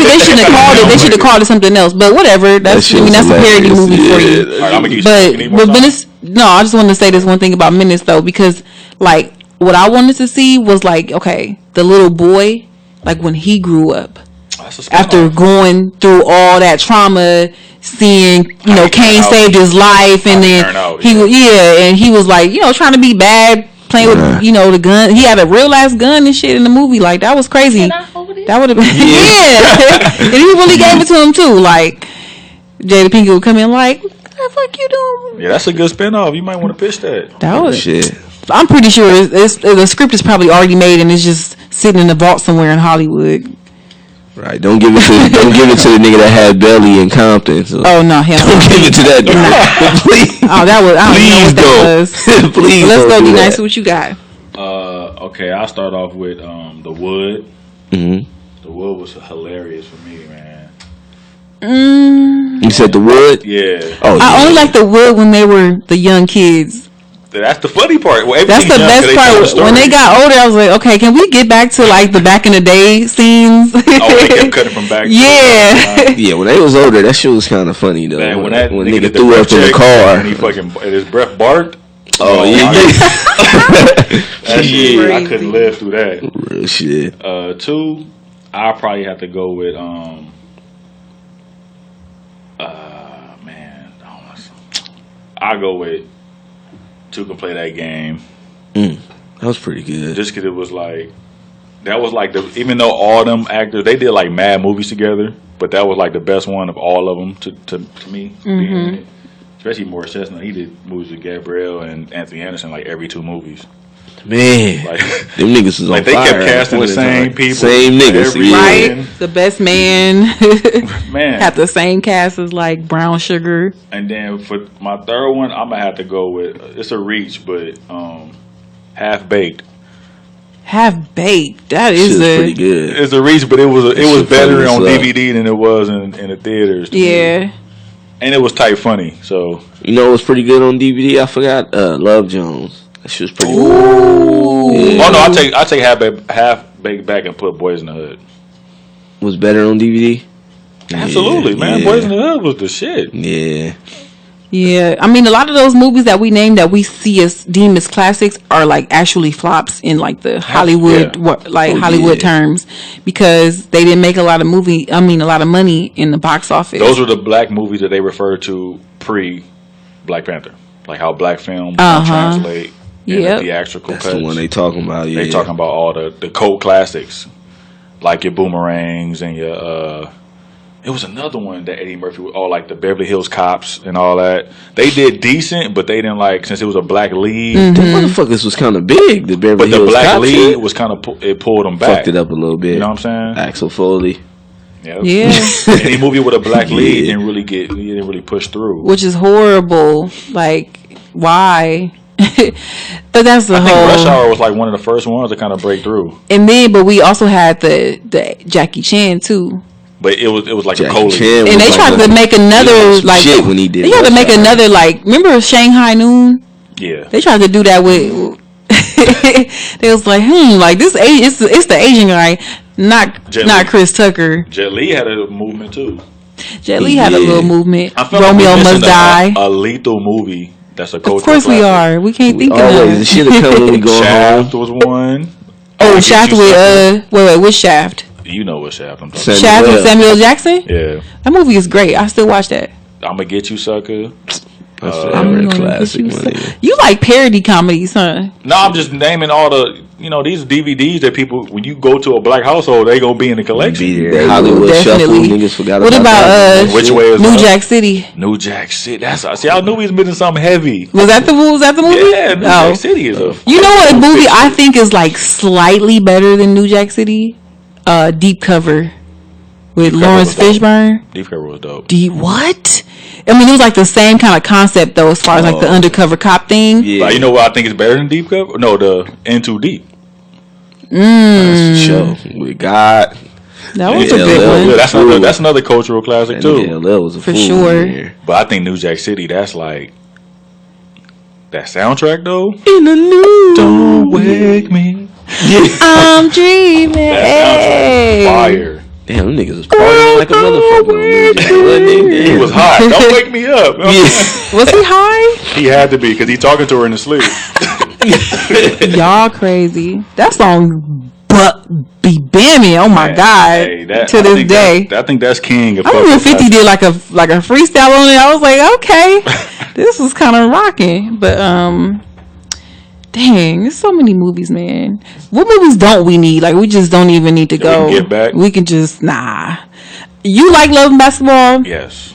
C: they shouldn't have called it. They should have called it something else. But whatever. That's
B: shit
C: I mean
B: was
C: that's a parody
B: hilarious.
C: movie for you.
A: All right, I'm gonna get
C: But
A: you more time.
C: Menace, no, I just wanted to say this one thing about Menace though, because like what I wanted to see was like, okay, the little boy, like when he grew up,
A: That's a spinoff.
C: after going through all that trauma, seeing you know
A: he turned
C: Kane
A: out.
C: saved his life, and
A: How he
C: then
A: turned out,
C: he and he was like trying to be bad, playing with you know the gun. He had a real ass gun and shit in the movie. Like that was crazy. That would have been yeah. And he really gave it to him too. Like Jada Pinkett would come in like, "What the fuck you doing?"
A: Yeah, that's a good spinoff. You might want to pitch that.
C: That was.
B: Shit.
C: I'm pretty sure the script is probably already made and it's just sitting in the vault somewhere in Hollywood.
B: Right. Don't give it to the nigga that had Belly in Compton. So.
C: Oh no, hell
B: Don't
C: no.
B: give it to that dude. Please.
C: Oh, that was. I don't know what that was.
B: Please.
C: Let's
B: don't
C: go,
B: do
C: D
B: that.
C: Nice. What you got?
A: Okay, I'll start off with The Wood.
B: Mhm.
A: The Wood was hilarious for me, man.
B: You said The Wood?
A: Yeah,
B: Oh,
C: I
B: yeah.
C: only like the Wood when they were the young kids.
A: that's the funny part. Well,
C: That's the
A: everything's young 'cause
C: best
A: they tell
C: part.
A: the
C: When they
A: story.
C: got older, I was like, okay, can we get back to like the back in the day scenes?
A: Oh, they kept cutting from back.
C: Yeah.
B: Yeah, when they was older, that shit was kind of funny though.
A: Man, when that
B: when
A: nigga
B: nigga
A: did the
B: threw
A: breath
B: up in the
A: check
B: car.
A: and he fucking and his breath barked.
B: Oh yeah,
A: That shit, I
C: Crazy.
A: couldn't live through that.
B: real shit.
A: 2, I'll probably have to go with man, I don't know. I'll go with 2 Can Play That Game.
B: That was pretty good.
A: Just because it was like, that was like the, even though all them actors, they did like mad movies together, but that was like the best one of all of them to me. Being in it. Especially Morris Chestnut, he did movies with Gabrielle and Anthony Anderson like every 2 movies.
B: Man,
A: Like,
B: them niggas was on
A: like they
B: fire.
A: kept casting the
B: What is
A: same
B: it?
A: people,
B: Same niggas.
A: every
B: Yeah.
C: Right? The best man
A: man.
C: had the same cast as like Brown Sugar.
A: And then for my third one, I'm gonna have to go with, it's a reach, but Half Baked.
C: Half Baked. That
B: Shit
C: is
B: was
C: a
B: pretty good.
A: It's a reach, but it was
B: shit
A: better
B: funny as
A: on
B: fuck.
A: DVD than it was in the theaters. to me.
C: yeah.
A: And it was tight funny. So
B: You know what's pretty good on DVD? I forgot. Love Jones. That shit was pretty good. Yeah.
A: oh no, I take Half Baked back and put Boys in the Hood.
B: Was better on DVD?
A: Absolutely, man.
B: yeah.
A: Boys in the Hood was the shit.
B: Yeah.
C: Yeah, I mean, a lot of those movies that we named that we see as deemed as classics are like actually flops in like the Hollywood,
B: Oh,
C: Hollywood
B: yeah.
C: terms, because they didn't make a lot of a lot of money in the box office.
A: Those were the black movies that they referred to pre Black Panther, like how black film translate in
C: Yep.
A: the theatrical
B: That's
A: cuts.
B: the one they talking about. Yeah.
A: They talking about all the cult classics, like your Boomerangs and your it was another one that Eddie Murphy, all like the Beverly Hills Cops and all that. They did decent, but they didn't like, since it was a black lead.
B: Them motherfuckers was kind of big. The Beverly
A: But the
B: Hills
A: black
B: Cop
A: lead
B: shit.
A: was kind of it pulled them back.
B: Fucked it up a little bit.
A: You know what I'm saying?
B: Axel Foley.
C: Yeah,
A: Any movie with a black lead
B: Yeah.
A: didn't really push through.
C: which is horrible. Like, why? But that's the
A: I think
C: whole.
A: Rush Hour was like one of the first ones to kind of break through.
C: And then, but we also had the Jackie Chan too.
A: But it was like a
B: Jackie
A: co-lead.
B: Chan
C: And
B: was
C: they
B: like
C: tried
B: a-
C: to make another
B: some
C: like
B: shit when he did
C: They tried to
B: Rush
C: make
B: Hour.
C: another like. Remember Shanghai Noon?
A: Yeah.
C: They tried to do that with. They was like, like this. It's the Asian guy, not
A: Jet
C: not
A: Li.
C: Chris Tucker.
A: Jet Li had a movement too.
C: Jet Li had a
B: Yeah.
C: little movement.
A: I felt like
C: Romeo
A: we
C: Must
A: missing
C: Die.
A: a lethal movie. That's a cultural
C: Of course we
A: classic.
C: are. We can't think of
B: Always. The
C: that.
B: shit that come when we go home.
A: Shaft was one.
C: Oh,
A: Get
C: Shaft
A: You
C: with
A: Sucker.
C: which Shaft?
A: You know what Shaft I'm talking
B: Samuel
C: Shaft with
B: L.
C: Samuel Jackson.
A: about. Yeah.
C: That movie is great. I still watch that.
A: I'm gonna get you, sucker.
B: That's
C: I'm
B: forever
C: gonna
B: classic.
C: put you,
B: Money.
C: you like parody comedies, huh?
A: No, I'm just naming all the, these DVDs that people, when you go to a black household, they gonna be in the collection.
B: Be there.
C: They
B: Hollywood
C: will
B: Shuffle.
C: definitely.
B: Niggas forgot
C: What about
B: that.
A: Which way is
C: New
A: up?
C: Jack City?
A: New Jack City. See, I knew he was missing something heavy.
C: Was that the movie?
A: Yeah, New
C: Oh.
A: Jack City is a.
C: You know what movie I think is like slightly better than New Jack City? Deep Cover with
A: Deep Cover
C: Lawrence
A: was dope.
C: Fishburne.
A: Deep Cover was dope.
C: What? I mean, it was like the same kind of concept though, as far as like the undercover cop thing.
B: Yeah,
A: Like, you know what I think is better than Deep Cover? No, the In Too Deep.
B: that's for sure. With God.
C: That was
B: Yeah,
C: a good
A: Yeah,
C: one.
A: that's another cultural classic
B: And
A: too.
B: LL was a
C: For
B: fool
C: sure.
B: in there.
A: But I think New Jack City, that's like that soundtrack though.
B: In the new.
A: Don't wake me.
C: I'm dreaming.
A: That soundtrack is fire.
B: Damn, them niggas was partying like a motherfucker on New Jack. Wasn't they?
A: He was hot. Don't wake me up.
B: Yeah.
C: Was he high?
A: He had to be because he talking to her in his sleep.
C: Y'all crazy. That song but be bamming. Oh my god.
A: Hey,
C: to
A: I
C: this
A: think
C: day.
A: I think that's king. Of
C: I remember
A: fucking
C: 50 did
A: classic.
C: like a freestyle on it. I was like, okay, this was kind of rocking. But dang, there's so many movies, man. What movies don't we need? Like we just don't even need to
A: we
C: go.
A: can get back?
C: We can just You like Love and Basketball?
A: Yes.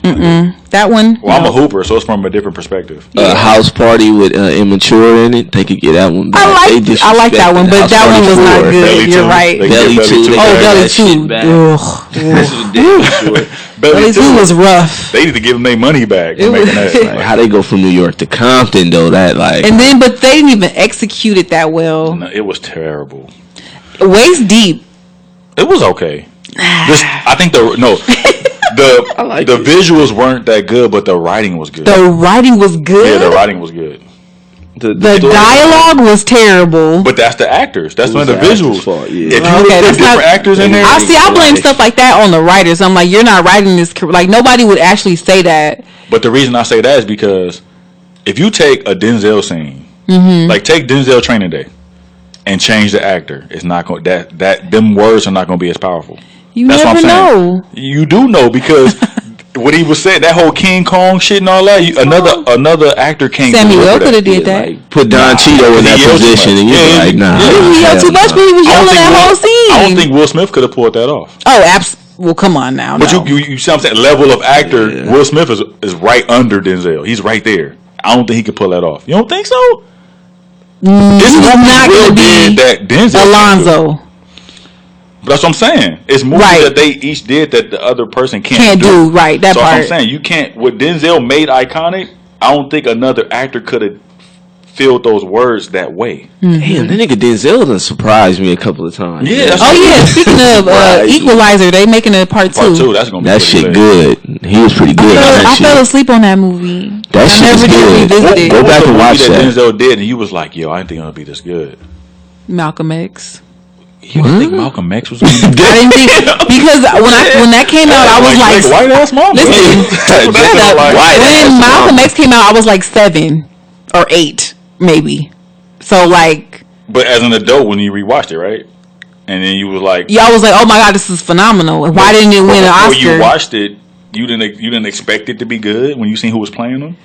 C: That one.
A: Well, I'm
C: No.
A: a hooper, so it's from a different perspective.
B: A house party with Immature in it. They could get that one back.
C: I like that one, but
B: House
C: that
B: Party
C: one was not
B: 4.
C: good.
A: Belly
C: You're
A: Two.
C: right.
A: They
B: Belly
A: get
B: 2. They
C: Oh,
B: got
C: Belly
B: that shit
C: 2.
B: back.
C: Ugh.
B: This was damn short.
C: Belly 2 was rough.
A: They need to give them their money back. For
C: It
A: making
C: was-
A: that.
B: Like, how they go from New York to Compton though? That like.
C: And then, but they didn't even execute it that well.
A: No, it was terrible.
C: Waist deep.
A: It was okay. I think the
B: like
A: the
B: it.
A: visuals weren't that good, but the writing was good.
C: The writing was good.
A: Yeah, the writing was good.
B: the
C: dialogue was terrible.
A: But that's the actors. That's one of the
B: the actors'
A: visuals.
B: fault, yeah.
A: If you
C: Okay,
A: put
C: that's
A: different
C: not-
A: actors in there,
C: I blame
B: Right.
C: stuff like that on the writers. I'm like, you're not writing this. Like nobody would actually say that.
A: but the reason I say that is because if you take a Denzel scene,
C: Mm-hmm.
A: like take Denzel Training Day, and change the actor, it's not going that them words are not going to be as powerful.
C: You
A: That's what
C: never
A: I'm saying.
C: know.
A: You do know because what he was saying, that whole King Kong shit and all that. Another actor can't.
C: Samuel
A: deliver
C: could have
A: that.
C: did that.
B: Like, put Don Cheeto in
A: He
B: that
A: yelled too
B: position,
A: much.
B: and you're
A: Yeah,
B: like, nah.
A: yeah.
C: He yelled too much, but he was yelling that whole scene.
A: I don't think Will Smith could have pulled that off.
C: Oh, well, come on now.
A: But
C: no.
A: you see what I'm saying? Level of actor,
B: Yeah.
A: Will Smith is right under Denzel. He's right there. I don't think he could pull that off. You don't think so? It's
C: He's
A: movies
C: not
A: Will
C: gonna be
A: did that Denzel can't do.
C: Alonzo.
A: But that's what I'm saying. It's movies
C: Right.
A: that they each did that the other person
C: Can't do, right, that
A: so
C: part.
A: I'm saying you can't. What Denzel made iconic, I don't think another actor could have filled those words that way.
B: Damn, that nigga Denzel done surprised me a couple of times.
A: Yeah, that's
C: Oh yeah, speaking of
B: Right.
C: Equalizer, they making a part
A: Part
C: 2.
A: two, that's gonna be
B: That
A: pretty
B: shit
A: lit.
B: good. He was pretty good on
C: I
B: that
C: fell
B: shit.
C: asleep on that movie.
B: That
C: I
B: shit
C: never
B: is
C: did
B: good.
C: revisit it.
B: Go
A: What was
B: back
A: the
B: and
A: movie
B: watch that.
A: Denzel did, and he was like, "Yo, I didn't think it would be this good."
C: Malcolm X.
A: You didn't think Malcolm X was? Gonna be
C: I didn't think because when that came out, I was like,
A: white ass mom.
C: listen,
A: That's what I like.
C: when Malcolm X came out, I was like 7 or 8, maybe. So like,
A: But as an adult, when you rewatched it, right, and then you was like,
C: yeah, I was like, oh my god, this is phenomenal. And why didn't it win an
A: before
C: Oscar?
A: you watched it, you didn't expect it to be good when you seen who was playing them.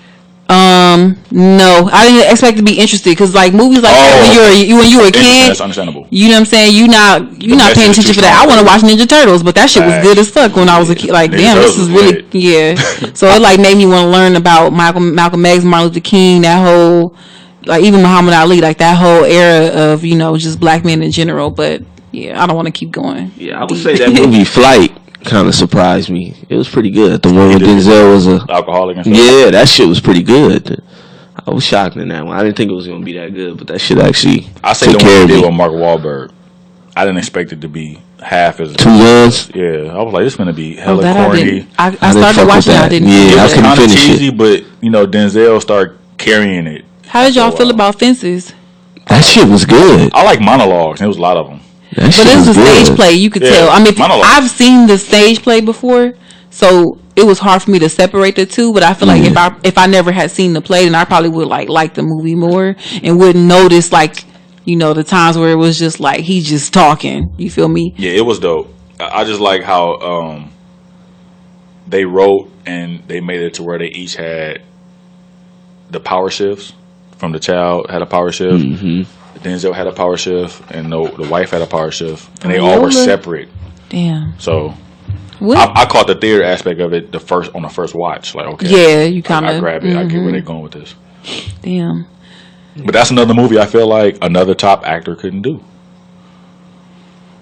C: No, I didn't expect to be interested because like movies like that when you were a kid,
A: That's understandable.
C: you know what I'm saying? You not paying
A: message
C: attention
A: too
C: for that. I want to watch Ninja Turtles, but that shit was
A: Facts.
C: good as fuck when I was a kid. Like,
A: Ninja
C: damn, this
A: Turtles
C: is
A: was
C: really
A: lit.
C: yeah. So it like made me want to learn about Malcolm X, Martin Luther King, that whole like even Muhammad Ali, like that whole era of just black men in general. But yeah, I don't want to keep going.
B: Yeah, I would say that movie Flight kind of surprised me. It was pretty good. The one with Denzel was a
A: Alcoholic and stuff.
B: yeah, that shit was pretty good. I was shocked in that one. I didn't think it was gonna be that good, but that shit actually
A: I say
B: took
A: the
B: care
A: one
B: of
A: he did
B: me.
A: with Mark Wahlberg. I didn't expect it to be half as.
B: Two Guns.
A: Yeah, I was like, this is gonna be
C: Oh,
A: hella
C: that I
A: corny.
C: didn't. I
B: didn't
C: started
B: fuck with
C: watching.
B: that.
C: I didn't.
B: Yeah,
A: It
B: I
A: was
B: couldn't
A: kind of
B: finish
A: cheesy,
B: it.
A: but Denzel started carrying it.
C: How did y'all
A: Oh,
C: feel
A: wow.
C: about Fences?
B: That shit was good.
A: I like monologues. There was a lot of them.
B: That
C: But
B: shit
C: it was a
B: good.
C: stage play. You could
A: Yeah,
C: tell. I mean,
A: monologue.
C: I've seen the stage play before, so it was hard for me to separate the two. But I feel like if I never had seen the play, then I probably would like the movie more and wouldn't notice the times where it was just like he's just talking. You feel me?
A: Yeah, it was dope. I just like how they wrote and they made it to where they each had the power shifts from the child had a power shift. Denzel had a power shift, and the wife had a power shift, and they all were separate.
C: Damn.
A: So
C: What?
A: I caught the theater aspect of it on the first watch. Like, okay,
C: Yeah, you kind
A: I
C: of
A: grab it. I get where they're going with this.
C: Damn.
A: But that's another movie I feel like another top actor couldn't do.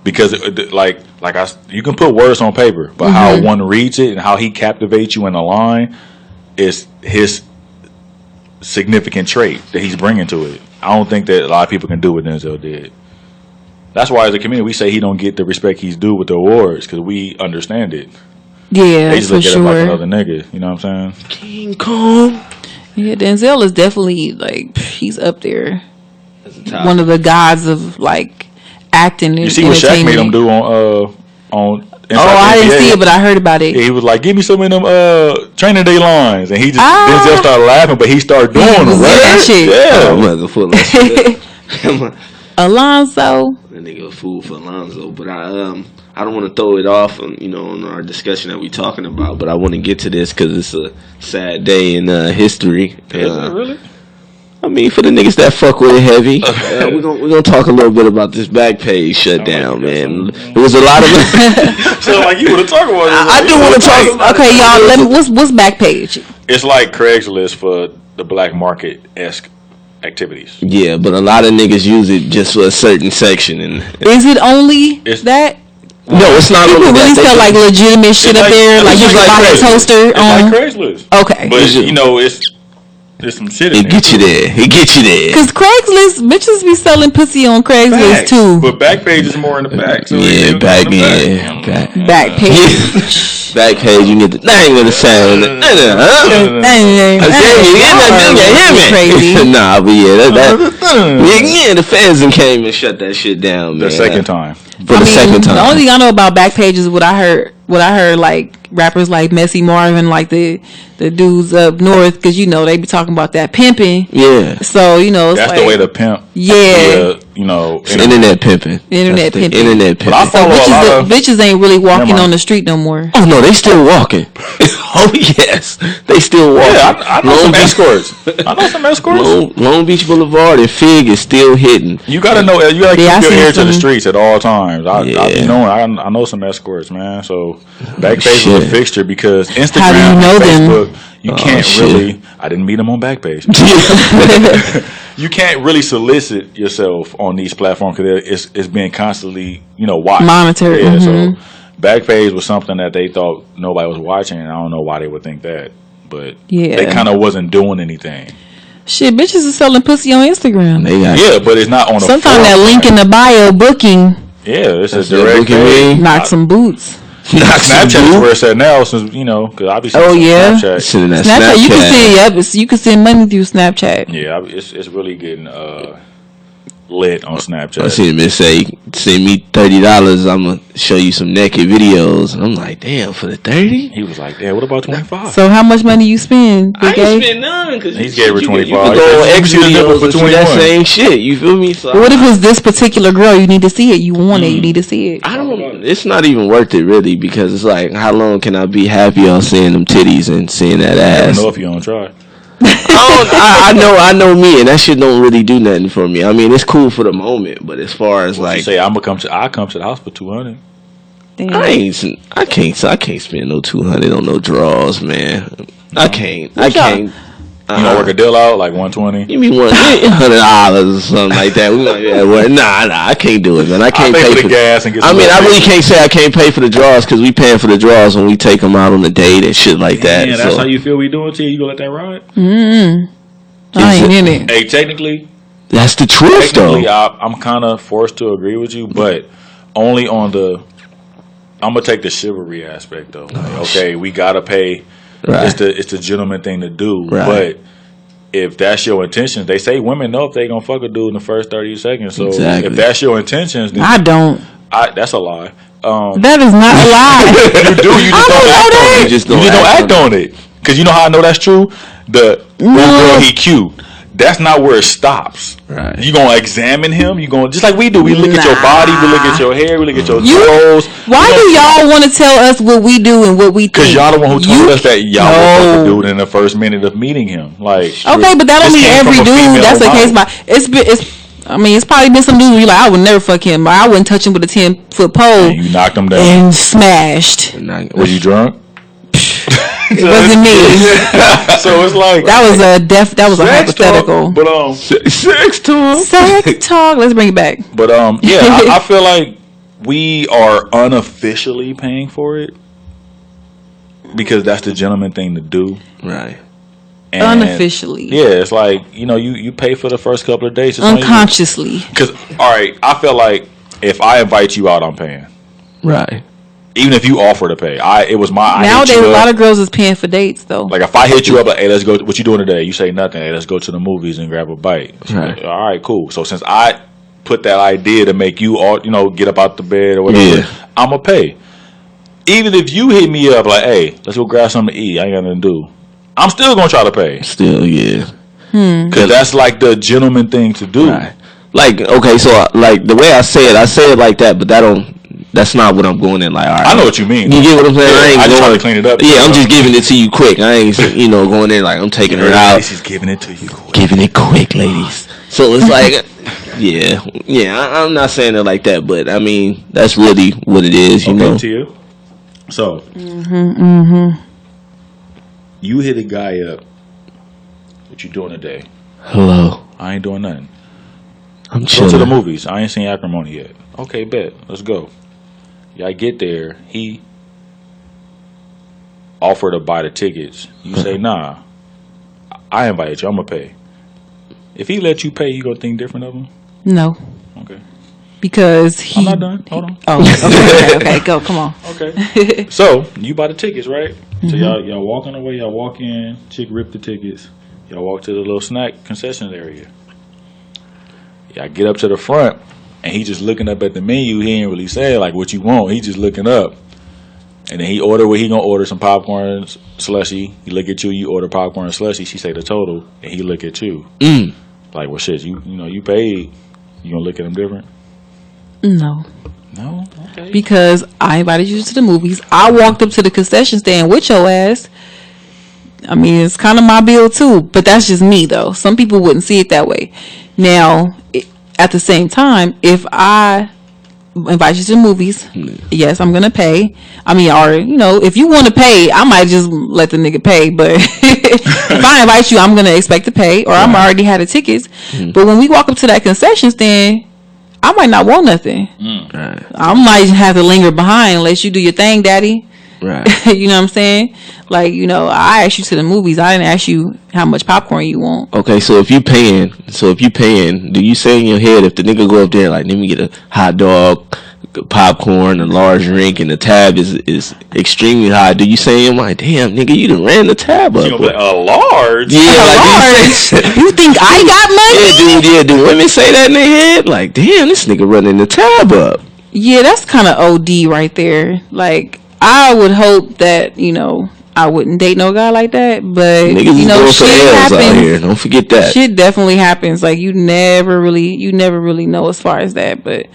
A: Because you can put words on paper, but how one reads it and how he captivates you in a line is his significant trait that he's bringing to it. I don't think that a lot of people can do what Denzel did. That's why as a community we say he don't get the respect he's due with the awards because we understand it.
C: Yeah,
A: They just
C: for
A: look at him like
C: sure.
A: another nigga. You know what I'm saying?
B: King Kong.
C: Yeah, Denzel is definitely like he's up there.
B: That's the top.
C: One of the gods of like acting.
A: You see what Shaq made him do on
C: I didn't see it, but I heard about it.
A: He was like, "Give me some of them training day lines," and he just Denzel started laughing, but he started doing them.
C: was in that shit.
B: Yeah, I'm gonna pull that shit up.
C: Alonzo.
B: That nigga a fool for Alonzo, but I don't want to throw it off on on our discussion that we talking about, but I want to get to this because it's a sad day in history.
A: Is it really?
B: I mean, for the niggas that fuck with it heavy, we're gonna talk a little bit about this Backpage shutdown, man. There was a lot of.
A: So like you want to talk about it?
B: I do want to talk.
C: Okay, y'all. Let me. What's Backpage?
A: It's like Craigslist for the black market esque activities.
B: Yeah, but a lot of niggas use it just for a certain section, and
C: Is it only that?
B: no, it's not.
C: People
B: only
C: really
B: that.
C: sell like legitimate shit up there. Like you
B: just
C: can
B: like
C: buy a
B: Craigslist.
C: toaster
A: It's like
C: on.
A: Craigslist.
C: Okay.
A: But there's some shit in
B: It
A: there.
B: get you there. It get you there.
C: Because Craigslist, bitches be selling pussy on Craigslist
A: Facts.
C: too.
A: But Backpage is more in the back. So
B: Yeah, back
A: in the
B: in.
C: Backpage.
B: Backpage, you get the. I ain't gonna sound.
C: Crazy.
B: Nah, but yeah, the fans done came and shut that shit down, man.
A: The second time.
B: For the second time.
C: The only thing I know about Backpage is what I heard like rappers like Messy Marvin, like the dudes up north, because they be talking about that pimping.
B: Yeah.
C: So it's
A: That's
C: like,
A: the way to pimp.
C: Yeah.
B: It's internet pimping.
C: Internet
B: That's the
C: pimping.
B: Internet
A: But I
B: pimping.
A: follow a lot of.
C: Bitches ain't really walking
A: Never mind.
C: on the street no more.
B: Oh no, they still walking. Oh yes, they still walking.
A: Yeah, I know some escorts. I know some escorts.
B: Long Beach Boulevard and Fig is still hitting.
A: You gotta know. You gotta
C: Yeah, I
A: keep your
C: seen
A: ear to the
C: some-
A: streets at all times. I be
B: Yeah.
A: knowing. I know some escorts, man. So Backpage was
B: Shit.
A: a fixture because Instagram,
C: How do you know
A: and
C: them?
A: Facebook, you can't
B: shit.
A: really. I didn't meet them on Backpage. You can't really solicit yourself on these platforms because it's being constantly, watched,
C: Monitored,
A: Yeah, so Backpage was something that they thought nobody was watching, and I don't know why they would think that, but
C: Yeah.
A: they kind of wasn't doing anything.
C: Shit, bitches is selling pussy on Instagram.
B: They got
A: Yeah, but it's not on the.
C: Sometimes that link in the bio booking
A: Yeah, it's
B: That's
A: a direct
B: that booking
A: page.
B: me.
C: knock some boots.
A: Snapchat is where it's at now, since because I be seeing
C: Oh,
A: some
C: yeah?
A: Snapchat.
B: sending that
C: Snapchat, you can
B: Snapchat.
C: send you can send money through Snapchat.
A: Yeah, it's really getting lit on Snapchat.
B: I seen him say, "Send me $30. I'm gonna show you some naked videos." And I'm like, "Damn, for the 30?"
A: He was like, "Yeah, what about 25?"
C: So how much money you spend, Big A?
B: spend none because
A: He gave her 25.
B: You can go on
A: He
B: X
A: said, "You can
B: videos
A: for
B: and see that
A: 21."
B: same shit. You feel me? So
C: What if it's this particular girl? You need to see it. You want it. You need to see it.
B: I don't. It's not even worth it really because it's like, how long can I be happy on seeing them titties and seeing that
A: I
B: ass?
A: don't know if you don't try.
B: I know me, and that shit don't really do nothing for me. I mean, it's cool for the moment, but as far as
A: You
B: like,
A: say I come to the house for 200.
C: Damn.
B: I can't spend no 200 on no draws, man. I can't.
A: You know, work a deal out like 120.
B: Give me $100 or something like that. We might be at work. Nah, I can't do it, man. I can't
A: pay
B: pay
A: for the gas and get.
B: I
A: some
B: mean, I really
A: motivation.
B: can't say I can't pay for the draws because we paying for the draws when we take them out on a date and shit like that.
A: Yeah, that's
B: so.
A: how you feel we doing to you. You gonna let that ride?
C: I ain't in it.
A: Hey, technically,
B: That's the truth, though.
A: I'm kind of forced to agree with you, but only on the. I'm gonna take the chivalry aspect though. Like, okay, we gotta pay.
B: Right.
A: It's the gentleman thing to do,
B: Right.
A: but. If that's your intentions, they say women know if they gonna fuck a dude in the first 30 seconds. So
B: Exactly.
A: if that's your intentions, then
C: I don't.
A: that's a lie.
C: That is not a lie.
A: You do. You just don't act on it.
B: You just
A: You
B: don't
A: just don't
B: act
A: act on it. Because you know how I know that's true? The girl, he cute. that's not where it stops.
B: Right.
A: You gonna examine him. You gonna just like we do. We look at your body. We look at your hair. We look at your toes.
C: Why do y'all want to tell us what we do and what we think?
A: Because y'all the one who told us that y'all were supposed to do it in the first minute of meeting him. Like,
C: okay, but that don't mean every dude. That's the case. By it's probably been some dudes where you're like, I would never fuck him, but I wouldn't touch him with a 10-foot pole.
A: And you knocked him down
C: and smashed.
A: Was you drunk?
C: It wasn't me.
A: So it's like
C: that was a hypothetical.
A: Talk, but
B: sex talk.
C: Sex talk. Let's bring it back.
A: But yeah, I feel like we are unofficially paying for it because that's the gentleman thing to do.
B: Right.
A: And
C: unofficially.
A: Yeah, it's like, you pay for the first couple of days.
C: Unconsciously.
A: Because, all right, I feel like if I invite you out, I'm paying.
B: Right.
A: Even if you offer to pay. It was my...
C: Nowadays, a lot of girls is paying for dates, though.
A: Like, if I hit you up, like, hey, let's go... What you doing today? You say nothing. Hey, let's go to the movies and grab a bite.
B: Right.
A: Like, all right, cool. So, since I put that idea to make you all, get up out the bed or whatever, I'm going to pay. Even if you hit me up, like, hey, let's go grab something to eat. I ain't got nothing to do. I'm still going to try to pay.
B: Still, yeah.
A: Because that's, like, the gentleman thing to do.
B: Right. Like, okay, so, like, the way I say it like that, but that's not what I'm going in. Like, all right,
A: I know what you mean.
B: You get what I'm saying?
A: Yeah, I just trying to clean it up.
B: Yeah, I'm just giving it to you quick. I ain't, going in like I'm taking her out.
A: She's giving it to you quick.
B: Giving it quick, ladies. So it's like, yeah. I'm not saying it like that, but I mean that's really what it is. You know.
A: To you. So. You hit a guy up. What you doing today?
B: Hello.
A: I ain't doing nothing.
B: I'm chilling.
A: Go to the movies. I ain't seen Acrimony yet. Okay, bet. Let's go. I get there. He offered to buy the tickets. You say, nah. I invited you. I'm going to pay. If he let you pay, you going to think different of him?
C: No.
A: Okay.
C: Because
A: I'm not done. Hold on.
C: Oh, okay. Go. Come on.
A: Okay. So, you buy the tickets, right? So, y'all walking away. Y'all walk in. Chick rip the tickets. Y'all walk to the little snack concession area. Y'all get up to the front. And he just looking up at the menu. He ain't really saying like what you want. He just looking up. And then he order what he gonna order, some popcorn, slushy. He look at you, you order popcorn and slushy. She say the total, and he look at you. Like, well, shit, you paid. You gonna look at him different?
C: No.
A: No? Okay.
C: Because I invited you to the movies. I walked up to the concession stand with your ass. I mean, it's kind of my bill too. But that's just me, though. Some people wouldn't see it that way. Now... At the same time, if I invite you to the movies, yes, I'm gonna pay. I mean, or if you want to pay, I might just let the nigga pay. But if I invite you, I'm gonna expect to pay, or I'm already had the tickets. But when we walk up to that concession stand, I might not want nothing.
B: Right.
C: I might have to linger behind unless you do your thing, daddy.
B: Right.
C: You know what I'm saying? Like, I asked you to the movies. I didn't ask you how much popcorn you want.
B: Okay, so if you paying, do you say in your head if the nigga go up there like, let me get a hot dog, popcorn, a large drink, and the tab is extremely high? Do you say in your mind, damn nigga, you done ran the tab up?
A: You gonna be like, a large?
B: Yeah,
C: large. You think I got money?
B: Yeah, do women say that in their head? Like, damn, this nigga running the tab up.
C: Yeah, that's kind of OD right there. Like, I would hope that, I wouldn't date no guy like that, but
B: niggas
C: shit happens
B: out here. Don't forget that.
C: Shit definitely happens. Like, you never really know as far as that. But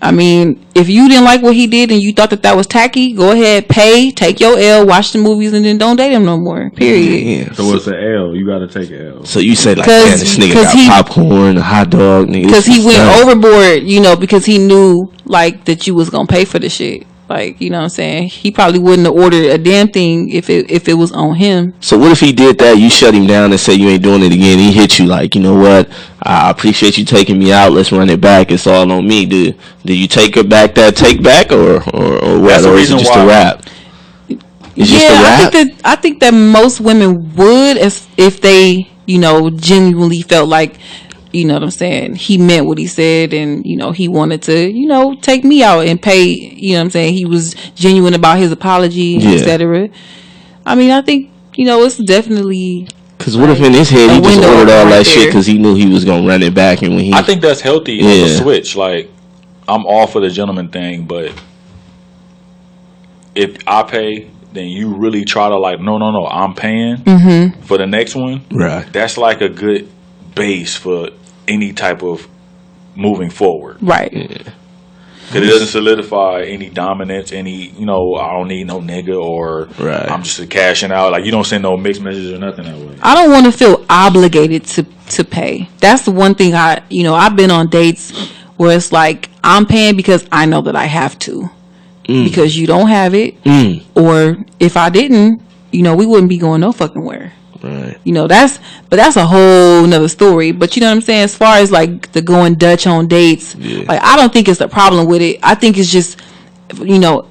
C: I mean, if you didn't like what he did and you thought that was tacky, go ahead, pay, take your L, watch the movies, and then don't date him no more. Period.
B: Yeah.
A: So what's an L? You got to take an L.
B: So you say like, man, this nigga got popcorn, a hot dog, nigga.
C: Because he went overboard, because he knew like that you was gonna pay for the shit. Like, you know what I'm saying? He probably wouldn't have ordered a damn thing if it was on him.
B: So what if he did that, you shut him down and say you ain't doing it again, he hit you like, you know what, I appreciate you taking me out, let's run it back, it's all on me. Do you take it back, that take back, or what? Or is it just a wrap? It's just a wrap?
C: I think that most women would if they, genuinely felt like, you know what I'm saying, he meant what he said, and he wanted to take me out and pay. You know what I'm saying, he was genuine about his apology, etc. I mean, I think it's definitely, because
B: what if in his head he just ordered all that shit because he knew he was gonna run it back, and when I
A: think that's healthy as a switch. Like, I'm all for the gentleman thing, but if I pay, then you really try to like, no, I'm paying for the next one.
B: Right.
A: That's like a good base for any type of moving forward.
C: Right.
A: Because it doesn't solidify any dominance, any, I don't need no nigga, or
B: Right.
A: I'm just cashing out. Like, you don't send no mixed messages or nothing that way.
C: I don't want to feel obligated to pay. That's the one thing I've been on dates where it's like I'm paying because I know that I have to. Because you don't have it, or if I didn't, we wouldn't be going no fucking where.
B: Right.
C: That's a whole nother story. But you know what I'm saying? As far as like the going Dutch on dates, like I don't think it's a problem with it. I think it's just, even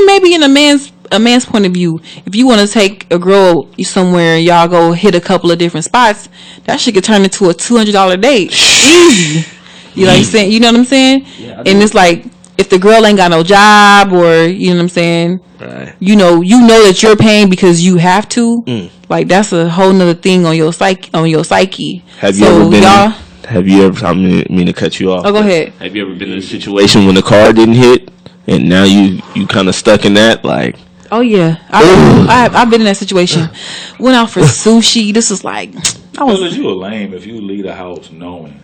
C: maybe in a man's point of view, if you want to take a girl somewhere and y'all go hit a couple of different spots, that shit could turn into a $200 date. Easy. You know what I'm saying? You know what I'm saying? Yeah, and it's like, if the girl ain't got no job, or you know what I'm saying,
B: right.
C: you know that you're paying because you have to. Like that's a whole nother thing on your psyche.
B: Have you ever been? I mean to cut you off.
C: Oh, go ahead.
B: Have you ever been in a situation when the car didn't hit, and now you kind of stuck in that? Like,
C: oh yeah, I've been in that situation. Went out for sushi. This is like,
A: you a lame if you leave the house knowing.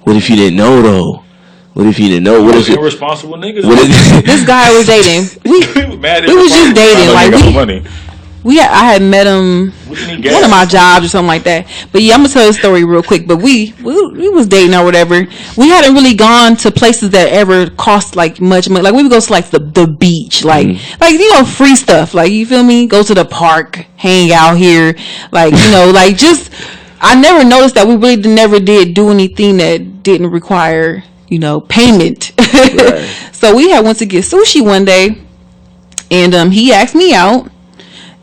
B: What if you didn't know though? What if you didn't know? What is it?
A: Irresponsible niggas.
C: This guy I was dating. We was just dating. Like I had met him one of my jobs or something like that. But yeah, I'm gonna tell the story real quick. But we was dating or whatever. We hadn't really gone to places that ever cost like much money. Like we would go to like the beach, like free stuff. Like you feel me? Go to the park, hang out here, like like just. I never noticed that we really never did do anything that didn't require payment. Right. So we had went to get sushi one day, and he asked me out,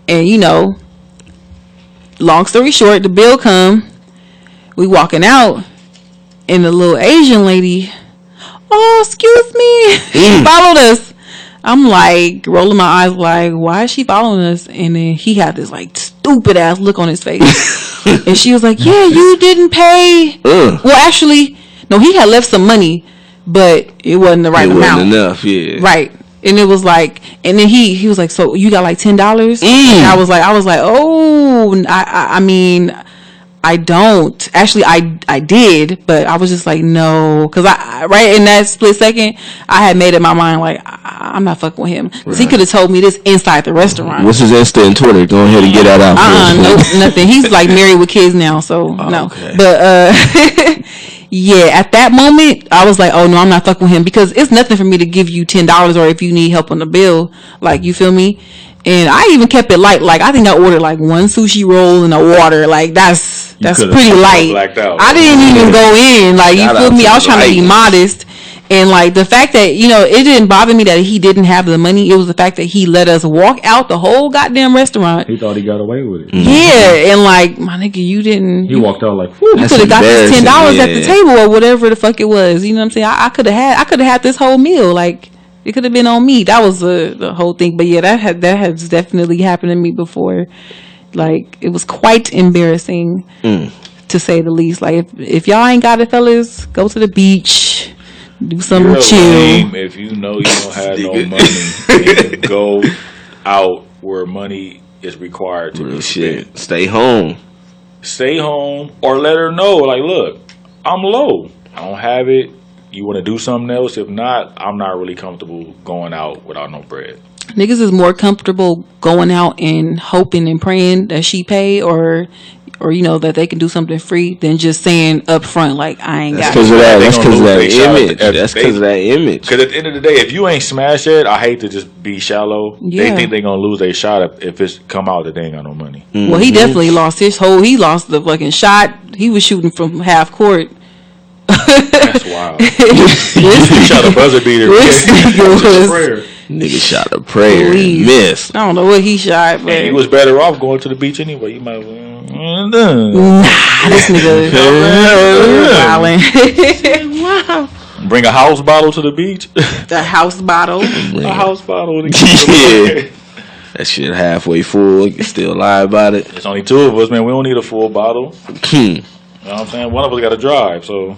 C: and long story short, the bill come, we walking out, and the little Asian lady, oh excuse me, she followed us. I'm like rolling my eyes like, why is she following us? And then he had this like stupid ass look on his face. And she was like, yeah, you didn't pay. Well, actually, no, he had left some money, but it wasn't the right amount. It wasn't
B: enough, yeah.
C: Right. And it was like, and then he was like, so you got like $10? And I was like, oh, I mean, I don't. Actually, I did, but I was just like, no. Because right in that split second, I had made up my mind, like, I'm not fucking with him. Because he could have told me this inside the restaurant.
B: What's his Insta and Twitter? Go ahead and get that out.
C: Nope, nothing. He's like married with kids now, so no. Okay. But, yeah, at that moment, I was like, oh, no, I'm not fucking with him. Because it's nothing for me to give you $10 or if you need help on the bill. Like, you feel me? And I even kept it light. Like, I think I ordered like one sushi roll and a water. Like, that's pretty light. I didn't even go in. Like, you feel me? I was trying to be modest. And like the fact that, it didn't bother me that he didn't have the money. It was the fact that he let us walk out the whole goddamn restaurant.
D: He thought he got away with it.
C: Yeah. And like, my nigga, you didn't.
D: He walked out like,
C: you could have got this $10 at the table or whatever the fuck it was. You know what I'm saying? I could have had this whole meal. Like, it could have been on me. That was the whole thing. But yeah, that has definitely happened to me before. Like, it was quite embarrassing, to say the least. Like, if y'all ain't got it, fellas, go to the beach, do something chill.
A: Lame if you know you don't have no money, and go out where money is required to be spent.
B: Stay home.
A: Stay home, or let her know, like, look, I'm low. I don't have it. You want to do something else? If not, I'm not really comfortable going out without no bread.
C: Niggas is more comfortable going out and hoping and praying that she pay or that they can do something free than just saying up front, like, I ain't got it.
B: That's because of that image. That's because of that image.
A: Because at the end of the day, if you ain't smashed it, I hate to just be shallow. Yeah. They think they're going to lose their shot if it's come out that they ain't got no money.
C: Mm-hmm. Well, he definitely lost he lost the fucking shot. He was shooting from half court.
A: That's wild. He shot a buzzer beater.
B: Nigga shot a prayer and missed.
C: I don't know what he shot, but
A: he was better off going to the beach anyway. You might
C: this nigga wow.
A: Bring a house bottle to the beach.
C: The house bottle.
A: A house bottle.
B: Yeah. That shit halfway full. You can still lie about it.
A: It's only two of us, man. We don't need a full bottle. You know what I'm saying? One of us got to drive, so.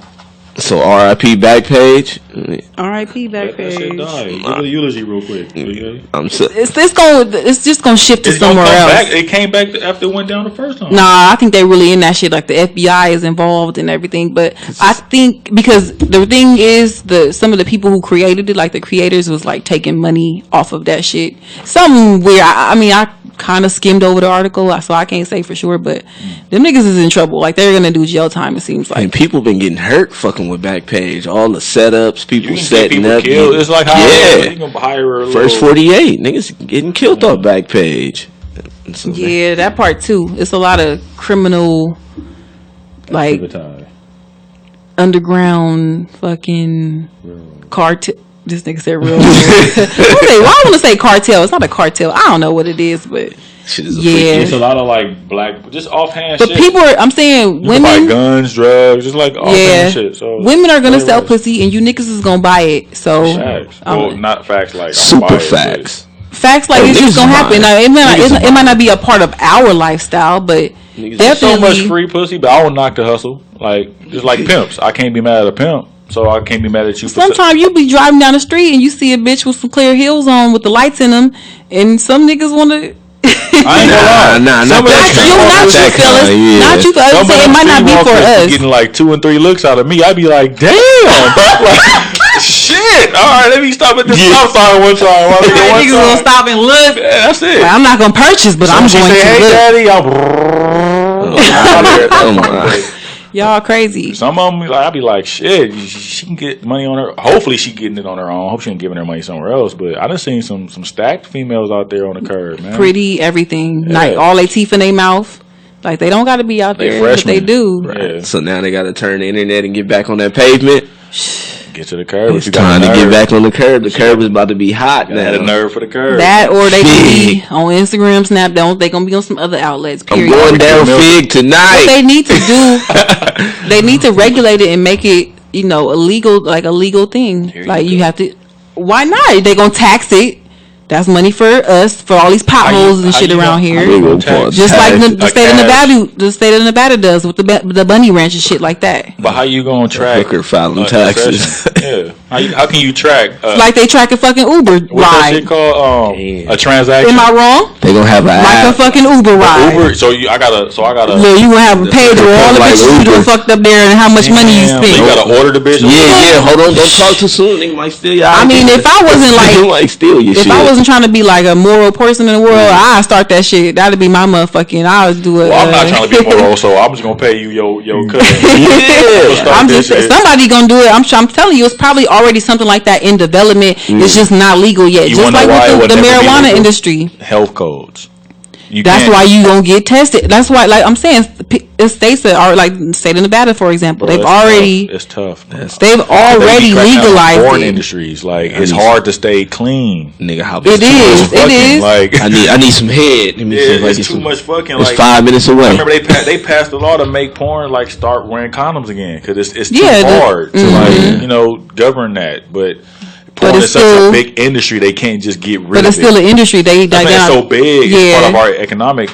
B: So R.I.P. Backpage.
C: R.I.P.
D: That shit
C: Backpage.
D: died. Give it a eulogy real quick. Okay?
B: I'm so,
C: It's just gonna shift to
A: It's gonna
C: somewhere
A: come
C: else.
A: back. It came back after it went down the first time.
C: Nah, I think they really in that shit. Like the FBI is involved and everything. But I think because the thing is, some of the people who created it, like the creators, was like taking money off of that shit. Something weird. I mean, I kind of skimmed over the article, so I can't say for sure. But them niggas is in trouble. Like they're gonna do jail time. It seems like.
B: and people been getting hurt fucking with Backpage. All the setups,
A: You
B: people
A: can get
B: setting
A: people
B: up.
A: killed. It's like how you can hire a
B: First
A: little,
B: 48 niggas getting killed off Backpage. And so,
C: Yeah, that part too. It's a lot of criminal, like
D: Activity.
C: underground fucking cartel. This nigga said real. Why I want to say cartel? It's not a cartel. I don't know what it is, but
B: shit is a
C: yeah.
A: It's a lot of like black, just offhand
C: But
A: shit.
C: people are. I'm saying
A: You can buy
C: women.
A: guns, drugs, just like offhand
C: Yeah,
A: shit. So
C: women are gonna
A: Very
C: sell
A: right.
C: pussy, and you niggas is gonna buy it. So
A: Facts.
C: um,
A: Well, not facts like I'm
B: super
A: biased,
B: facts.
C: facts like
B: Oh,
C: it's just
B: niggas
C: gonna
B: is
C: happen.
B: buying.
C: Now,
B: Niggas is
C: it might not be a part of our lifestyle, but
B: Niggas is
A: There's so much
C: definitely.
A: free pussy, but I don't knock the hustle. Like just like pimps, I can't be mad at a pimp, so I can't be mad at you. for
C: Sometimes you be driving down the street and you see a bitch with some clear heels on with the lights in them, and some niggas want to.
A: I ain't gonna lie.
B: Nah,
A: Some
B: not
A: of
B: that
A: them
B: kind.
C: You, not
B: Not
C: you,
B: that
C: fellas.
B: kind, yeah.
C: Not you.
A: Some
C: I'm
A: of
C: saying it
A: them
C: might not be for
A: streetwalkers be
C: us.
A: getting like 2 and 3 looks out of me. I'd be like, damn. Like, shit. All right, let me stop at this stop sign one time. While they go one
C: Niggas gonna
A: time.
C: stop and look.
A: Yeah, that's it.
C: Like, I'm not gonna purchase, but I'm
A: She
C: going
A: say,
C: to
A: hey,
C: look.
A: daddy.
B: Oh my.
C: Y'all crazy.
A: Some of them, like, I'd be like, shit, she can get money on her. Hopefully, she getting it on her own. Hope she ain't giving her money somewhere else. But I done seen some stacked females out there on the curb, man.
C: Pretty, everything.
A: Yeah.
C: Like all they teeth in their mouth. Like they don't got to be out
A: They
C: there, but they
A: freshmen.
C: do.
A: Yeah.
B: So now they got to turn the internet and get back on that pavement.
A: Get to the curb.
B: It's
A: if you got
B: time
A: the
B: to get
A: nerve.
B: back on the curb. The curb is about to be hot
A: Got the
B: now.
A: nerve for the curb.
C: That or they can be
B: Fig.
C: on Instagram, Snap. They gonna be on some other outlets.
B: I'm
C: Period.
B: going down Fig
C: What
B: tonight.
C: they need to do, they need to regulate it and make it, illegal, like a legal thing.
A: Here you
C: Like you
A: go.
C: have to. Why not? They gonna tax it. That's money for us for all these potholes and
A: how
C: shit
A: you
C: around
A: gonna-
C: here.
A: how you gonna
B: Legal
A: tax-
C: Just like the
A: a
C: state of
A: cash-
C: Nevada does with the bunny ranch and shit like that.
A: But how you gonna track?
B: Hooker filing
A: uh,
B: taxes.
A: Yeah. How can you track?
C: Like they track a fucking Uber
A: what's that shit
C: ride.
A: called?
B: Damn.
A: A transaction.
C: Am I wrong?
B: They gonna have an
C: Like a
B: app.
C: fucking Uber ride.
A: Uber. So I gotta.
C: Yeah, you gonna have a page where all the
B: Like
C: bitches you done
B: Uber.
C: fucked up there and how much money you
A: Damn,
C: spent.
A: You gotta order the bitch.
B: Yeah. Hold on. Don't talk too soon. They might steal your
C: I mean, if I wasn't
B: they
C: like,
B: might steal your
C: if
B: shit.
C: I wasn't trying to be like a moral person in the world, I'd start that shit. That'd be my motherfucking. I would do it.
A: Well, I'm not trying to be moral, so I'm just gonna pay you your cut.
B: Yeah.
C: I'm just somebody gonna do it. I'm telling you, it's probably already something like that in development. It's just not legal yet.
A: You
C: Just
A: wanna
C: like
A: know why it
C: with
A: would
C: the
A: never be
C: marijuana
A: legal?
C: industry.
A: Health codes. You
C: That's
A: can't-
C: why you gonna get tested. That's why, like I'm saying, states that are like state of Nevada, for example,
A: Bro,
C: they've
A: it's
C: already
A: tough. It's tough.
C: they've already
A: They be cracking down on
C: legalized
A: foreign
C: it.
A: industries. Like it's hard to stay clean.
B: Nigga, how
C: It is.
A: Fucking,
C: It is.
A: like
B: I need some head. Let me see if I
A: it's
B: get
A: too
B: some-
A: much fucking.
B: It's
A: Like
B: 5 minutes away.
A: I remember they passed a law to make porn like start wearing condoms again because it's too
C: Yeah,
A: hard to like govern that. But porn
C: it's
A: is such
C: still-
A: a big industry they can't just get rid
C: But
A: of
C: it's still
A: it.
C: an industry. They
A: That's why it's so big.
C: Yeah.
A: It's part of our economic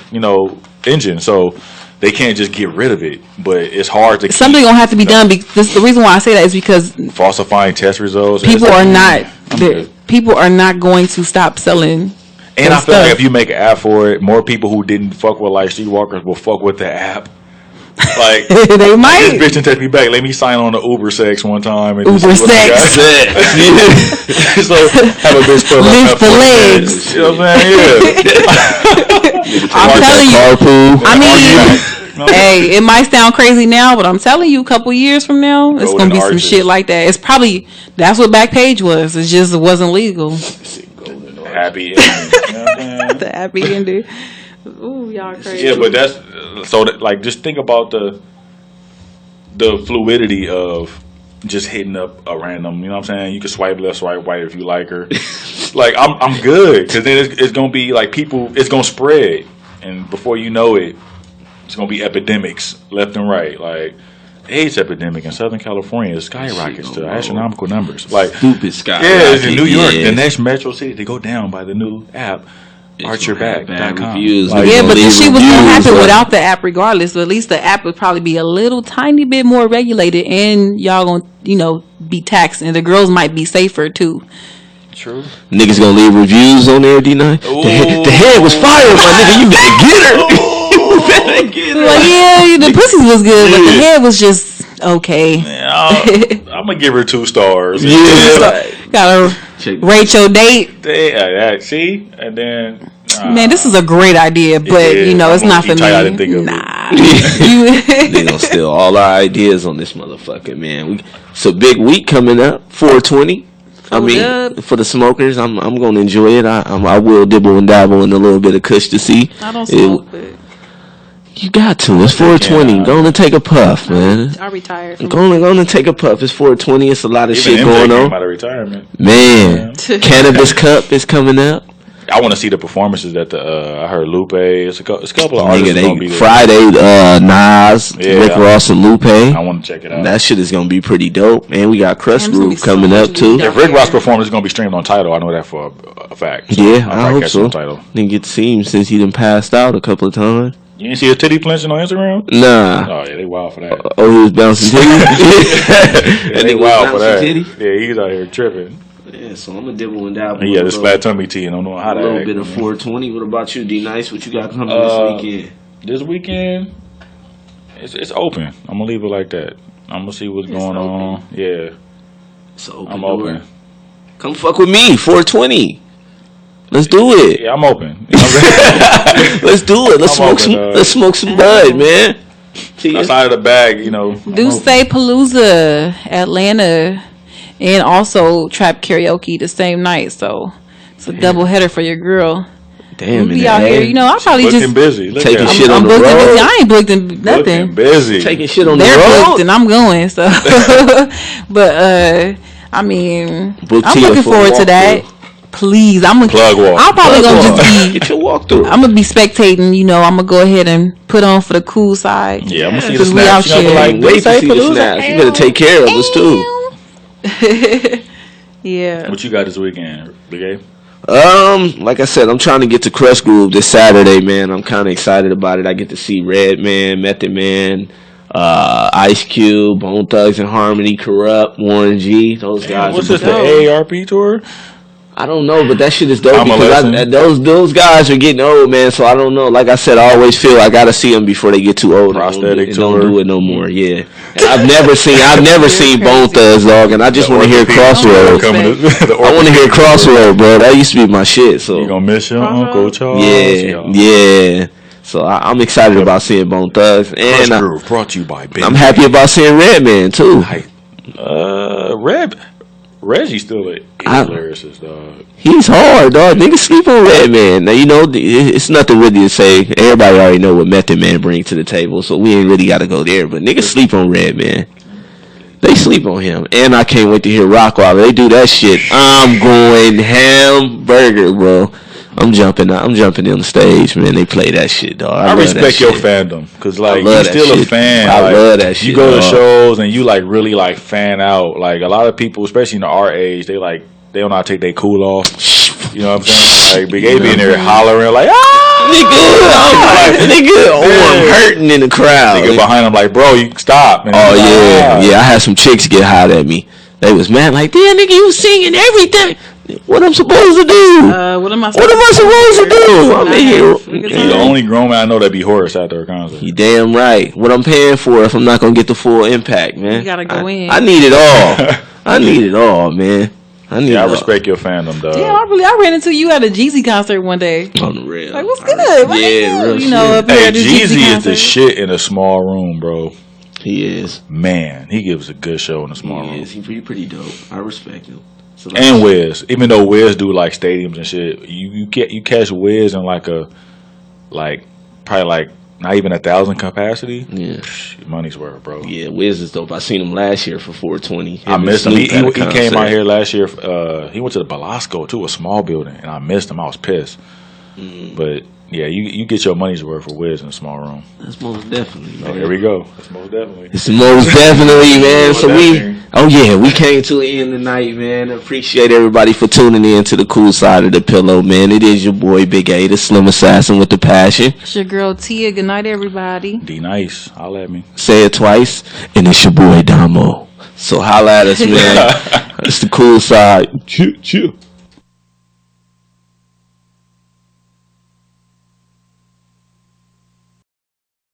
A: engine. So they can't just get rid of it. But it's hard to
C: Something gonna have to be done. Because the reason why I say that is because
A: keep falsifying test results.
C: people
A: It's
C: are
A: like,
C: not.
A: good.
C: People are not going to stop selling.
A: And I
C: their
A: feel like
C: stuff.
A: if you make an app for it, more people who didn't fuck with like streetwalkers will fuck with the app. Like
C: They
A: this
C: might.
A: bitch and text me back. Let me sign on the Uber sex one time and
C: Uber
A: just see what I
C: sex.
A: got. So have a bitch put
C: Lift
A: up
C: the
A: 40
C: legs.
A: minutes. You know what I'm saying? Yeah.
C: I'm telling you.
B: Carpool.
C: I mean,
A: No.
C: hey, it might sound crazy now, but I'm telling you, a couple years from now, it's
A: Golden
C: gonna be some
A: arches.
C: shit like that. It's probably that's what Backpage was. It just wasn't legal.
A: Happy ending. You know what I'm saying?
C: The happy ending. Ooh, y'all crazy.
A: Yeah, but that's so that, like just think about the fluidity of just hitting up a random. You know what I'm saying? You can swipe left, swipe right if you like her. Like I'm good because then it's gonna be like people. It's gonna spread, and before you know it, it's gonna be epidemics left and right. Like AIDS epidemic in Southern California skyrockets to astronomical numbers. Like
B: Stupid sky.
A: yeah, it's in New York,
B: Yeah.
A: the next metro city to go down by the new app. archerback.com.
B: reviews.
A: Like,
C: Yeah, but the
B: leave
C: shit was gonna
B: reviews,
C: happen
B: like-
C: without the app regardless. So at least the app would probably be a little tiny bit more regulated, and y'all gonna be taxed, and the girls might be safer too.
A: True.
B: Niggas gonna leave reviews on there, D9. The head was fire, my nigga. You better get her. You better get her.
C: Like, yeah, the pussies was good, but the
A: Yeah.
C: head was just okay.
A: I'm gonna give her 2 stars.
B: Yeah.
C: Gotta
B: Check-
C: rate your date.
A: See, and then
C: Man, this is a great idea, but
A: is.
C: it's
A: I'm
C: not for
A: low-key
C: me.
A: tight, I didn't think of it.
C: Nah,
B: They
C: you.
B: gonna steal all our ideas on this motherfucker, man. It's a big week coming up, 420. I
C: Hold
B: mean,
C: up.
B: for the smokers, I'm gonna enjoy it. I will dibble and dabble in a little bit of kush to see.
C: I don't
B: It-
C: smoke, but
B: You got to. It's 420. Go on and take a puff, man.
C: I retired. From
B: Go on and take a puff. It's 420. It's a lot of
A: even
B: shit
A: MJ
B: going
A: came
B: on.
A: out of retirement.
B: Man, Cannabis Cup is coming up.
A: I want to see the performances that I heard Lupe. It's a couple of artists
B: Nigga,
A: gonna be there.
B: Friday, Nas,
A: Yeah.
B: Rick Ross, and Lupe.
A: I want to check it out.
B: That shit is gonna be pretty dope. And we got Crust
C: Damn, it's gonna be
B: Groove
C: so
B: coming
C: much
B: up too.
C: weed
A: If Rick Ross performance is gonna be streamed on Tidal, I know that for a fact. So
B: Yeah,
A: I'll
B: I
A: probably
B: hope
A: catch it
B: so.
A: on Tidal.
B: Didn't get to see him since he done passed out a couple of times.
A: You didn't see a titty flinching on Instagram?
B: Nah.
A: Oh yeah, they wild for that.
B: Oh, he was bouncing titties.
A: Yeah, they
B: nigga was
A: wild for that.
B: bouncing titty?
A: Yeah, he's out here tripping.
B: Yeah, so I'm gonna dibble and dabble.
A: He got this flat tummy tea and don't know how
B: A
A: to
B: little
A: act.
B: bit of 420. What about you, D Nice? What you got coming
A: Uh,
B: this weekend?
A: This weekend, it's open. I'm gonna leave it like that. I'm gonna see what's going on. Yeah,
B: It's an open
A: I'm
B: door.
A: open.
B: Come fuck with me, 420. Let's do it.
A: Yeah, I'm open. You know what I'm saying?
B: Let's do it. Let's
A: I'm
B: smoke
A: open,
B: some. Let's smoke some bud, man.
A: Outside of the bag, I'm
C: Duce
A: open.
C: Palooza, Atlanta, and also Trap Karaoke the same night. So it's a double header for your girl.
B: Damn,
C: We'll be
B: man.
C: out here. I probably
A: Looking
C: just
A: busy. Look
B: taking
A: at
B: shit
A: him.
B: on
C: I'm
B: the
C: booked
B: road.
C: in busy. I ain't booked in
A: Looking
C: nothing.
A: busy.
B: Taking shit on the
C: They're
B: road.
C: booked and I'm going. So, but I mean,
B: Book
C: I'm
B: Tia
C: looking
B: for a
C: forward to that.
B: walkthrough.
C: Please,
A: Plug walk.
C: I'm probably gonna just be.
B: Get your walkthrough.
C: I'm gonna be spectating. I'm gonna go ahead and put on for the cool side.
A: Yeah, I'm gonna see the
C: Because we out
A: snaps. You know,
C: here.
A: like,
B: Wait to
A: say
B: see the
A: Palooza.
B: snaps. You better take care of us too.
C: Yeah.
A: What you got this weekend, Big A?
B: Like I said, I'm trying to get to Crust Groove this Saturday, man. I'm kind of excited about it. I get to see Redman, Method Man, Ice Cube, Bone Thugs and Harmony, Corrupt, Warren G. Those guys.
A: What's
B: are
A: this, the
C: dope.
A: AARP tour?
B: I don't know, but that shit is dope
A: I'ma
B: because
A: listen.
B: those guys are getting old, man. So I don't know. Like I said, I always feel I gotta see them before they get too old.
A: Prosthetic
B: and don't
A: tour.
B: do it no more. Yeah, and I've never seen Bone Thugs, dog, and I just want to hear
A: Orthopedic-
B: Crossroads.
A: The
B: I want to hear
A: orthopedic tour.
B: Crossroads, bro. That used to be my shit. So
A: You gonna miss your Uncle Charles?
B: yeah. So I'm excited about seeing Bone Thugs,
A: Crush
B: and
A: Groove brought to you by Ben.
B: I'm happy about seeing Redman too.
A: Reggie still a lyricist, dog.
B: He's hard, dog. Niggas sleep on Redman. Now, it's nothing really to say. Everybody already know what Method Man brings to the table, so we ain't really got to go there. But niggas sleep on Redman. They sleep on him. And I can't wait to hear Rockwilder. They do that shit. I'm going hamburger, bro. I'm jumping on the stage, man. They play that shit, dog.
A: I
B: love
A: respect
B: that
A: your
B: shit.
A: fandom because,
B: I
A: like,
B: love
A: you're
B: that
A: still a
B: shit.
A: fan.
B: I
A: Like,
B: love that shit,
A: You go to
B: dog.
A: shows and you like really like fan out. Like a lot of people, especially in our age, they don't know how to take their cool off. You know what I'm saying? Like Big A be in there hollering like, ah,
B: Nigga, I'm hurting in the crowd.
A: nigga behind him like, bro, you stop. And
B: Oh
A: he's like,
B: yeah. I had some chicks get hot at me. They was mad like, damn nigga, you singing everything. What I'm supposed to do?
C: What am I?
B: What am I supposed to do? I'm in
A: He's the
B: here.
A: only grown man I know that be Horace after a concert.
B: You damn right. What I'm paying for if I'm not gonna get the full impact, man.
C: You gotta go in.
B: I need it all. I need it all, man. I need
A: Yeah, I
B: it all.
A: respect your fandom, dog.
C: Yeah, I ran into you at a Jeezy concert one day.
B: On the real.
C: Like, what's good? What
B: Yeah,
C: you
B: real
C: do? Up here
A: Hey,
C: at the
A: Jeezy is the
C: concert.
A: shit in a small room, bro.
B: He is.
A: Man, he gives a good show in a small room.
B: He is. He's pretty dope. I respect him. So
A: And Wiz, even though Wiz do like stadiums and shit, you catch Wiz in probably not even 1,000 capacity.
B: Yeah.
A: Psh, money's worth, bro.
B: Yeah, Wiz is dope. I seen him last year for 420.
A: I missed him. He
B: Snoop had a
A: came
B: concert.
A: out here last year. He went to the Belasco too, a small building, and I missed him. I was pissed. But yeah, you get your money's worth for Wiz in a small room.
B: That's most definitely,
A: Oh,
B: man.
A: here we go. That's most definitely.
B: It's most definitely, man.
A: Most
B: So
A: definitely.
B: we came to an end tonight, man. Appreciate everybody for tuning in to the cool side of the pillow, man. It is your boy Big A, the Slim Assassin with the passion.
C: It's your girl Tia. Good night, everybody.
A: D nice. Holla at me.
B: Say it twice, and it's your boy Damo. So holla at us, man. It's the cool side. Chill.